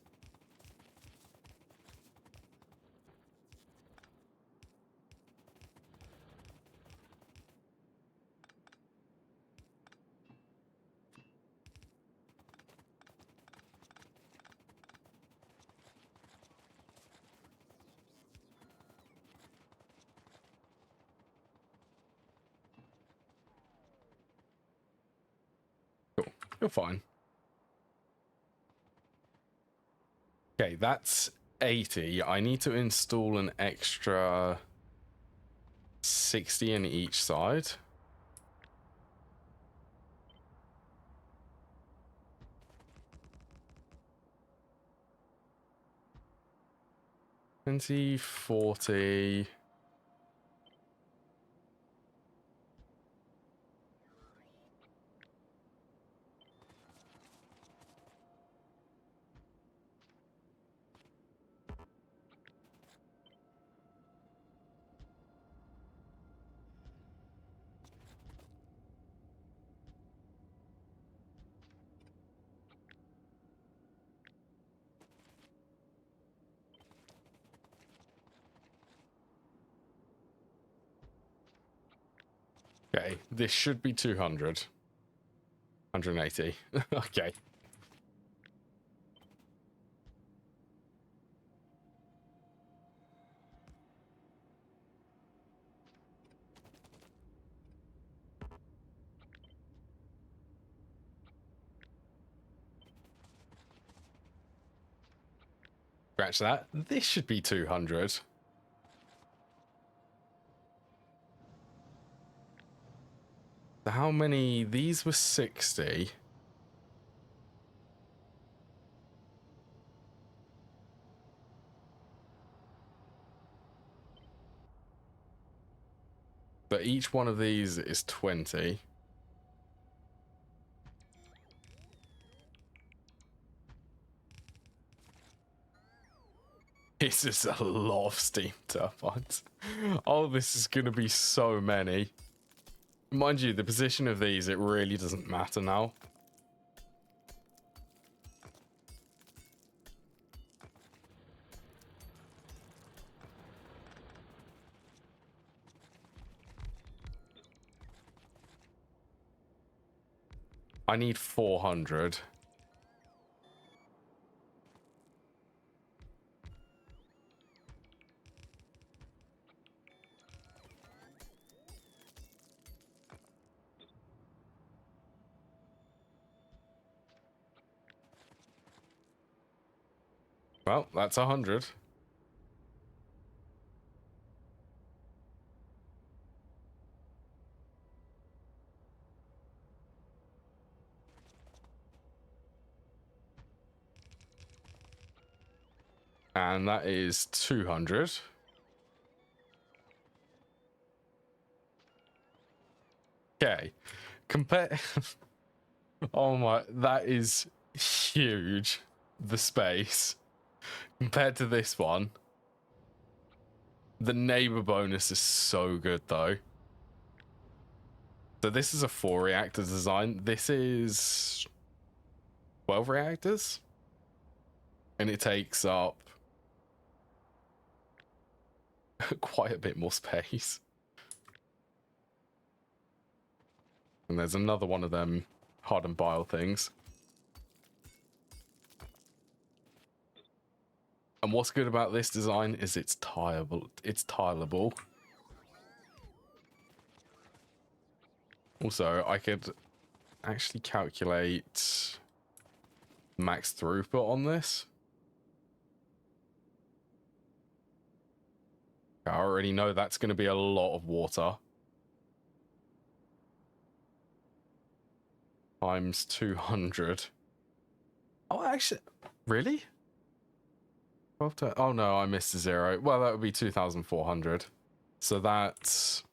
Cool. You're fine. Okay, that's 80. I need to install an extra 60 in each side. $20, $40. Okay, this should be 200. 180. Okay. Scratch that. This should be 200. So how many? These were 60. But each one of these is 20. This is a lot of steam turbines. Oh, this is going to be so many. Mind you, the position of these, it really doesn't matter now. I need 400. Well, that's 100. And that is 200. Okay. Compare. Oh my, that is huge. The space. Compared to this one. The neighbor bonus is so good though. So this is a 4 reactor design. This is 12 reactors. And it takes up quite a bit more space. And there's another one of them hardened bile things. And what's good about this design is it's tileable. It's tileable. Also, I could actually calculate max throughput on this. I already know that's going to be a lot of water. Times 200. Oh, actually, really? 12 to, oh no, I missed a 0. Well, that would be 2,400. So that's,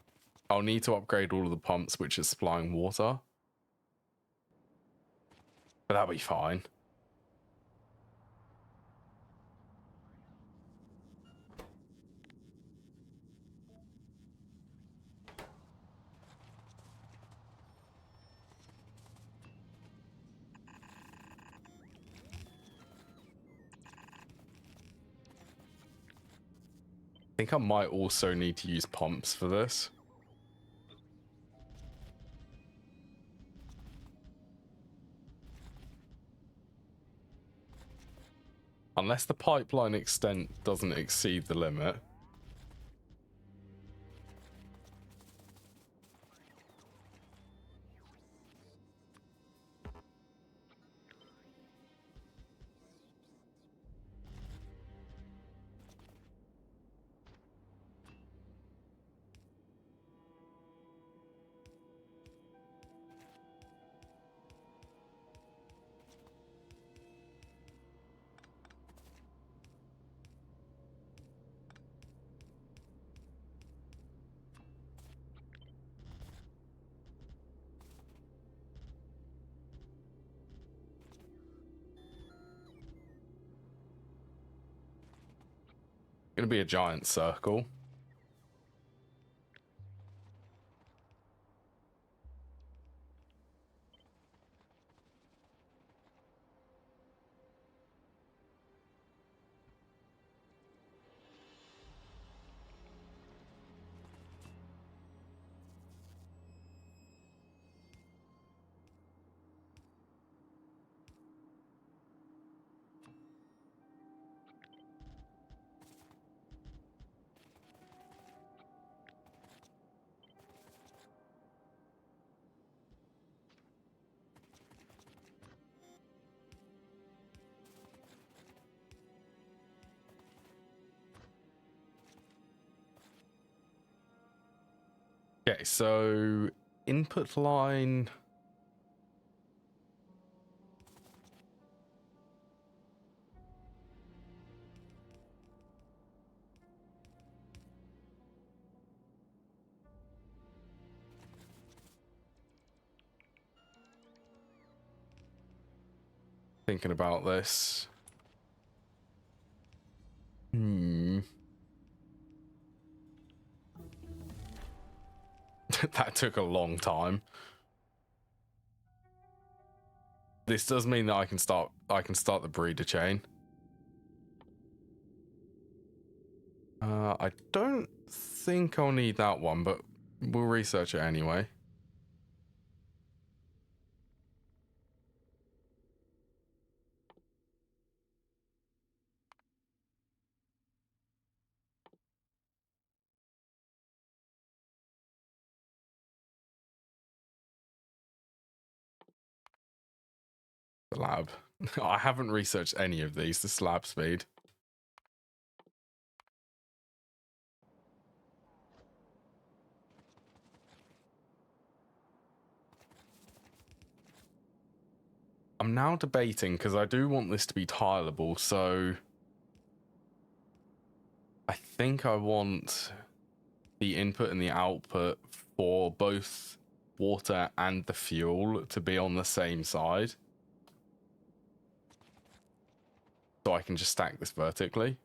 I'll need to upgrade all of the pumps which is supplying water. But that'll be fine. I think I might also need to use pumps for this. Unless the pipeline extent doesn't exceed the limit. Gonna be a giant circle. Okay, so input line. Thinking about this. That took a long time. This does mean that I can start the breeder chain. I don't think I'll need that one, but we'll research it anyway. The lab. I haven't researched any of these. This lab speed. I'm now debating because I do want this to be tileable, so I think I want the input and the output for both water and the fuel to be on the same side, so I can just stack this vertically.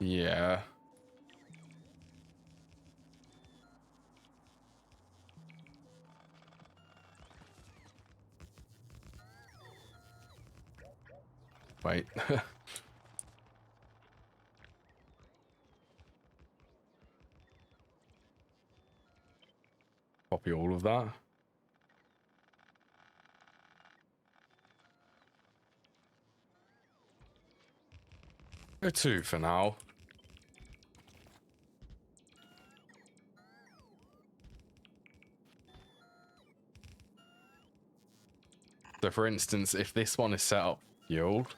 Yeah. Wait. Copy all of that. Go 2 for now. So for instance, if this one is set up fuel,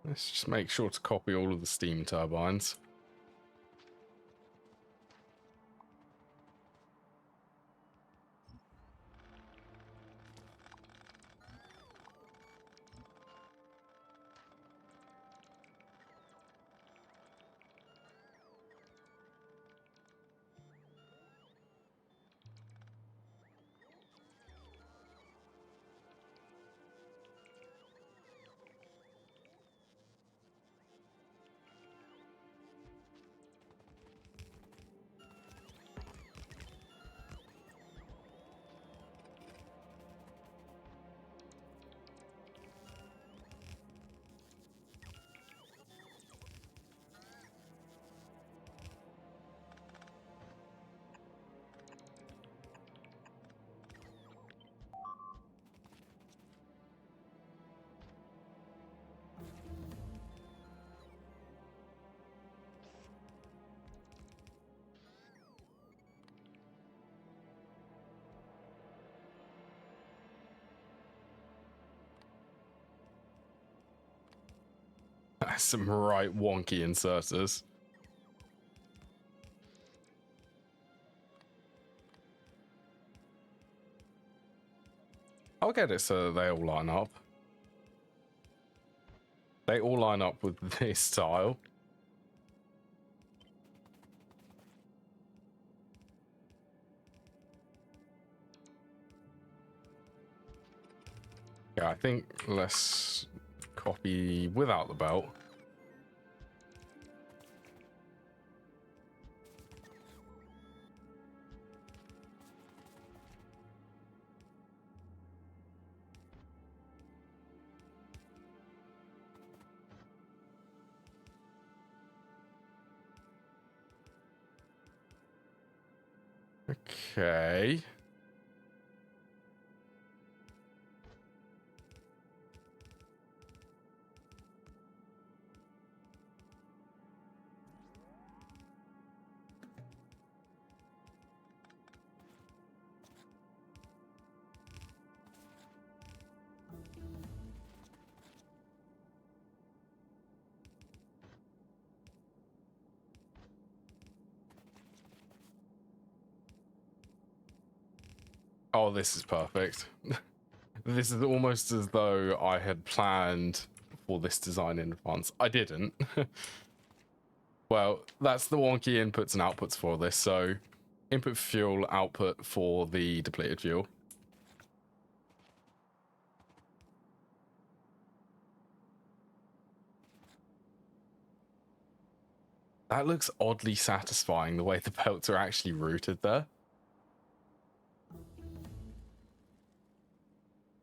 let's just make sure to copy all of the steam turbines. That's some right wonky inserters. I'll get it so that they all line up. They all line up with this tile. Yeah, I think let's copy without the belt. Okay. Oh, this is perfect. This is almost as though I had planned for this design in advance. I didn't. Well, that's the wonky inputs and outputs for this. So input fuel, output for the depleted fuel. That looks oddly satisfying, the way the belts are actually routed there.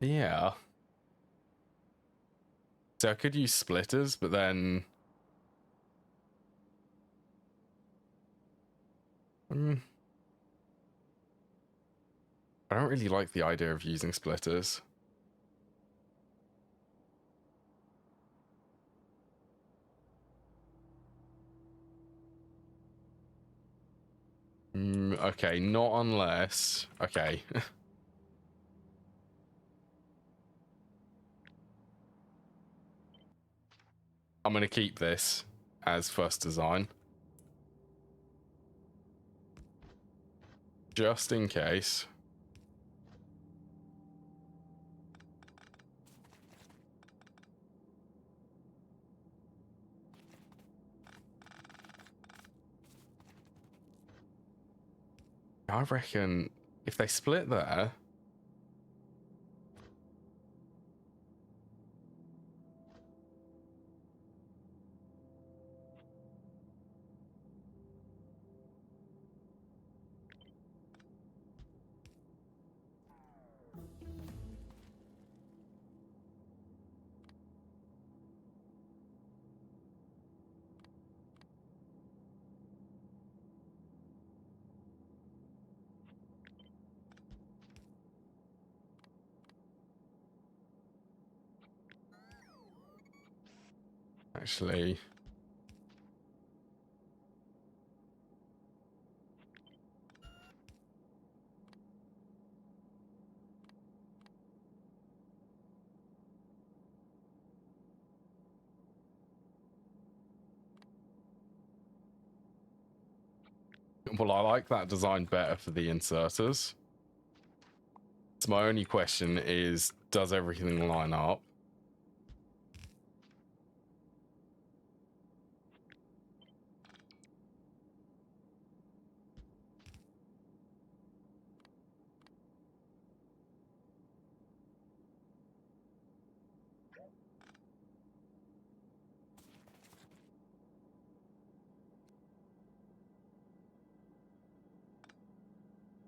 Yeah. So I could use splitters, but then... I don't really like the idea of using splitters. Okay, not unless... Okay. I'm going to keep this as first design. Just in case. I reckon if they split there... Actually... Well, I like that design better for the inserters. So my only question is, does everything line up?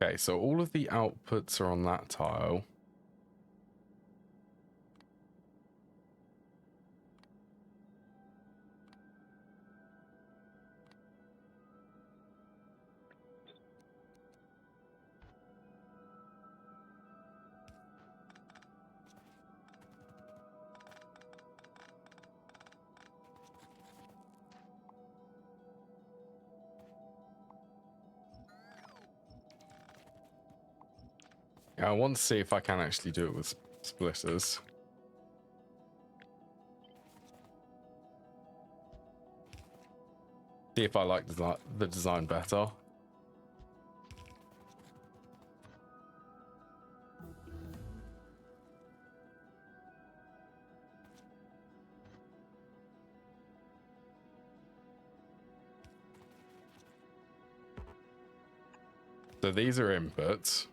Okay, so all of the outputs are on that tile. I want to see if I can actually do it with splitters. See if I like the design better. So these are inputs.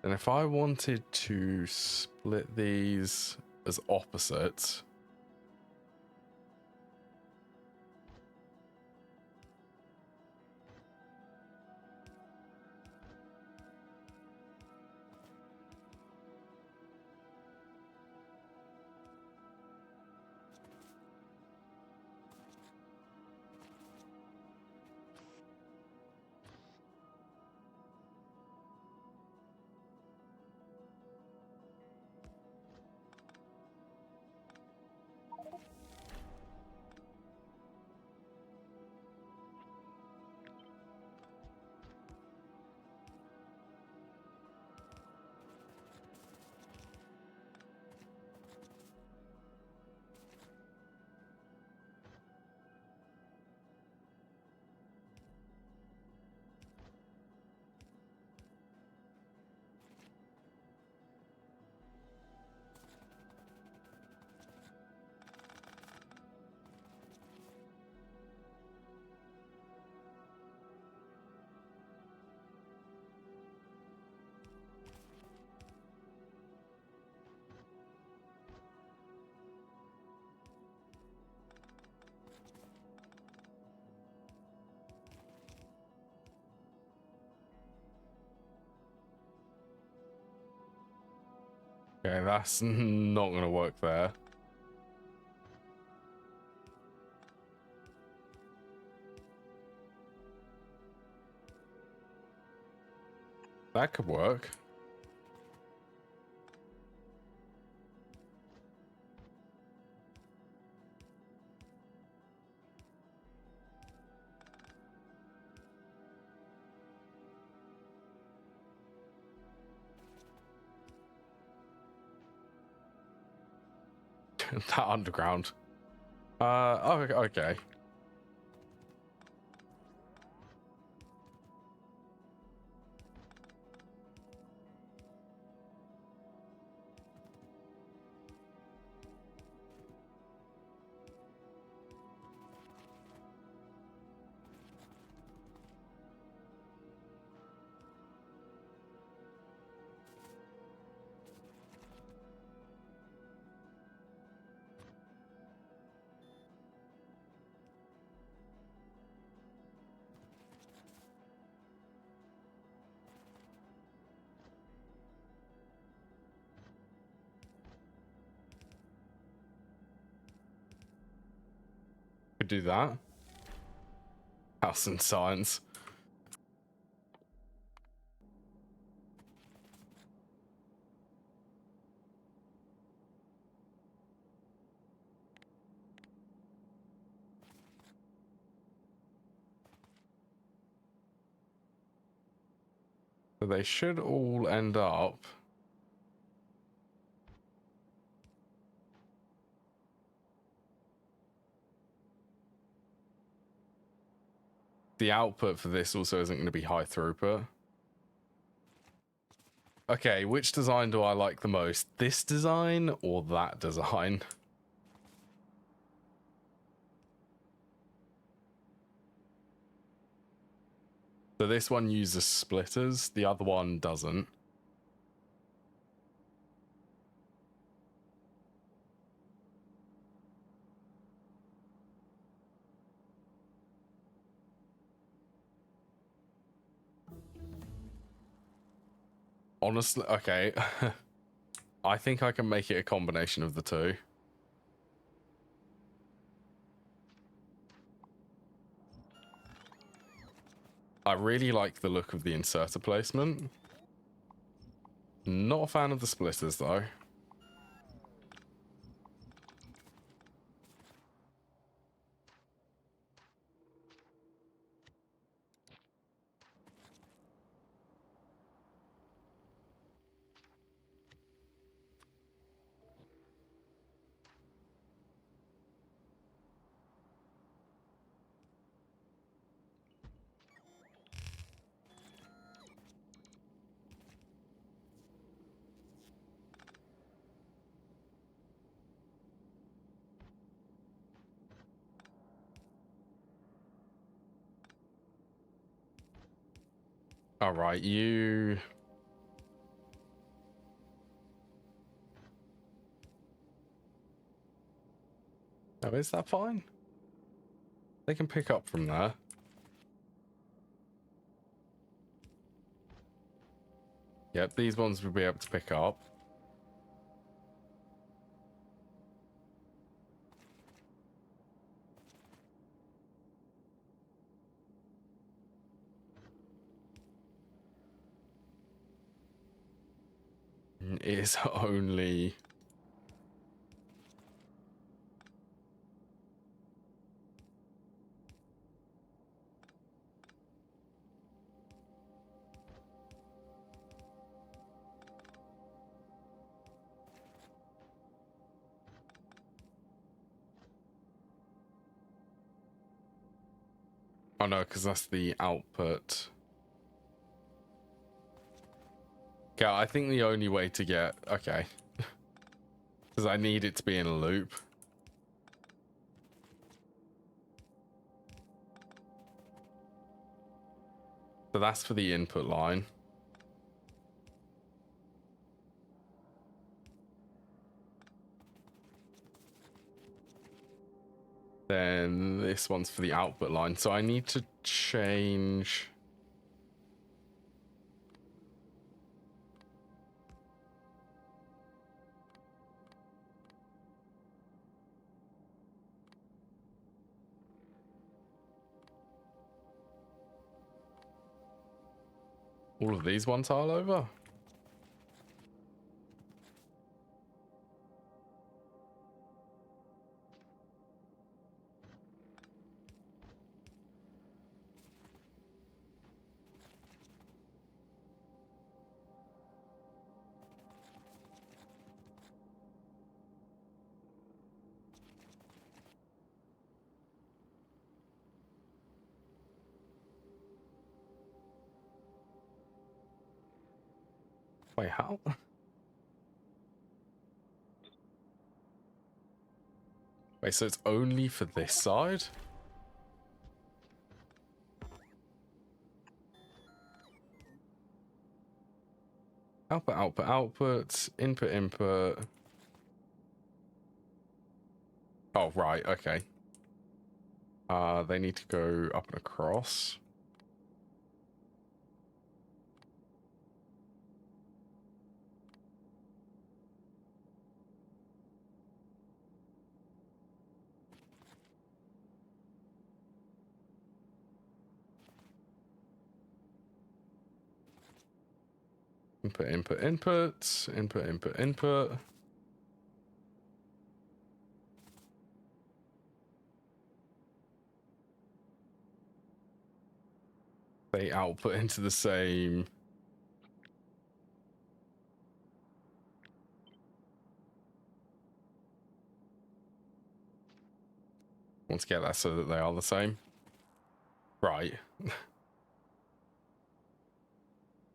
And if I wanted to split these as opposites, Okay, that's not going to work there. That could work. That underground. Oh, okay. Could do that. House and science. So they should all end up. The output for this also isn't going to be high throughput. Okay, which design do I like the most? This design or that design? So this one uses splitters, the other one doesn't. Honestly, okay. I think I can make it a combination of the two. I really like the look of the inserter placement. Not a fan of the splitters though. All right, you... Oh, is that fine? They can pick up from there. Yep, these ones will be able to pick up. It is only... Oh no, because that's the output. Okay, I think the only way to get... Okay. Because I need it to be in a loop. So that's for the input line. Then this one's for the output line. So I need to change... all of these one tile over? Wait, how? Wait, so it's only for this side? Output, output, output, input, input. Oh, right, okay. They need to go up and across. Input, input, input, input, input, input. They output into the same. Want to get that so that they are the same. Right.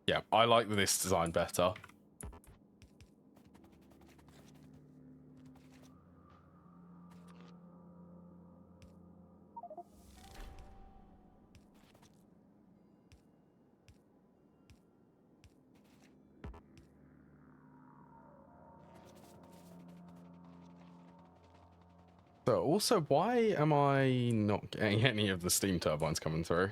Yeah, I like this design better. So also, why am I not getting any of the steam turbines coming through?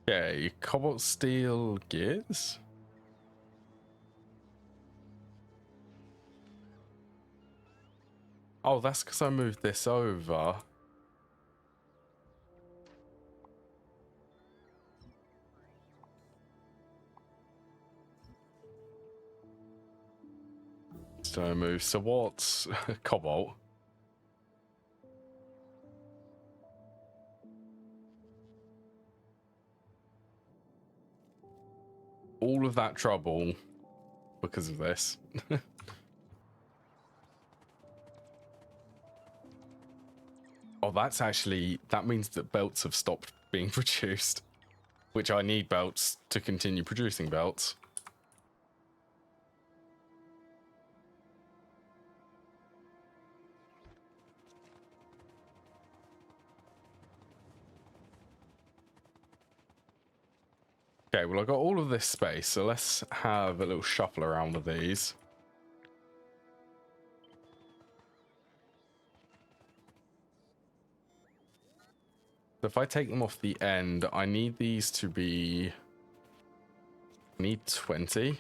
Okay, cobalt steel gears. Oh, that's because I moved this over. So move. So what's cobalt? All of that trouble because of this. Oh, that's actually, that means that belts have stopped being produced, which I need belts to continue producing belts. Okay, well, I got all of this space, so let's have a little shuffle around with these. So if I take them off the end, I need these to be... I need 20.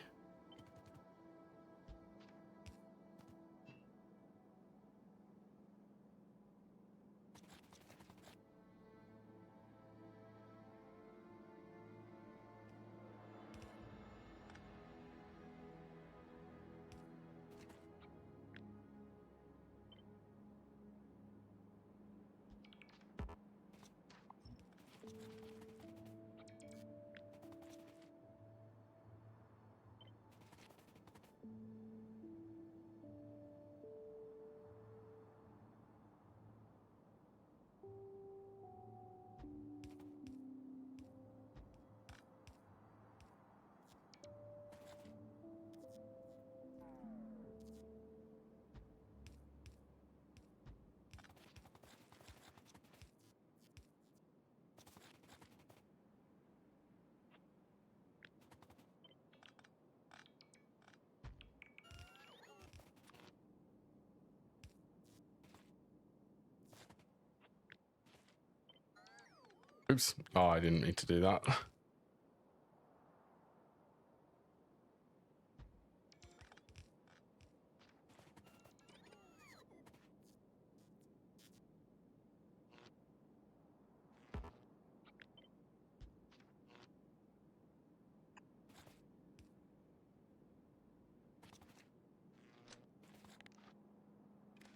Oops. Oh, I didn't need to do that.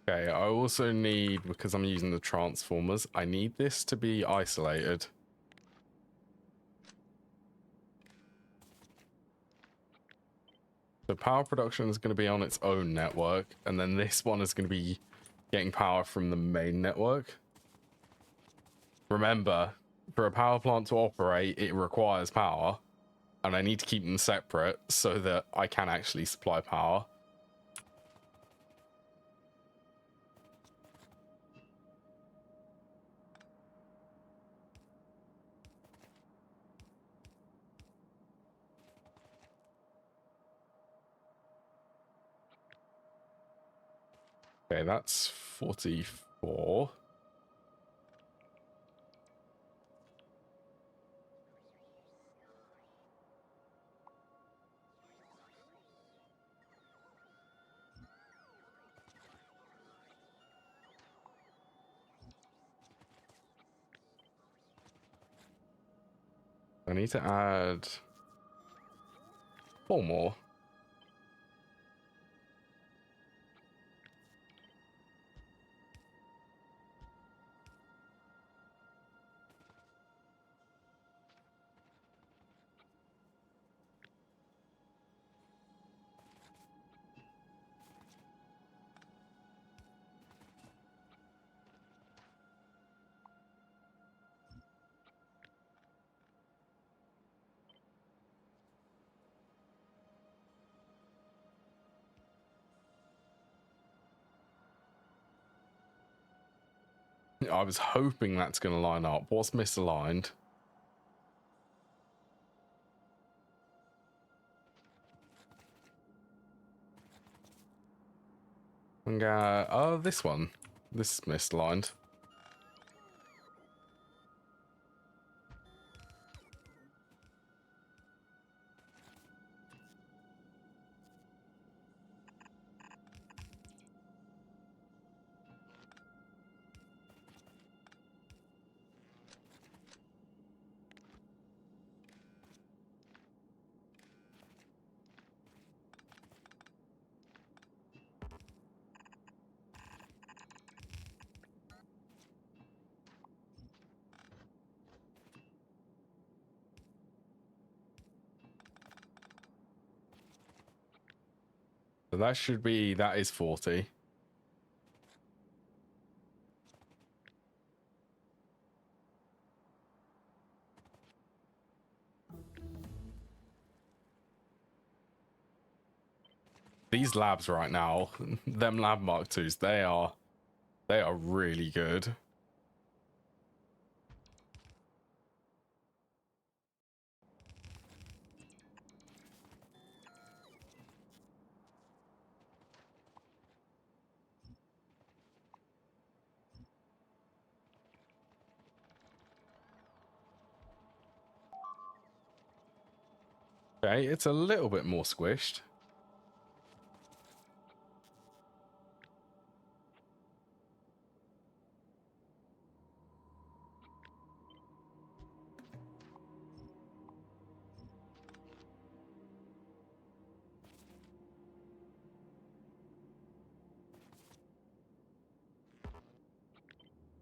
Okay, I also need, because I'm using the transformers, I need this to be isolated. So power production is going to be on its own network, and then this one is going to be getting power from the main network. Remember, for a power plant to operate, it requires power, and I need to keep them separate so that I can actually supply power. Okay, that's 44. I need to add 4 more. I was hoping that's going to line up. What's misaligned? Oh, this one. This is misaligned. So that should be, that is 40. These labs right now, them lab Mark IIs, they are really good. Okay, it's a little bit more squished.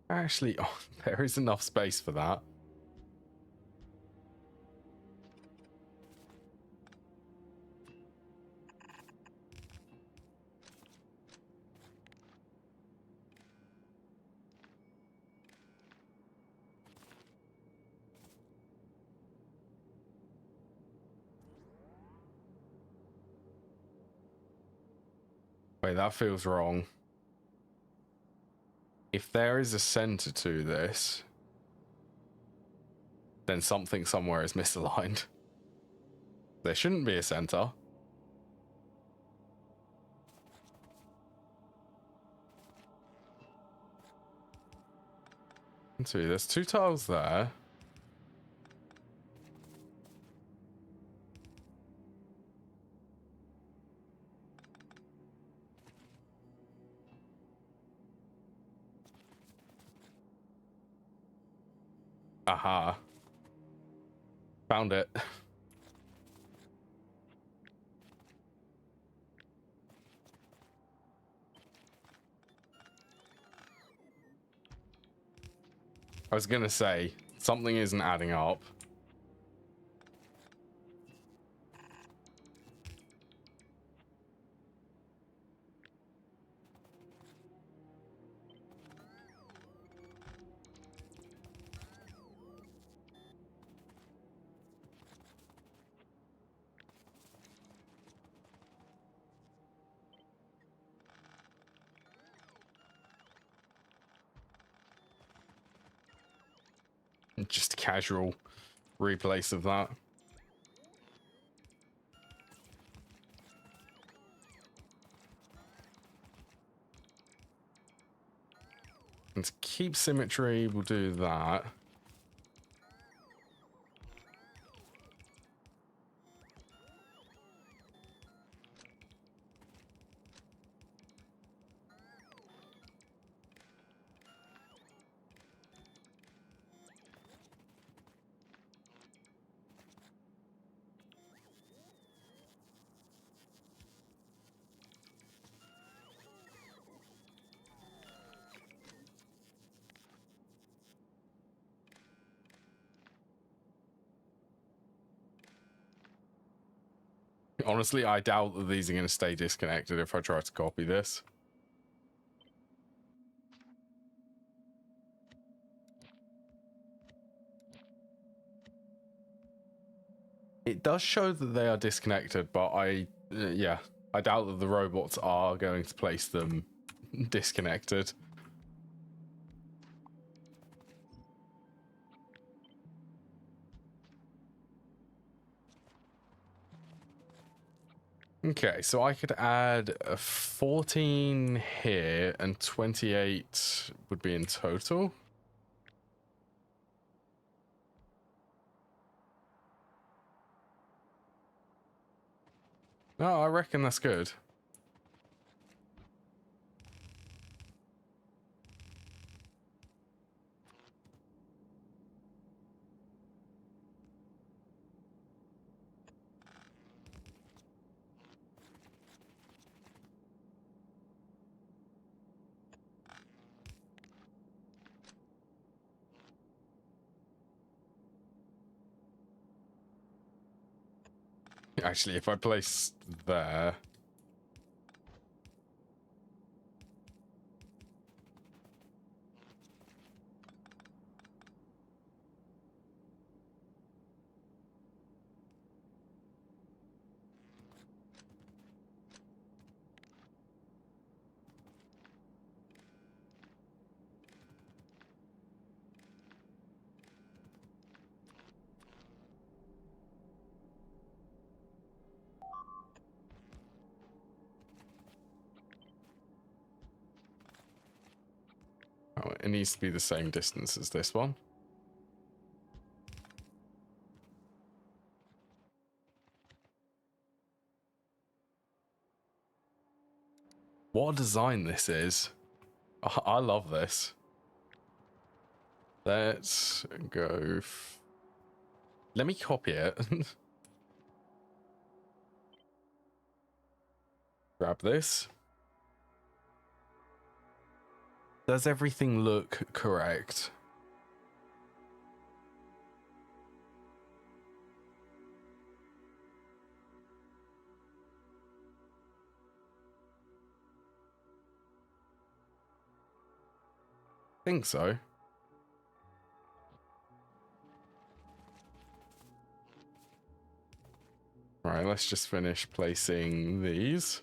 Actually, oh, there is enough space for that. Wait, that feels wrong. If there is a center to this, then something somewhere is misaligned. There shouldn't be a center. Let's see, there's 2 tiles there. Aha. Found it. I was gonna say, something isn't adding up. Just a casual replace of that. And to keep symmetry, we'll do that. Honestly, I doubt that these are going to stay disconnected if I try to copy this. It does show that they are disconnected, but yeah, I doubt that the robots are going to place them disconnected. Okay, so I could add a 14 here and 28 would be in total. No, I reckon that's good. Actually, if I place there... Oh, it needs to be the same distance as this one. What a design this is. I love this. Let's go... Let me copy it. Grab this. Does everything look correct? Think so. Right, let's just finish placing these.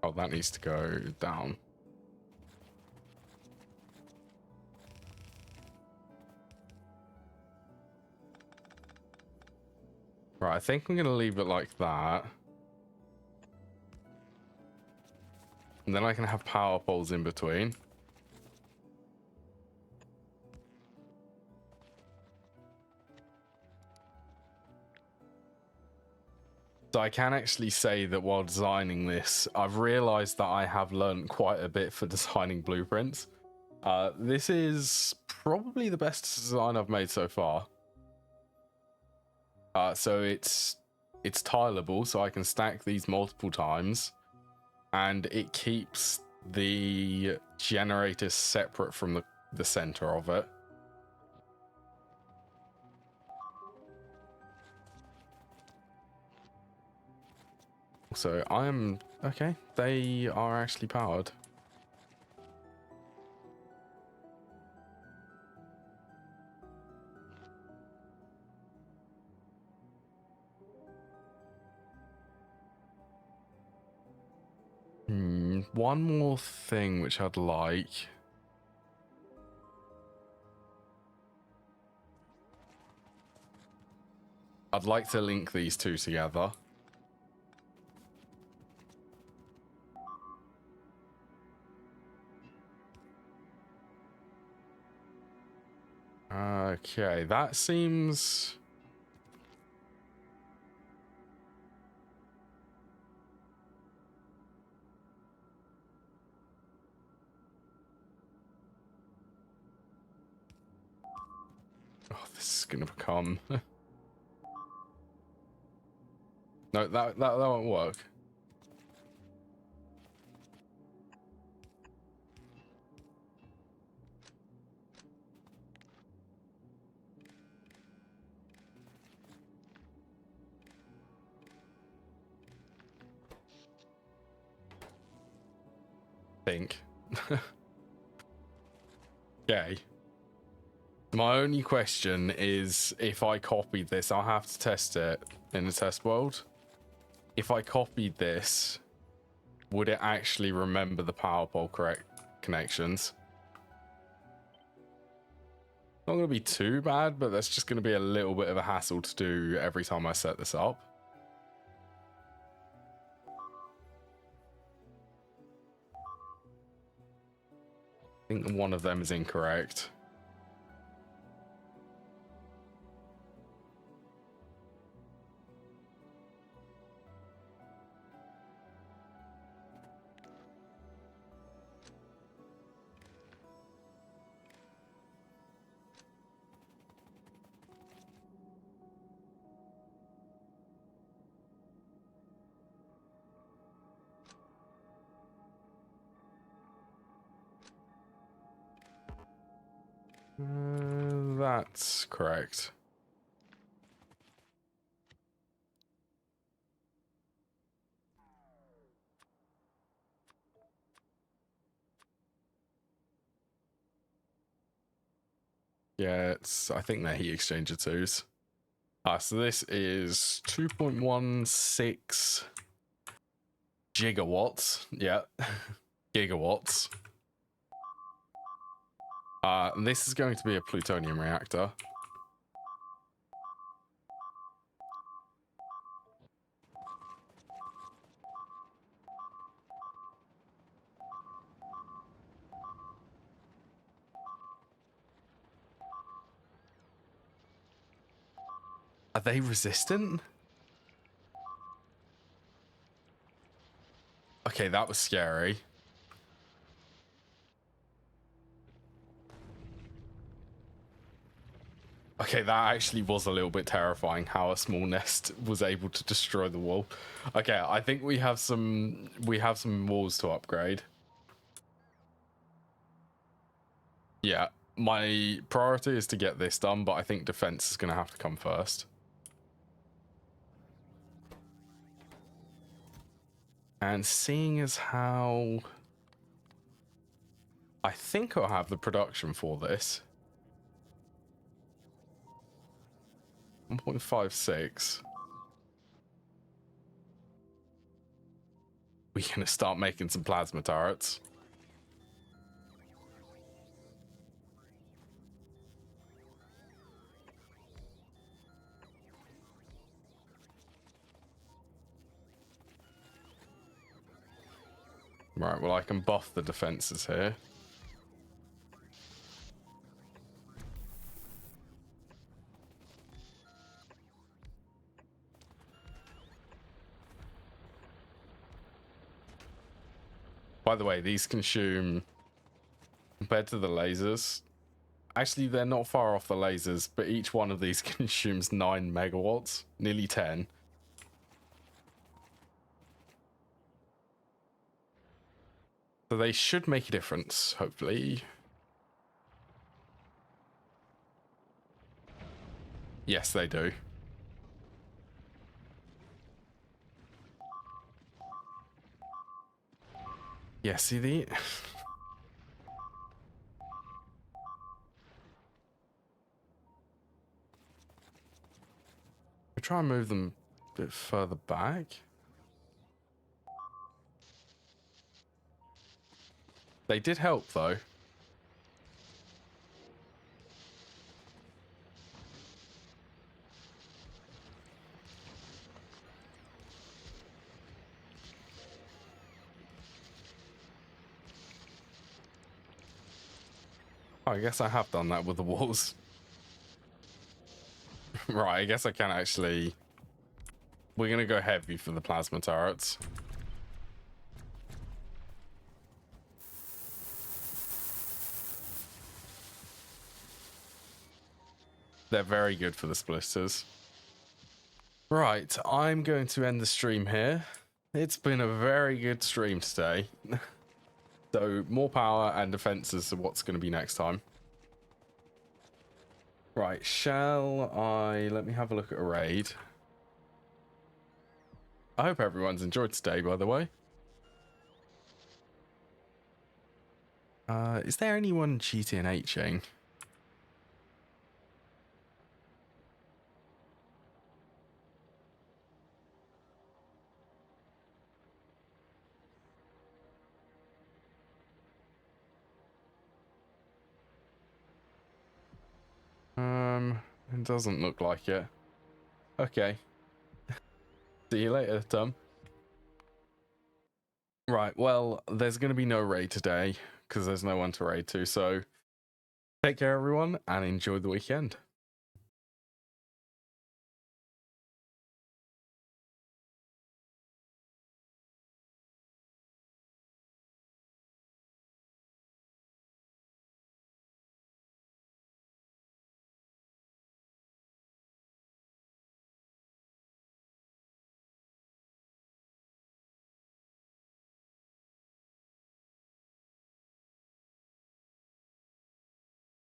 Oh, that needs to go down. Right, I think I'm going to leave it like that. And then I can have power poles in between. So I can actually say that while designing this, I've realized that I have learned quite a bit for designing blueprints. This is probably the best design I've made so far. So it's tileable, so I can stack these multiple times, and it keeps the generator separate from the center of it. So I am okay. They are actually powered. One more thing which I'd like. I'd like to link these two together. Okay, that seems... Oh, this is gonna become... No, that won't work. Think. Okay. My only question is, if I copied this, I'll have to test it in the test world. If I copied this, would it actually remember the power pole correct connections? Not going to be too bad, but that's just going to be a little bit of a hassle to do every time I set this up. I think one of them is incorrect. That's correct. Yeah, I think they're heat exchanger twos. So this is 2.16 gigawatts. Yeah, gigawatts. This is going to be a plutonium reactor. Are they resistant? Okay, that was scary. Okay, that actually was a little bit terrifying, how a small nest was able to destroy the wall. Okay, I think we have some walls to upgrade. Yeah, my priority is to get this done, but I think defense is going to have to come first. And seeing as how I think I'll have the production for this. 1.56. We're going to start making some plasma turrets. Right, well, I can buff the defenses here. By the way, these consume, compared to the lasers, actually, they're not far off the lasers, but each one of these consumes 9 megawatts, nearly 10. So they should make a difference, hopefully. Yes, they do. Yeah, see the... I try and move them a bit further back. They did help, though. Oh, I guess I have done that with the walls. Right, I guess I can actually... We're going to go heavy for the plasma turrets. They're very good for the splitters. Right, I'm going to end the stream here. It's been a very good stream today. So, more power and defenses are what's going to be next time. Right, shall I... Let me have a look at a raid. I hope everyone's enjoyed today, by the way. Is there anyone GTNHing? It doesn't look like it. Okay. See you later, Tom. Right, well, there's going to be no raid today because there's no one to raid to, so take care, everyone, and enjoy the weekend.